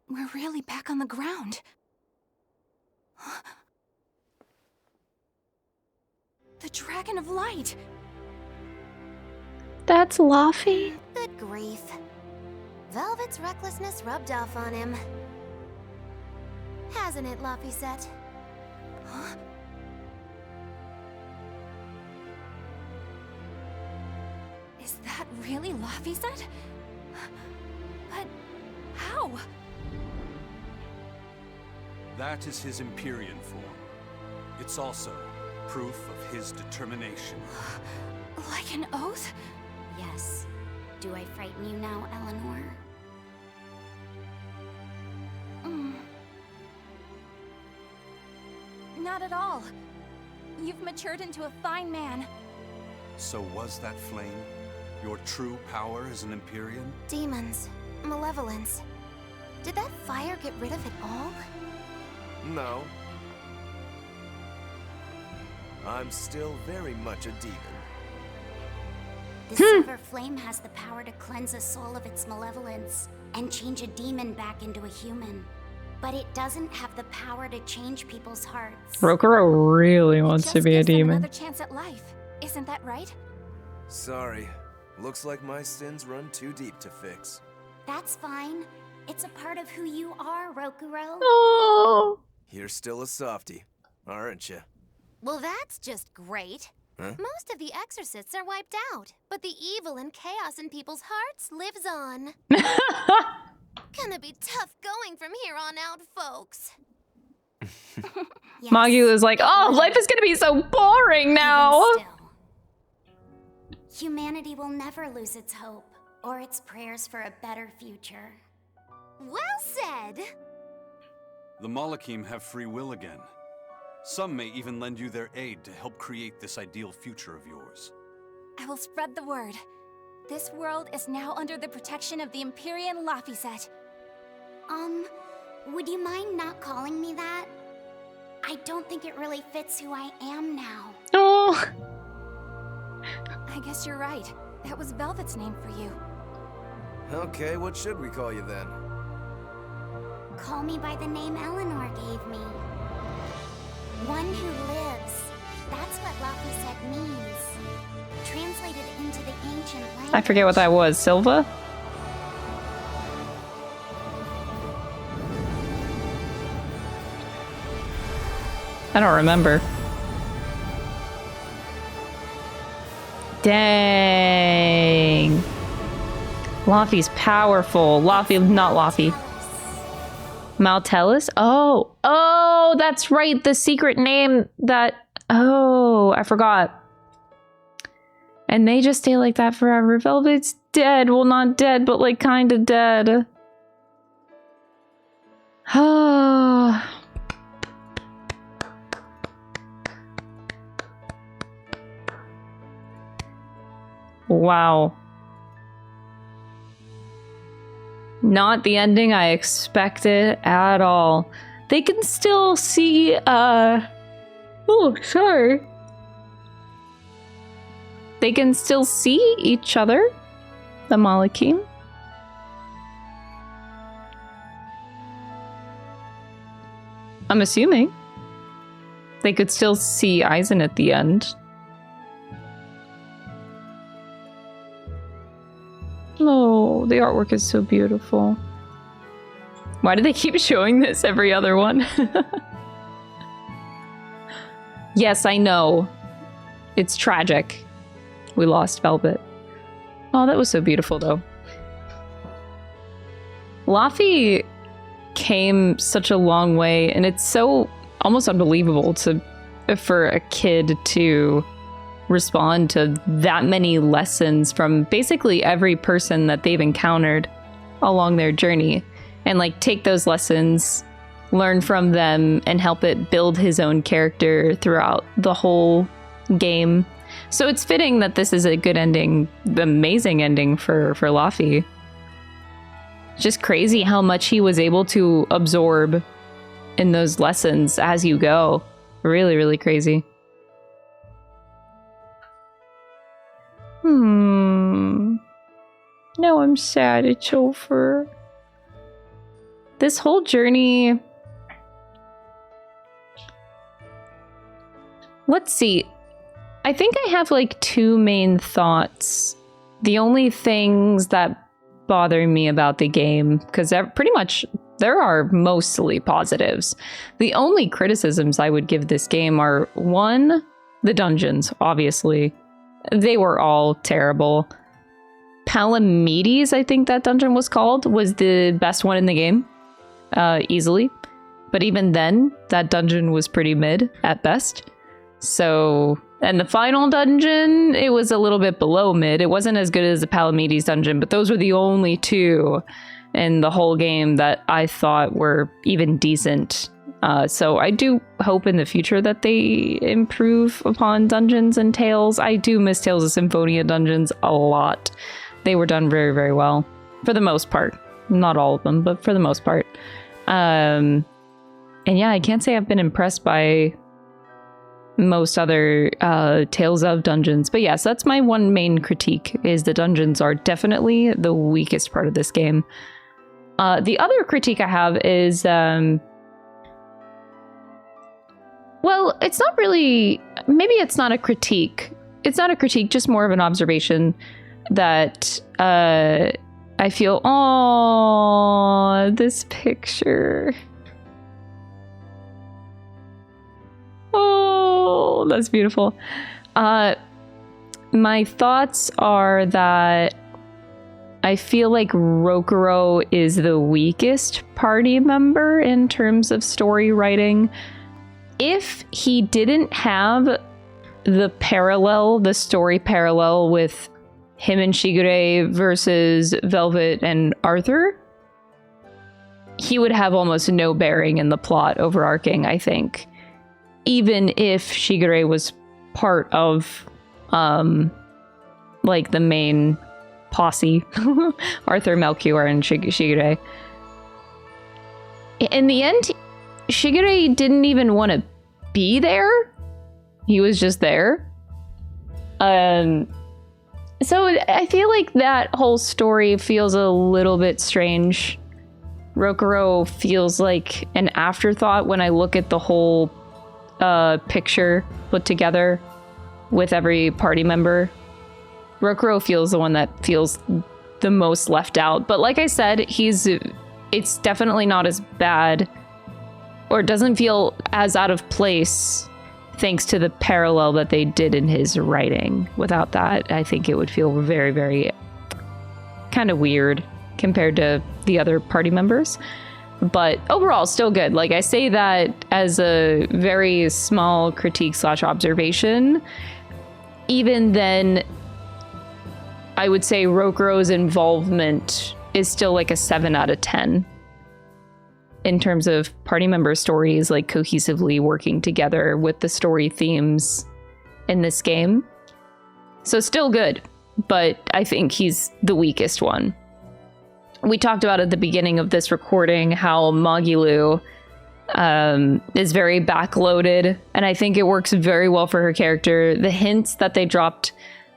We're really back on the ground. The Dragon of Light. That's Laphi? Good grief. Velvet's recklessness rubbed off on him. Hasn't it, Laphi? Huh? Is that really Laphi? But how? That is his Empyrean form. It's also proof of his determination. Like an oath? Yes. Do I frighten you now, Eleanor? Not at all. You've matured into a fine man. So was that flame your true power as an Empyrean? Demons. Malevolence. Did that fire get rid of it all? No. I'm still very much a demon. The silver flame has the power to cleanse a soul of its malevolence and change a demon back into a human. But it doesn't have the power to change people's hearts. Rokurou really wants to be a demon. Another chance at life. Isn't that right? Sorry. Looks like my sins run too deep to fix. That's fine. It's a part of who you are, Rokurou. Oh. You're still a softie, aren't you? Well, that's just great. Huh? Most of the exorcists are wiped out, but the evil and chaos in people's hearts lives on. Gonna be tough going from here on out, folks. Yes. Magilou is like, oh, life is gonna be so boring now. Humanity will never lose its hope or its prayers for a better future. Well said. The Malakim have free will again. Some may even lend you their aid to help create this ideal future of yours. I will spread the word. This world is now under the protection of the Empyrean Laphi. Would you mind not calling me that? I don't think it really fits who I am now. Oh. I guess you're right. That was Velvet's name for you. Okay, what should we call you then? Call me by the name Eleanor gave me. One who lives. That's what Laphi means. Translated into the ancient language. I forget what that was. Silva? I don't remember. Dang. Laphi's powerful. Laphi, not Laphi. Maltellus? Oh. Oh, that's right. The secret name that... Oh, I forgot. And they just stay like that forever. Velvet's dead. Well, not dead, but like kind of dead. Oh. Wow. Not the ending I expected at all. They can still see, oh, sorry. They can still see each other, the Malakim. I'm assuming. They could still see Eizen at the end. Oh, the artwork is so beautiful. Why do they keep showing this every other one? Yes, I know. It's tragic. We lost Velvet. Oh, that was so beautiful, though. Laphi came such a long way, and it's so almost unbelievable for a kid to respond to that many lessons from basically every person that they've encountered along their journey, and like take those lessons, learn from them and help it build his own character throughout the whole game. So it's fitting that this is a good ending, amazing ending for Laphi. Just crazy how much he was able to absorb in those lessons as you go. Really, really crazy. No, I'm sad it's over. This whole journey... Let's see. I think I have like two main thoughts. The only things that bother me about the game, because pretty much there are mostly positives. The only criticisms I would give this game are, one, the dungeons, obviously. They were all terrible. Palamedes, I think that dungeon was called, was the best one in the game, easily. But even then, that dungeon was pretty mid at best. So, and the final dungeon, it was a little bit below mid. It wasn't as good as the Palamedes dungeon, but those were the only two in the whole game that I thought were even decent. So I do hope in the future that they improve upon dungeons and Tales. I do miss Tales of Symphonia dungeons a lot. They were done very, very well. For the most part. Not all of them, but for the most part. And yeah, I can't say I've been impressed by most other Tales of dungeons. But yes, that's my one main critique, is the dungeons are definitely the weakest part of this game. The other critique I have is... well, it's not really... Maybe it's not a critique. It's not a critique, just more of an observation that I feel... Oh, this picture... Oh, that's beautiful. My thoughts are that I feel like Rokurou is the weakest party member in terms of story writing. If he didn't have the story parallel with him and Shigure versus Velvet and Arthur, he would have almost no bearing in the plot overarching, I think. Even if Shigure was part of, like, the main posse, Arthur, Melchior, and Shigure. In the end, Shigure didn't even want to be there. He was just there. So I feel like that whole story feels a little bit strange. Rokurou feels like an afterthought when I look at the whole picture put together with every party member. Rokurou feels the one that feels the most left out. But like I said, it's definitely not as bad, or doesn't feel as out of place, thanks to the parallel that they did in his writing. Without that, I think it would feel very, very kind of weird compared to the other party members. But overall, still good. Like, I say that as a very small critique / observation. Even then, I would say Rokurou's involvement is still like a 7 out of 10. In terms of party member stories, like, cohesively working together with the story themes in this game. So still good, but I think he's the weakest one. We talked about at the beginning of this recording how Magilou is very backloaded, and I think it works very well for her character. The hints that they dropped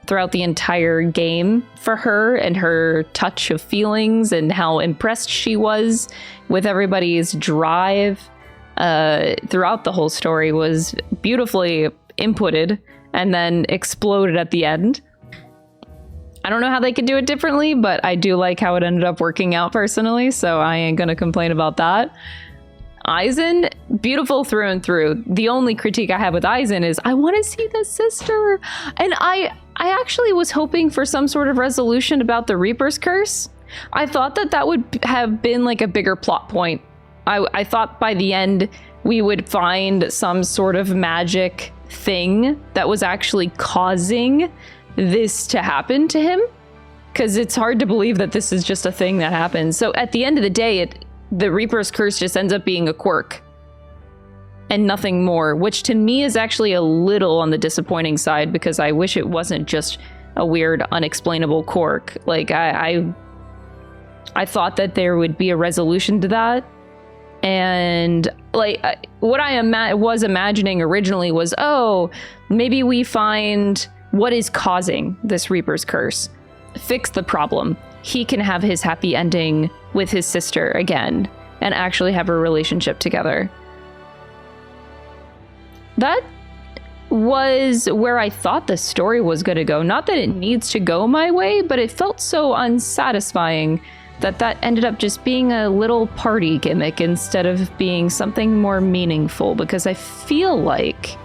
throughout the entire game for her, and her touch of feelings, and how impressed she was with everybody's drive throughout the whole story, was beautifully inputted and then exploded at the end. I don't know how they could do it differently, but I do like how it ended up working out personally, so I ain't gonna complain about that. Eizen, beautiful through and through. The only critique I have with Eizen is I want to see the sister. And I actually was hoping for some sort of resolution about the Reaper's Curse. I thought that would have been like a bigger plot point. I thought by the end we would find some sort of magic thing that was actually causing this to happen to him, because it's hard to believe that this is just a thing that happens. So at the end of the day, the Reaper's Curse just ends up being a quirk and nothing more, which to me is actually a little on the disappointing side, because I wish it wasn't just a weird, unexplainable quirk. Like, I thought that there would be a resolution to that. And like what I was imagining originally was, oh, maybe we find what is causing this Reaper's Curse, fix the problem. He can have his happy ending with his sister again and actually have a relationship together. That was where I thought the story was going to go. Not that it needs to go my way, but it felt so unsatisfying that ended up just being a little party gimmick instead of being something more meaningful, because I feel like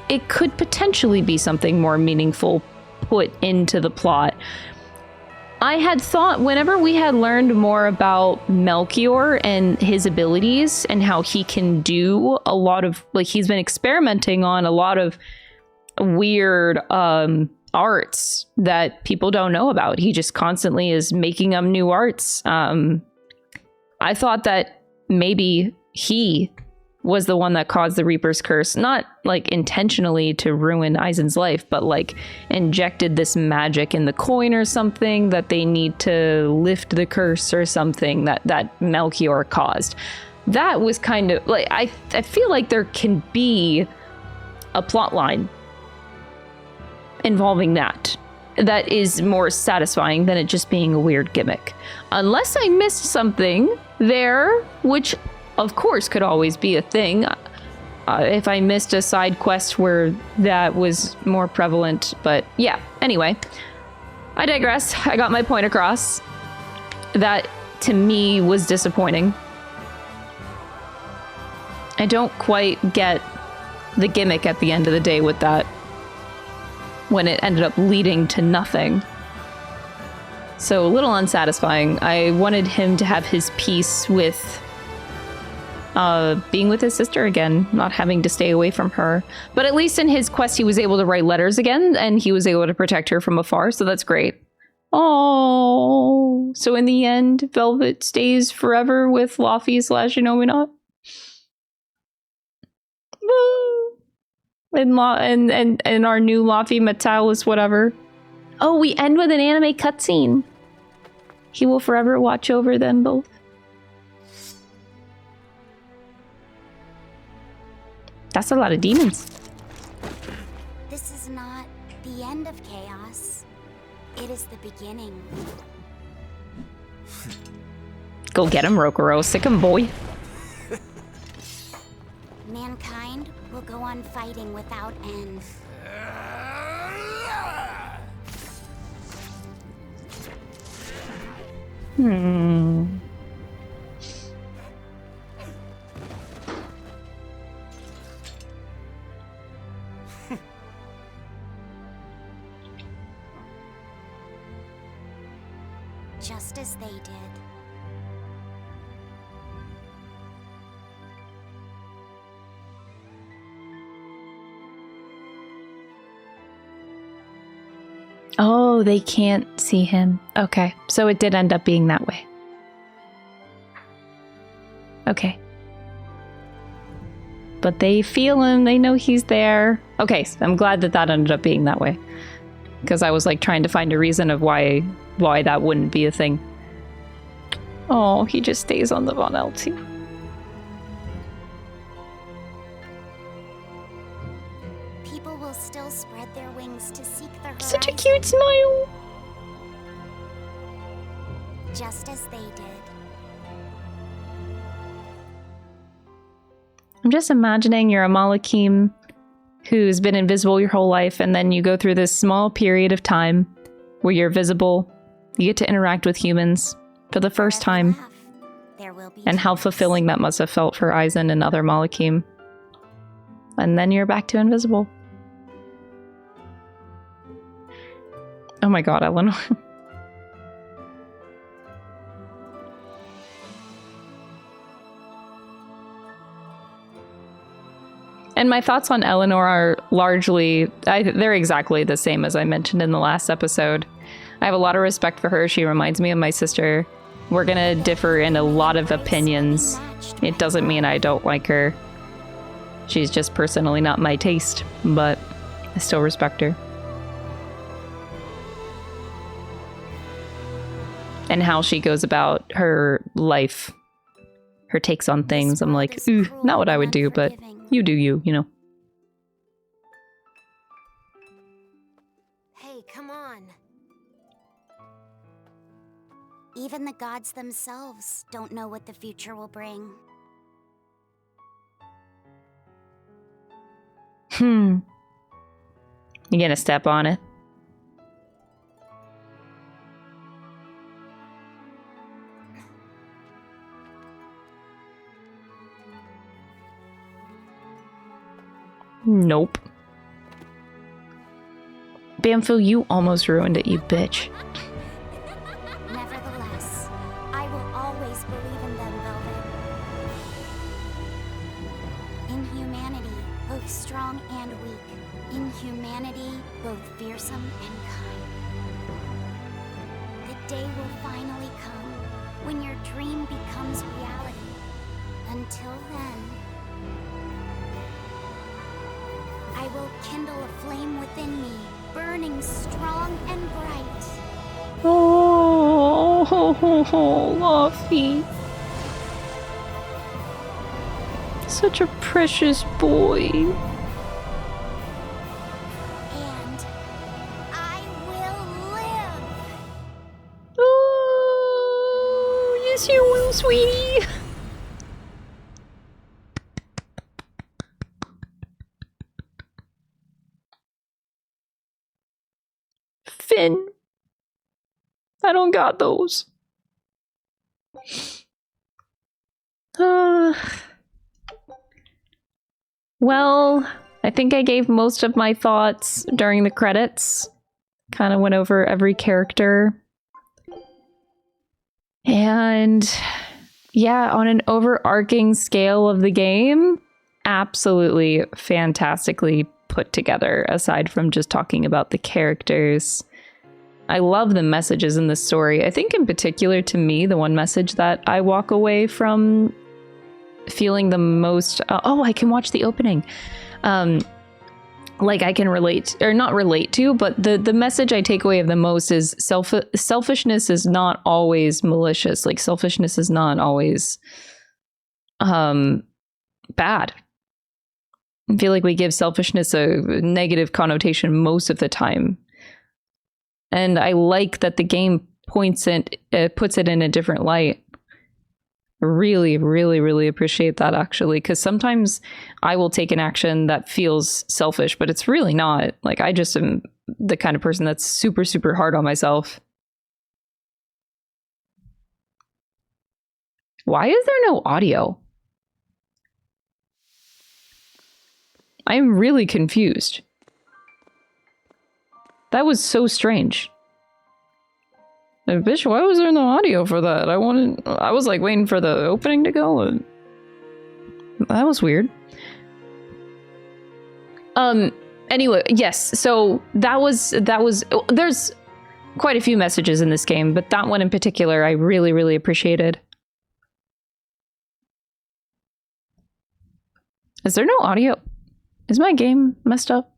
it could potentially be something more meaningful put into the plot. I had thought whenever we had learned more about Melchior and his abilities and how he can do a lot of, like, he's been experimenting on a lot of weird arts that people don't know about. He just constantly is making up new arts. I thought that maybe he was the one that caused the Reaper's Curse, not like intentionally to ruin Eizen's life, but like injected this magic in the coin or something, that they need to lift the curse or something that Melchior caused. That was kind of like, I feel like there can be a plot line involving that is more satisfying than it just being a weird gimmick. Unless I missed something there, which of course could always be a thing. If I missed a side quest where that was more prevalent, but yeah, anyway, I digress. I got my point across. That to me was disappointing. I don't quite get the gimmick at the end of the day with that, when it ended up leading to nothing. So a little unsatisfying. I wanted him to have his peace with being with his sister again, not having to stay away from her. But at least in his quest, he was able to write letters again, and he was able to protect her from afar, so that's great. Oh, so in the end, Velvet stays forever with Laphi / Innominat. And our new Laphi Metalis, whatever. Oh, we end with an anime cutscene. He will forever watch over them both. That's a lot of demons. This is not the end of chaos. It is the beginning. Go get him, Rokurou. Sick him, boy. Mankind will go on fighting without end. Just as they did. Oh, they can't see him. Okay, so it did end up being that way. Okay. But they feel him, they know he's there. Okay, so I'm glad that ended up being that way. Because I was like trying to find a reason of why that wouldn't be a thing. Oh, he just stays on the Von LT. People will still spread their wings to seek the horizon. Such a cute smile. Just as they did. I'm just imagining you're a Malakim who's been invisible your whole life, and then you go through this small period of time where you're visible. You get to interact with humans for the first time. And how fulfilling that must have felt for Eizen and other Malakim. And then you're back to invisible. Oh my god, Eleanor. And my thoughts on Eleanor are largely, they're exactly the same as I mentioned in the last episode. I have a lot of respect for her. She reminds me of my sister. We're gonna differ in a lot of opinions. It doesn't mean I don't like her. She's just personally not my taste, but I still respect her. And how she goes about her life, her takes on things. I'm like, ooh, not what I would do, but you do you, you know. Hey, come on. Even the gods themselves don't know what the future will bring. You gonna step on it? Nope. Bamfo, you almost ruined it, you bitch. Nevertheless, I will always believe in them, Velvet. In humanity, both strong and weak. In humanity, both fearsome and kind. The day will finally come when your dream becomes reality. Until then, I will kindle a flame within me, burning strong and bright. Oh, Laphi. Such a precious boy. And I will live. Oh, yes you will, sweetie. Finn. I don't got those. Well, I think I gave most of my thoughts during the credits. Kind of went over every character. And yeah, on an overarching scale of the game, absolutely fantastically put together, aside from just talking about the characters. I love the messages in the story. I think in particular to me, the one message that I walk away from feeling the most, I can watch the opening. Like I can relate, or not relate to, but the message I take away of the most is selfishness is not always malicious. Like selfishness is not always bad. I feel like we give selfishness a negative connotation most of the time. And I like that the game puts it in a different light. Really, really, really appreciate that, actually, because sometimes I will take an action that feels selfish, but it's really not. Like, I just am the kind of person that's super, super hard on myself. Why is there no audio? I'm really confused. That was so strange. Bitch, why was there no audio for that? I was like waiting for the opening to go. And that was weird. Anyway, yes, so that was, there's quite a few messages in this game, but that one in particular I really, really appreciated. Is there no audio? Is my game messed up?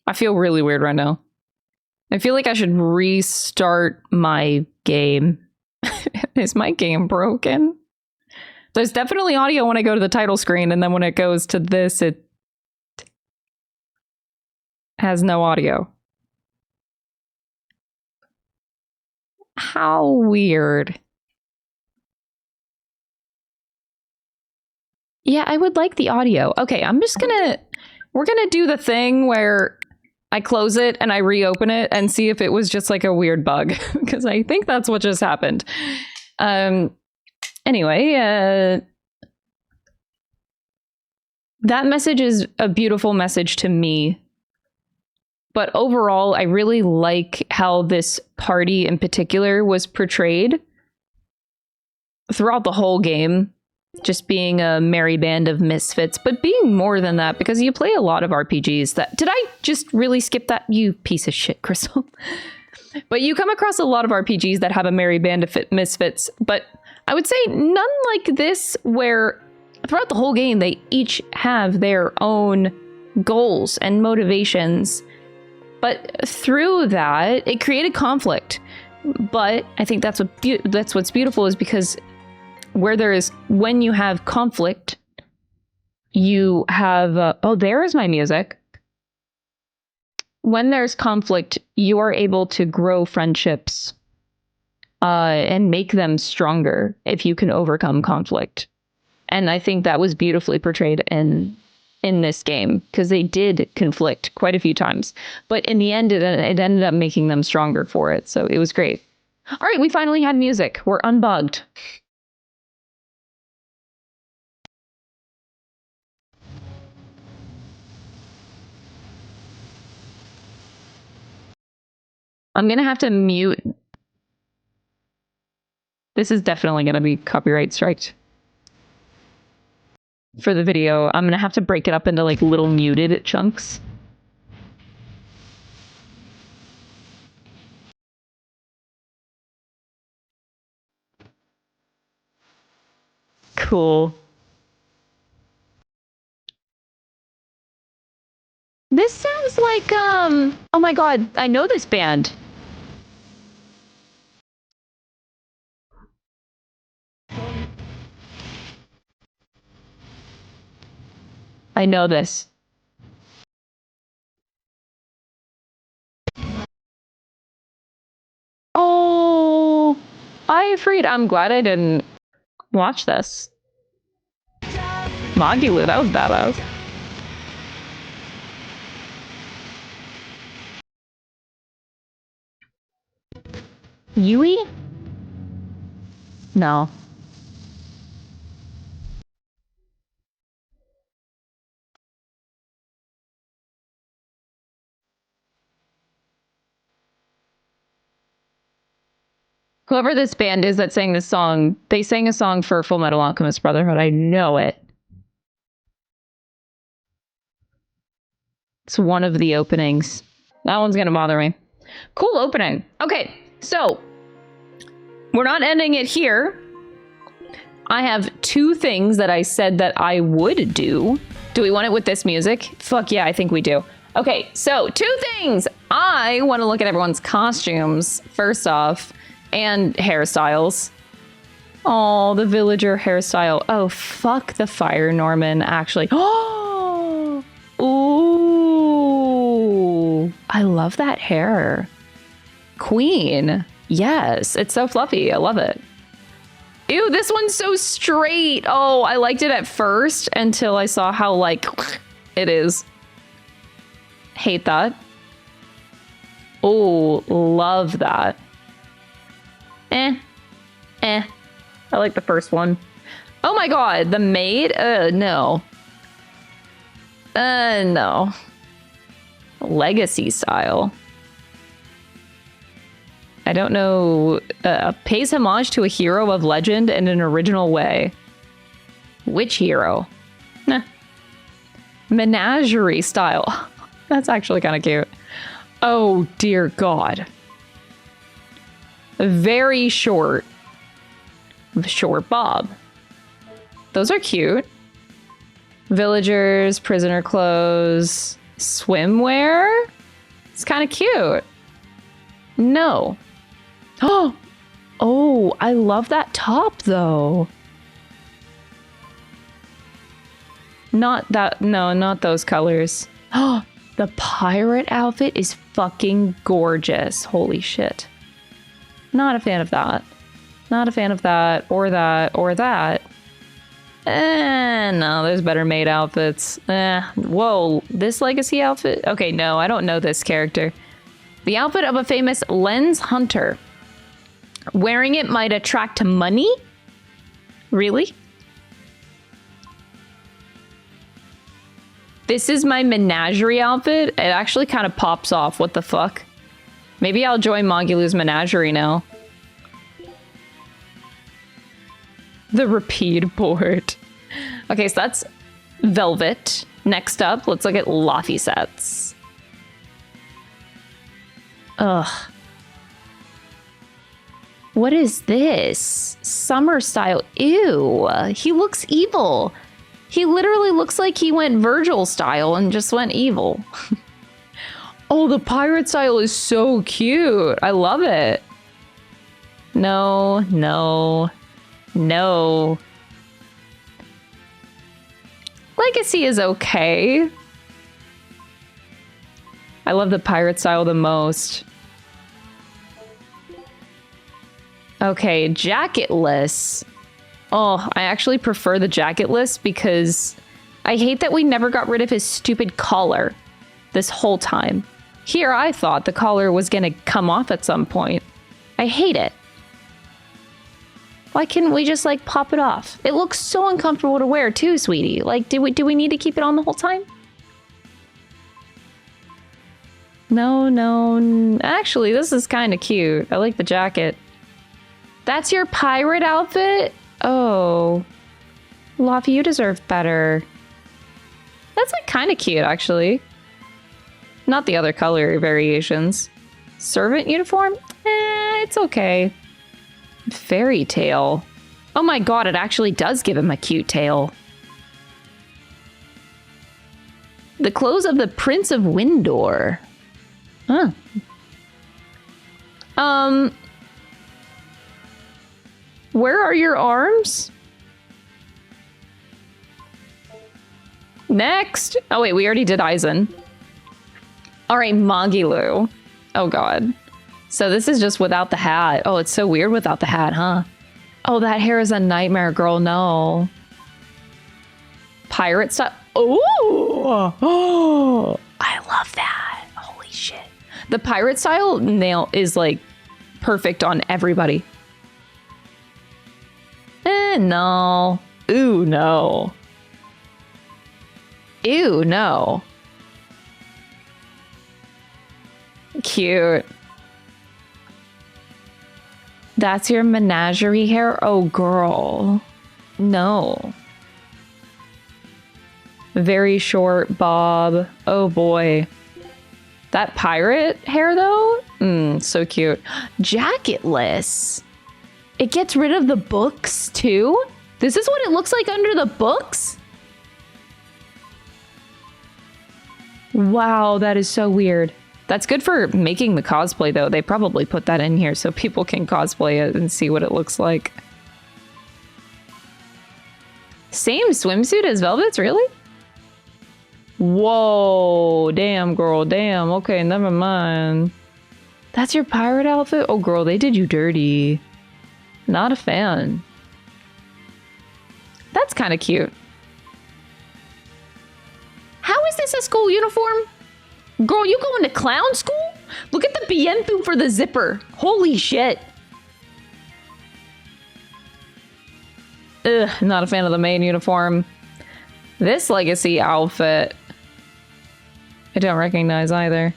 I feel really weird right now. I feel like I should restart my game. Is my game broken? There's definitely audio when I go to the title screen, and then when it goes to this, it has no audio. How weird. Yeah, I would like the audio. Okay, we're gonna do the thing where I close it and I reopen it and see if it was just like a weird bug, because I think that's what just happened. Anyway, that message is a beautiful message to me. But overall, I really like how this party in particular was portrayed throughout the whole game. just being a merry band of misfits, but being more than that, because you play a lot of RPGs that... Did I just really skip that? You piece of shit, Crystal. But you come across a lot of RPGs that have a merry band of misfits, but I would say none like this, where throughout the whole game, they each have their own goals and motivations. But through that, it created conflict. But I think that's what's beautiful, is because when you have conflict, you have oh, there is my music. When there's conflict, you are able to grow friendships and make them stronger if you can overcome conflict. And I think that was beautifully portrayed in this game, because they did conflict quite a few times. But in the end, it ended up making them stronger for it. So it was great. All right, we finally had music. We're unbugged. I'm going to have to mute. This is definitely going to be copyright striked. For the video, I'm going to have to break it up into like little muted chunks. Cool. This sounds like, oh my god, I know this band. I know this. Oh, I'm glad I didn't watch this. Magilou, that was badass. Yui? No. Whoever this band is that sang this song, they sang a song for Full Metal Alchemist Brotherhood. I know it. It's one of the openings. That one's gonna bother me. Cool opening. Okay, so we're not ending it here. I have 2 things that I said that I would do. Do we want it with this music? Fuck yeah, I think we do. Okay, so 2 things. I want to look at everyone's costumes, first off, and hairstyles. Oh, the villager hairstyle. Oh, fuck the Fire Norman, actually. Oh! Ooh! I love that hair. Queen. Yes, it's so fluffy. I love it. Ew, this one's so straight. Oh, I liked it at first until I saw how, like, it is. Hate that. Oh, love that. I like the first one. Oh my god, the maid? No. No. Legacy style. I don't know. Pays homage to a hero of legend in an original way. Which hero? Nah. Menagerie style. That's actually kind of cute. Oh dear god. Very short. Short bob. Those are cute. Villagers, prisoner clothes, swimwear. It's kind of cute. No. Oh, I love that top though. Not that, no, not those colors. Oh, the pirate outfit is fucking gorgeous. Holy shit. Not a fan of that. Not a fan of that, or that, or that. No, there's better made outfits. Whoa, this legacy outfit? Okay, no, I don't know this character. The outfit of a famous lens hunter. Wearing it might attract money? Really? This is my menagerie outfit. It actually kind of pops off. What the fuck? Maybe I'll join Magilou's menagerie now. The repeat board. Okay, so that's Velvet. Next up, let's look at Laphi sets. Ugh. What is this? Summer style. Ew. He looks evil. He literally looks like he went Virgil style and just went evil. Oh, the pirate style is so cute. I love it. No, no, no. Legacy is okay. I love the pirate style the most. Okay, jacketless. Oh, I actually prefer the jacketless because I hate that we never got rid of his stupid collar this whole time. Here, I thought the collar was gonna come off at some point. I hate it. Why couldn't we just, like, pop it off? It looks so uncomfortable to wear, too, sweetie. Like, do we need to keep it on the whole time? No, no. Actually, this is kind of cute. I like the jacket. That's your pirate outfit? Oh. Laphi, you deserve better. That's, like, kind of cute, actually. Not the other color variations. Servant uniform? It's okay. Fairy tail. Oh my god, it actually does give him a cute tail. The clothes of the Prince of Windor. Huh. Where are your arms? Next! Oh wait, we already did Eizen. Alright, Magilou. Oh god. So this is just without the hat. Oh, it's so weird without the hat, huh? Oh, that hair is a nightmare, girl. No. Pirate style. Oh, I love that. Holy shit. The pirate style nail is like perfect on everybody. No. Ooh, no. Ew, no. Cute. That's your menagerie hair? Oh, girl. No. Very short bob. Oh, boy. That pirate hair, though? So cute. Jacketless. It gets rid of the books, too? This is what it looks like under the books? Wow, that is so weird. That's good for making the cosplay, though. They probably put that in here so people can cosplay it and see what it looks like. Same swimsuit as Velvet's, really? Whoa, damn, girl, damn. Okay, never mind. That's your pirate outfit? Oh, girl, they did you dirty. Not a fan. That's kind of cute. How is this a school uniform? Girl, you going to clown school? Look at the bienfu for the zipper. Holy shit. Ugh, not a fan of the main uniform. This legacy outfit, I don't recognize either.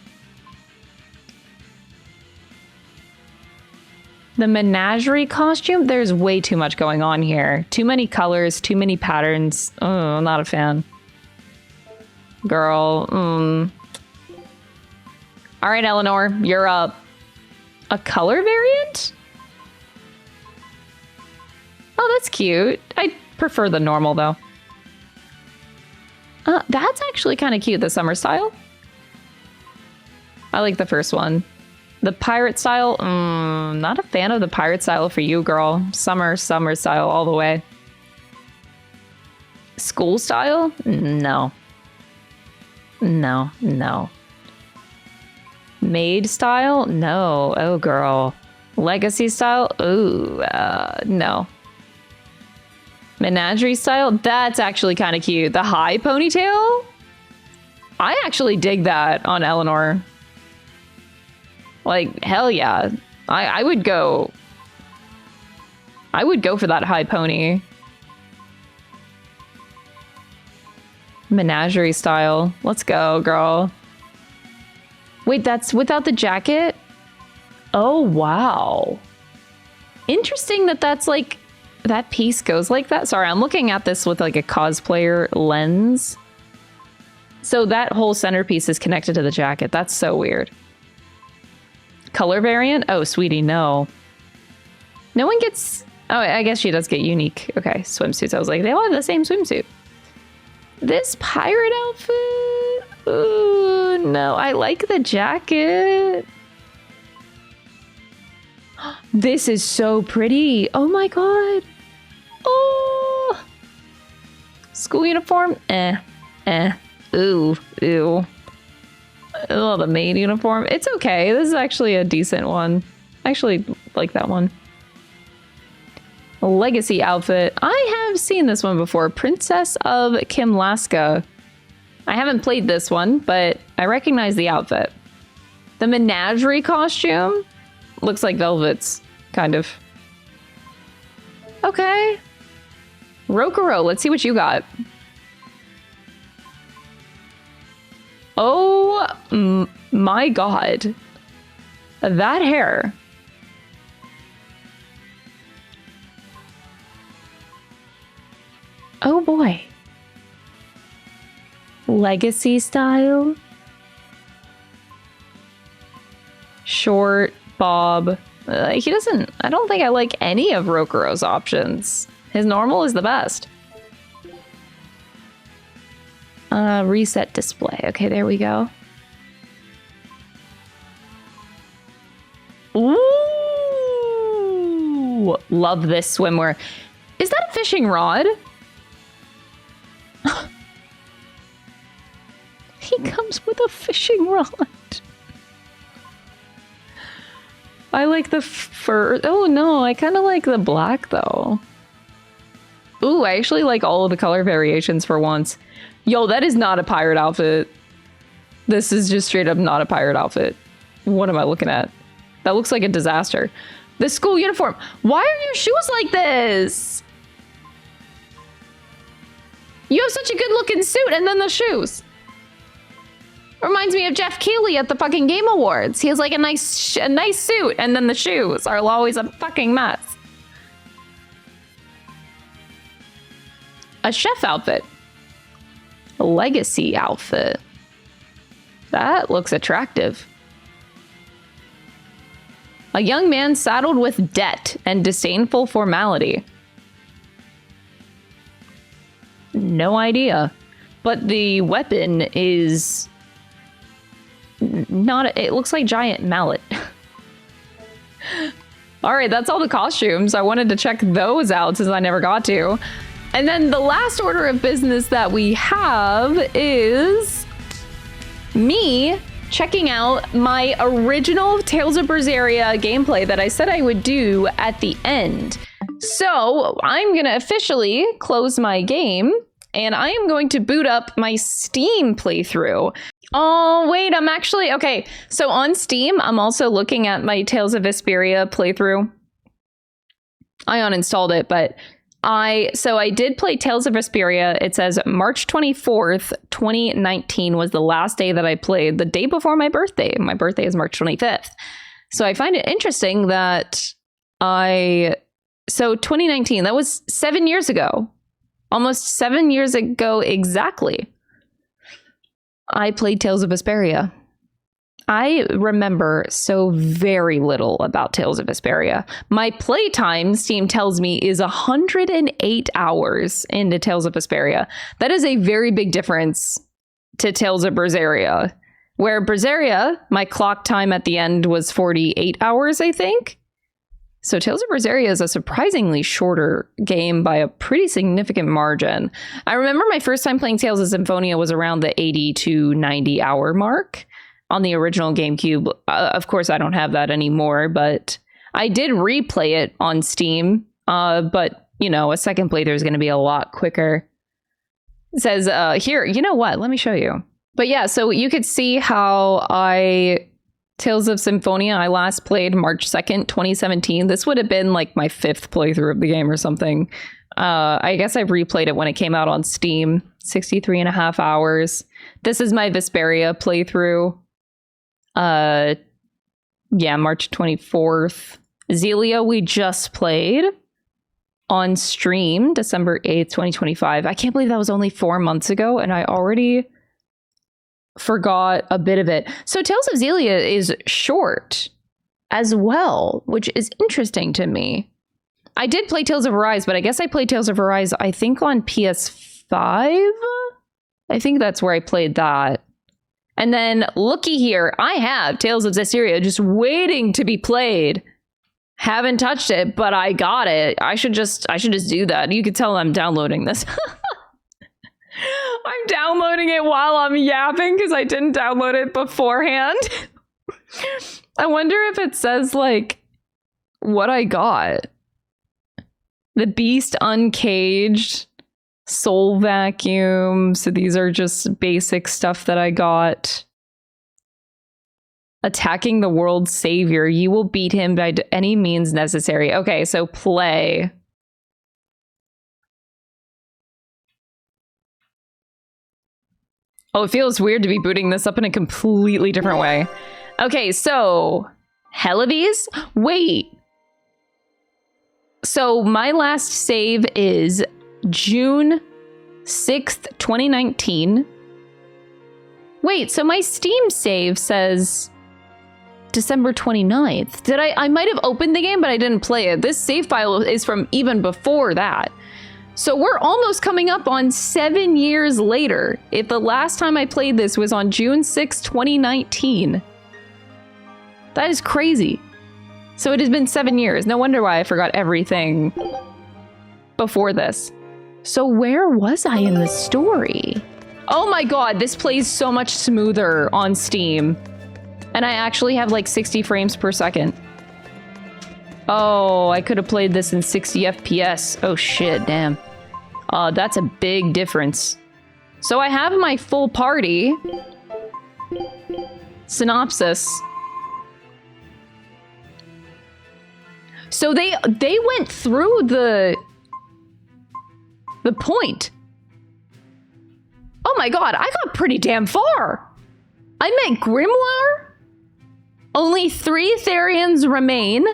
The menagerie costume, there's way too much going on here. Too many colors, too many patterns. Oh, not a fan. Girl, All right, Eleanor, you're up. A color variant? Oh, that's cute. I prefer the normal, though. That's actually kind of cute, the summer style. I like the first one. The pirate style, not a fan of the pirate style for you, girl. Summer style all the way. School style? No. No, no. Maid style? No. Oh, girl. Legacy style? Ooh, no. Menagerie style? That's actually kind of cute. The high ponytail? I actually dig that on Eleanor. Like, hell yeah. I would go. I would go for that high pony. Menagerie style. Let's go, girl. Wait, that's without the jacket? Oh, wow. Interesting that that's like that piece goes like that. Sorry, I'm looking at this with like a cosplayer lens. So that whole centerpiece is connected to the jacket. That's so weird. Color variant? Oh, sweetie, no. No one gets... Oh, I guess she does get unique. Okay, swimsuits. I was like, they all have the same swimsuit. This pirate outfit? Ooh, no. I like the jacket. This is so pretty. Oh my god. Oh. School uniform? Ooh, ew. Oh, the maid uniform. It's okay. This is actually a decent one. I actually like that one. Legacy outfit. I have seen this one before. Princess of Kimlaska. I haven't played this one, but I recognize the outfit. The menagerie costume looks like velvets, kind of. Okay. Rokurou, let's see what you got. Oh my god. That hair. Oh boy. Legacy style. Short, bob. He doesn't... I don't think I like any of Rokurou's options. His normal is the best. Reset display. Okay, there we go. Ooh! Love this swimwear. Is that a fishing rod? He comes with a fishing rod. I like the fur. Oh no, I kind of like the black though. Ooh, I actually like all of the color variations for once. Yo, that is not a pirate outfit. This is just straight up not a pirate outfit. What am I looking at? That looks like a disaster. The school uniform. Why are your shoes like this? You have such a good looking suit and then the shoes. Reminds me of Jeff Keighley at the fucking Game Awards. He has like a nice suit and then the shoes are always a fucking mess. A chef outfit. A legacy outfit. That looks attractive. A young man saddled with debt and disdainful formality. No idea. But the weapon is not... It looks like giant mallet. All right, that's all the costumes. I wanted to check those out since I never got to. And then the last order of business that we have is me checking out my original Tales of Berseria gameplay that I said I would do at the end. So I'm gonna officially close my game and I am going to boot up my Steam playthrough. Oh, wait, I'm actually, okay. So on Steam, I'm also looking at my Tales of Vesperia playthrough. I uninstalled it, but I did play Tales of Vesperia. It says March 24th, 2019 was the last day that I played, the day before my birthday. My birthday is March 25th. So I find it interesting that so 2019, that was 7 years ago. Almost 7 years ago exactly. I played Tales of Vesperia. I remember so very little about Tales of Vesperia. My playtime, Steam tells me, is 108 hours into Tales of Vesperia. That is a very big difference to Tales of Berseria, where Berseria, my clock time at the end was 48 hours, I think. So Tales of Berseria is a surprisingly shorter game by a pretty significant margin. I remember my first time playing Tales of Symphonia was around the 80 to 90 hour mark on the original GameCube. Of course, I don't have that anymore, but I did replay it on Steam. But, you know, a second playthrough is going to be a lot quicker. It says, here, you know what? Let me show you. But yeah, so you could see how Tales of Symphonia, I last played March 2nd, 2017. This would have been like my 5th playthrough of the game or something. I guess I replayed it when it came out on Steam. 63 and a half hours. This is my Vesperia playthrough. Yeah, March 24th. Zelia we just played. on stream December 8th, 2025. I can't believe that was only 4 months ago, and I already forgot a bit of it. So Tales of Xillia is short as well, which is interesting to me. I did play Tales of Arise, but I guess I played Tales of Arise, I think, on PS5? I think that's where I played that. And then, looky here, I have Tales of Berseria just waiting to be played. Haven't touched it, but I got it. I should just do that. You could tell I'm downloading this. I'm downloading it while I'm yapping because I didn't download it beforehand. I wonder if it says, like, what I got. The Beast Uncaged, Soul Vacuum. So these are just basic stuff that I got. Attacking the World Savior. You will beat him by any means necessary. Okay, so play. Oh, it feels weird to be booting this up in a completely different way. Okay, so Helavis? Wait. So my last save is June 6th, 2019. Wait, so my Steam save says December 29th. I might have opened the game, but I didn't play it. This save file is from even before that. So we're almost coming up on 7 years later. If the last time I played this was on June 6th, 2019. That is crazy. So it has been 7 years. No wonder why I forgot everything before this. So where was I in the story? Oh my god, this plays so much smoother on Steam. And I actually have like 60 frames per second. Oh, I could have played this in 60 FPS. Oh shit, damn. That's a big difference. So I have my full party. Synopsis. So they went through the point. Oh my god, I got pretty damn far. I met Grimoire. Only 3 Therians remain.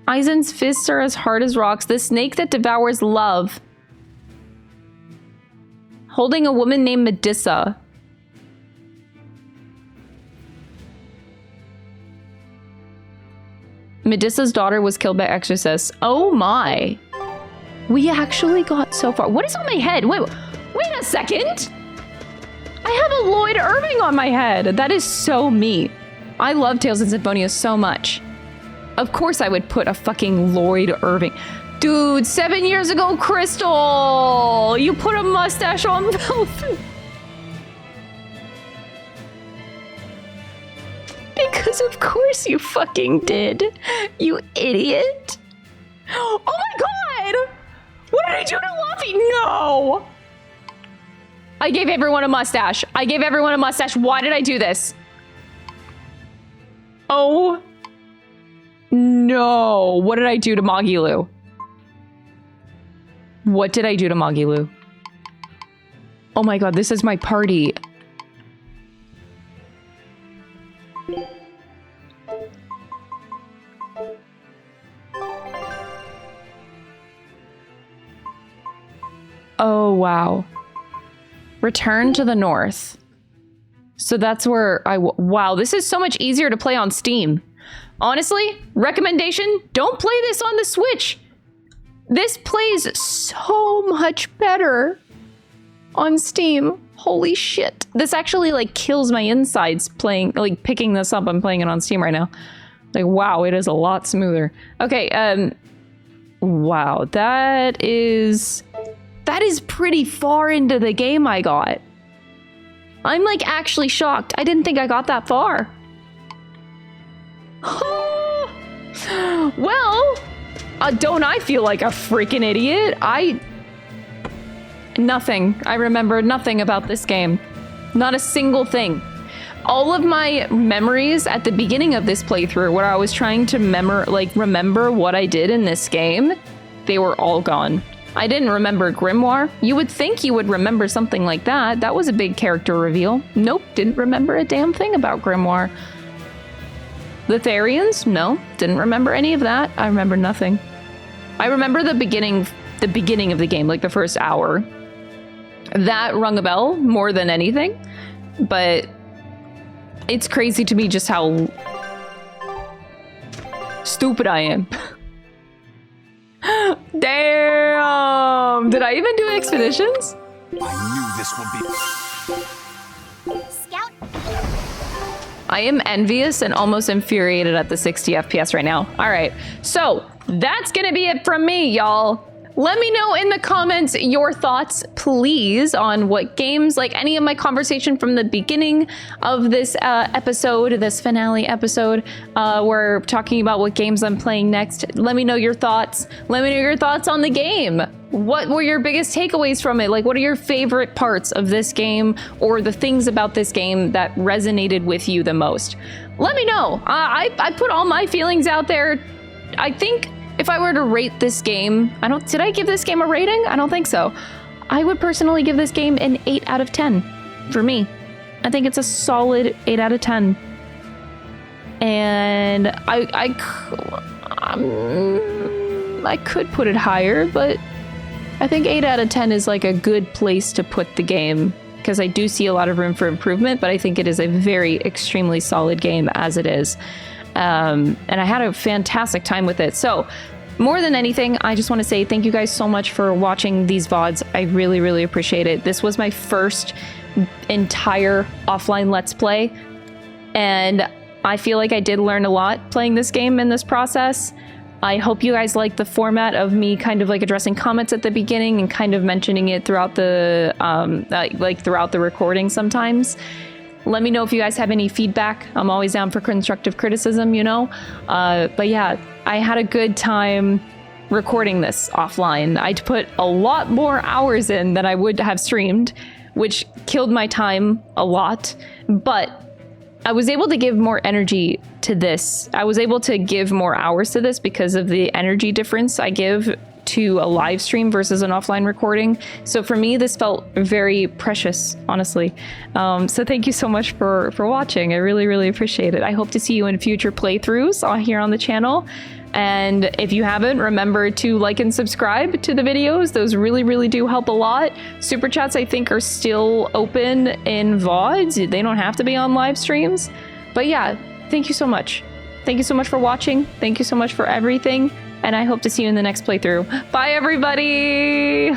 Eizen's fists are as hard as rocks. The snake that devours love. Holding a woman named Medusa. Medusa's daughter was killed by exorcists. Oh my. We actually got so far. What is on my head? Wait a second. I have a Lloyd Irving on my head. That is so me. I love Tales of Symphonia so much. Of course I would put a fucking Lloyd Irving. Dude, 7 years ago, Crystal! You put a mustache on Velvet. Because of course you fucking did. You idiot. Oh my god! What did I do to Laphi? No! I gave everyone a mustache. I gave everyone a mustache. Why did I do this? Oh. No. What did I do to Magilou? What did I do to Magilou? Oh my god, this is my party. Oh, wow. Return to the north. So that's where wow, this is so much easier to play on Steam. Honestly, recommendation, don't play this on the Switch. This plays so much better on Steam. Holy shit. This actually like kills my insides playing, like picking this up. I'm playing it on Steam right now. Like, wow, it is a lot smoother. Okay, wow, that is pretty far into the game I got. I'm like actually shocked. I didn't think I got that far. Well, don't I feel like a freaking idiot? Nothing. I remember nothing about this game. Not a single thing. All of my memories at the beginning of this playthrough where I was trying to remember what I did in this game, they were all gone. I didn't remember Grimoire. You would think you would remember something like that. That was a big character reveal. Nope, didn't remember a damn thing about Grimoire. The Therians? No, didn't remember any of that. I remember nothing. I remember the beginning of the game, like the first hour. That rung a bell more than anything, but it's crazy to me just how stupid I am. Damn! Did I even do expeditions? I knew this would be... Scout. I am envious and almost infuriated at the 60 FPS right now. All right, so that's gonna be it from me, y'all. Let me know in the comments your thoughts, please, on what games, like any of my conversation from the beginning of this episode, this finale episode, we're talking about what games I'm playing next. Let me know your thoughts. Let me know your thoughts on the game. What were your biggest takeaways from it? Like, what are your favorite parts of this game or the things about this game that resonated with you the most? Let me know. I put all my feelings out there. I think if I were to rate this game, did I give this game a rating? I don't think so. I would personally give this game an 8 out of 10 for me. I think it's a solid 8 out of 10. And I could put it higher, but I think 8 out of 10 is like a good place to put the game, because I do see a lot of room for improvement, but I think it is a very extremely solid game as it is. And I had a fantastic time with it. So more than anything, I just want to say thank you guys so much for watching these VODs. I really, really appreciate it. This was my first entire offline Let's Play, and I feel like I did learn a lot playing this game in this process. I hope you guys like the format of me kind of like addressing comments at the beginning and kind of mentioning it throughout the throughout the recording sometimes. Let me know if you guys have any feedback. I'm always down for constructive criticism, you know? But yeah, I had a good time recording this offline. I'd put a lot more hours in than I would have streamed, which killed my time a lot. But I was able to give more energy to this. I was able to give more hours to this because of the energy difference I give to a live stream versus an offline recording. So for me, this felt very precious, honestly. So thank you so much for watching. I really, really appreciate it. I hope to see you in future playthroughs here on the channel. And if you haven't, remember to like and subscribe to the videos. Those really, really do help a lot. Super chats, I think, are still open in VODs. They don't have to be on live streams. But yeah, thank you so much. Thank you so much for watching. Thank you so much for everything. And I hope to see you in the next playthrough. Bye, everybody!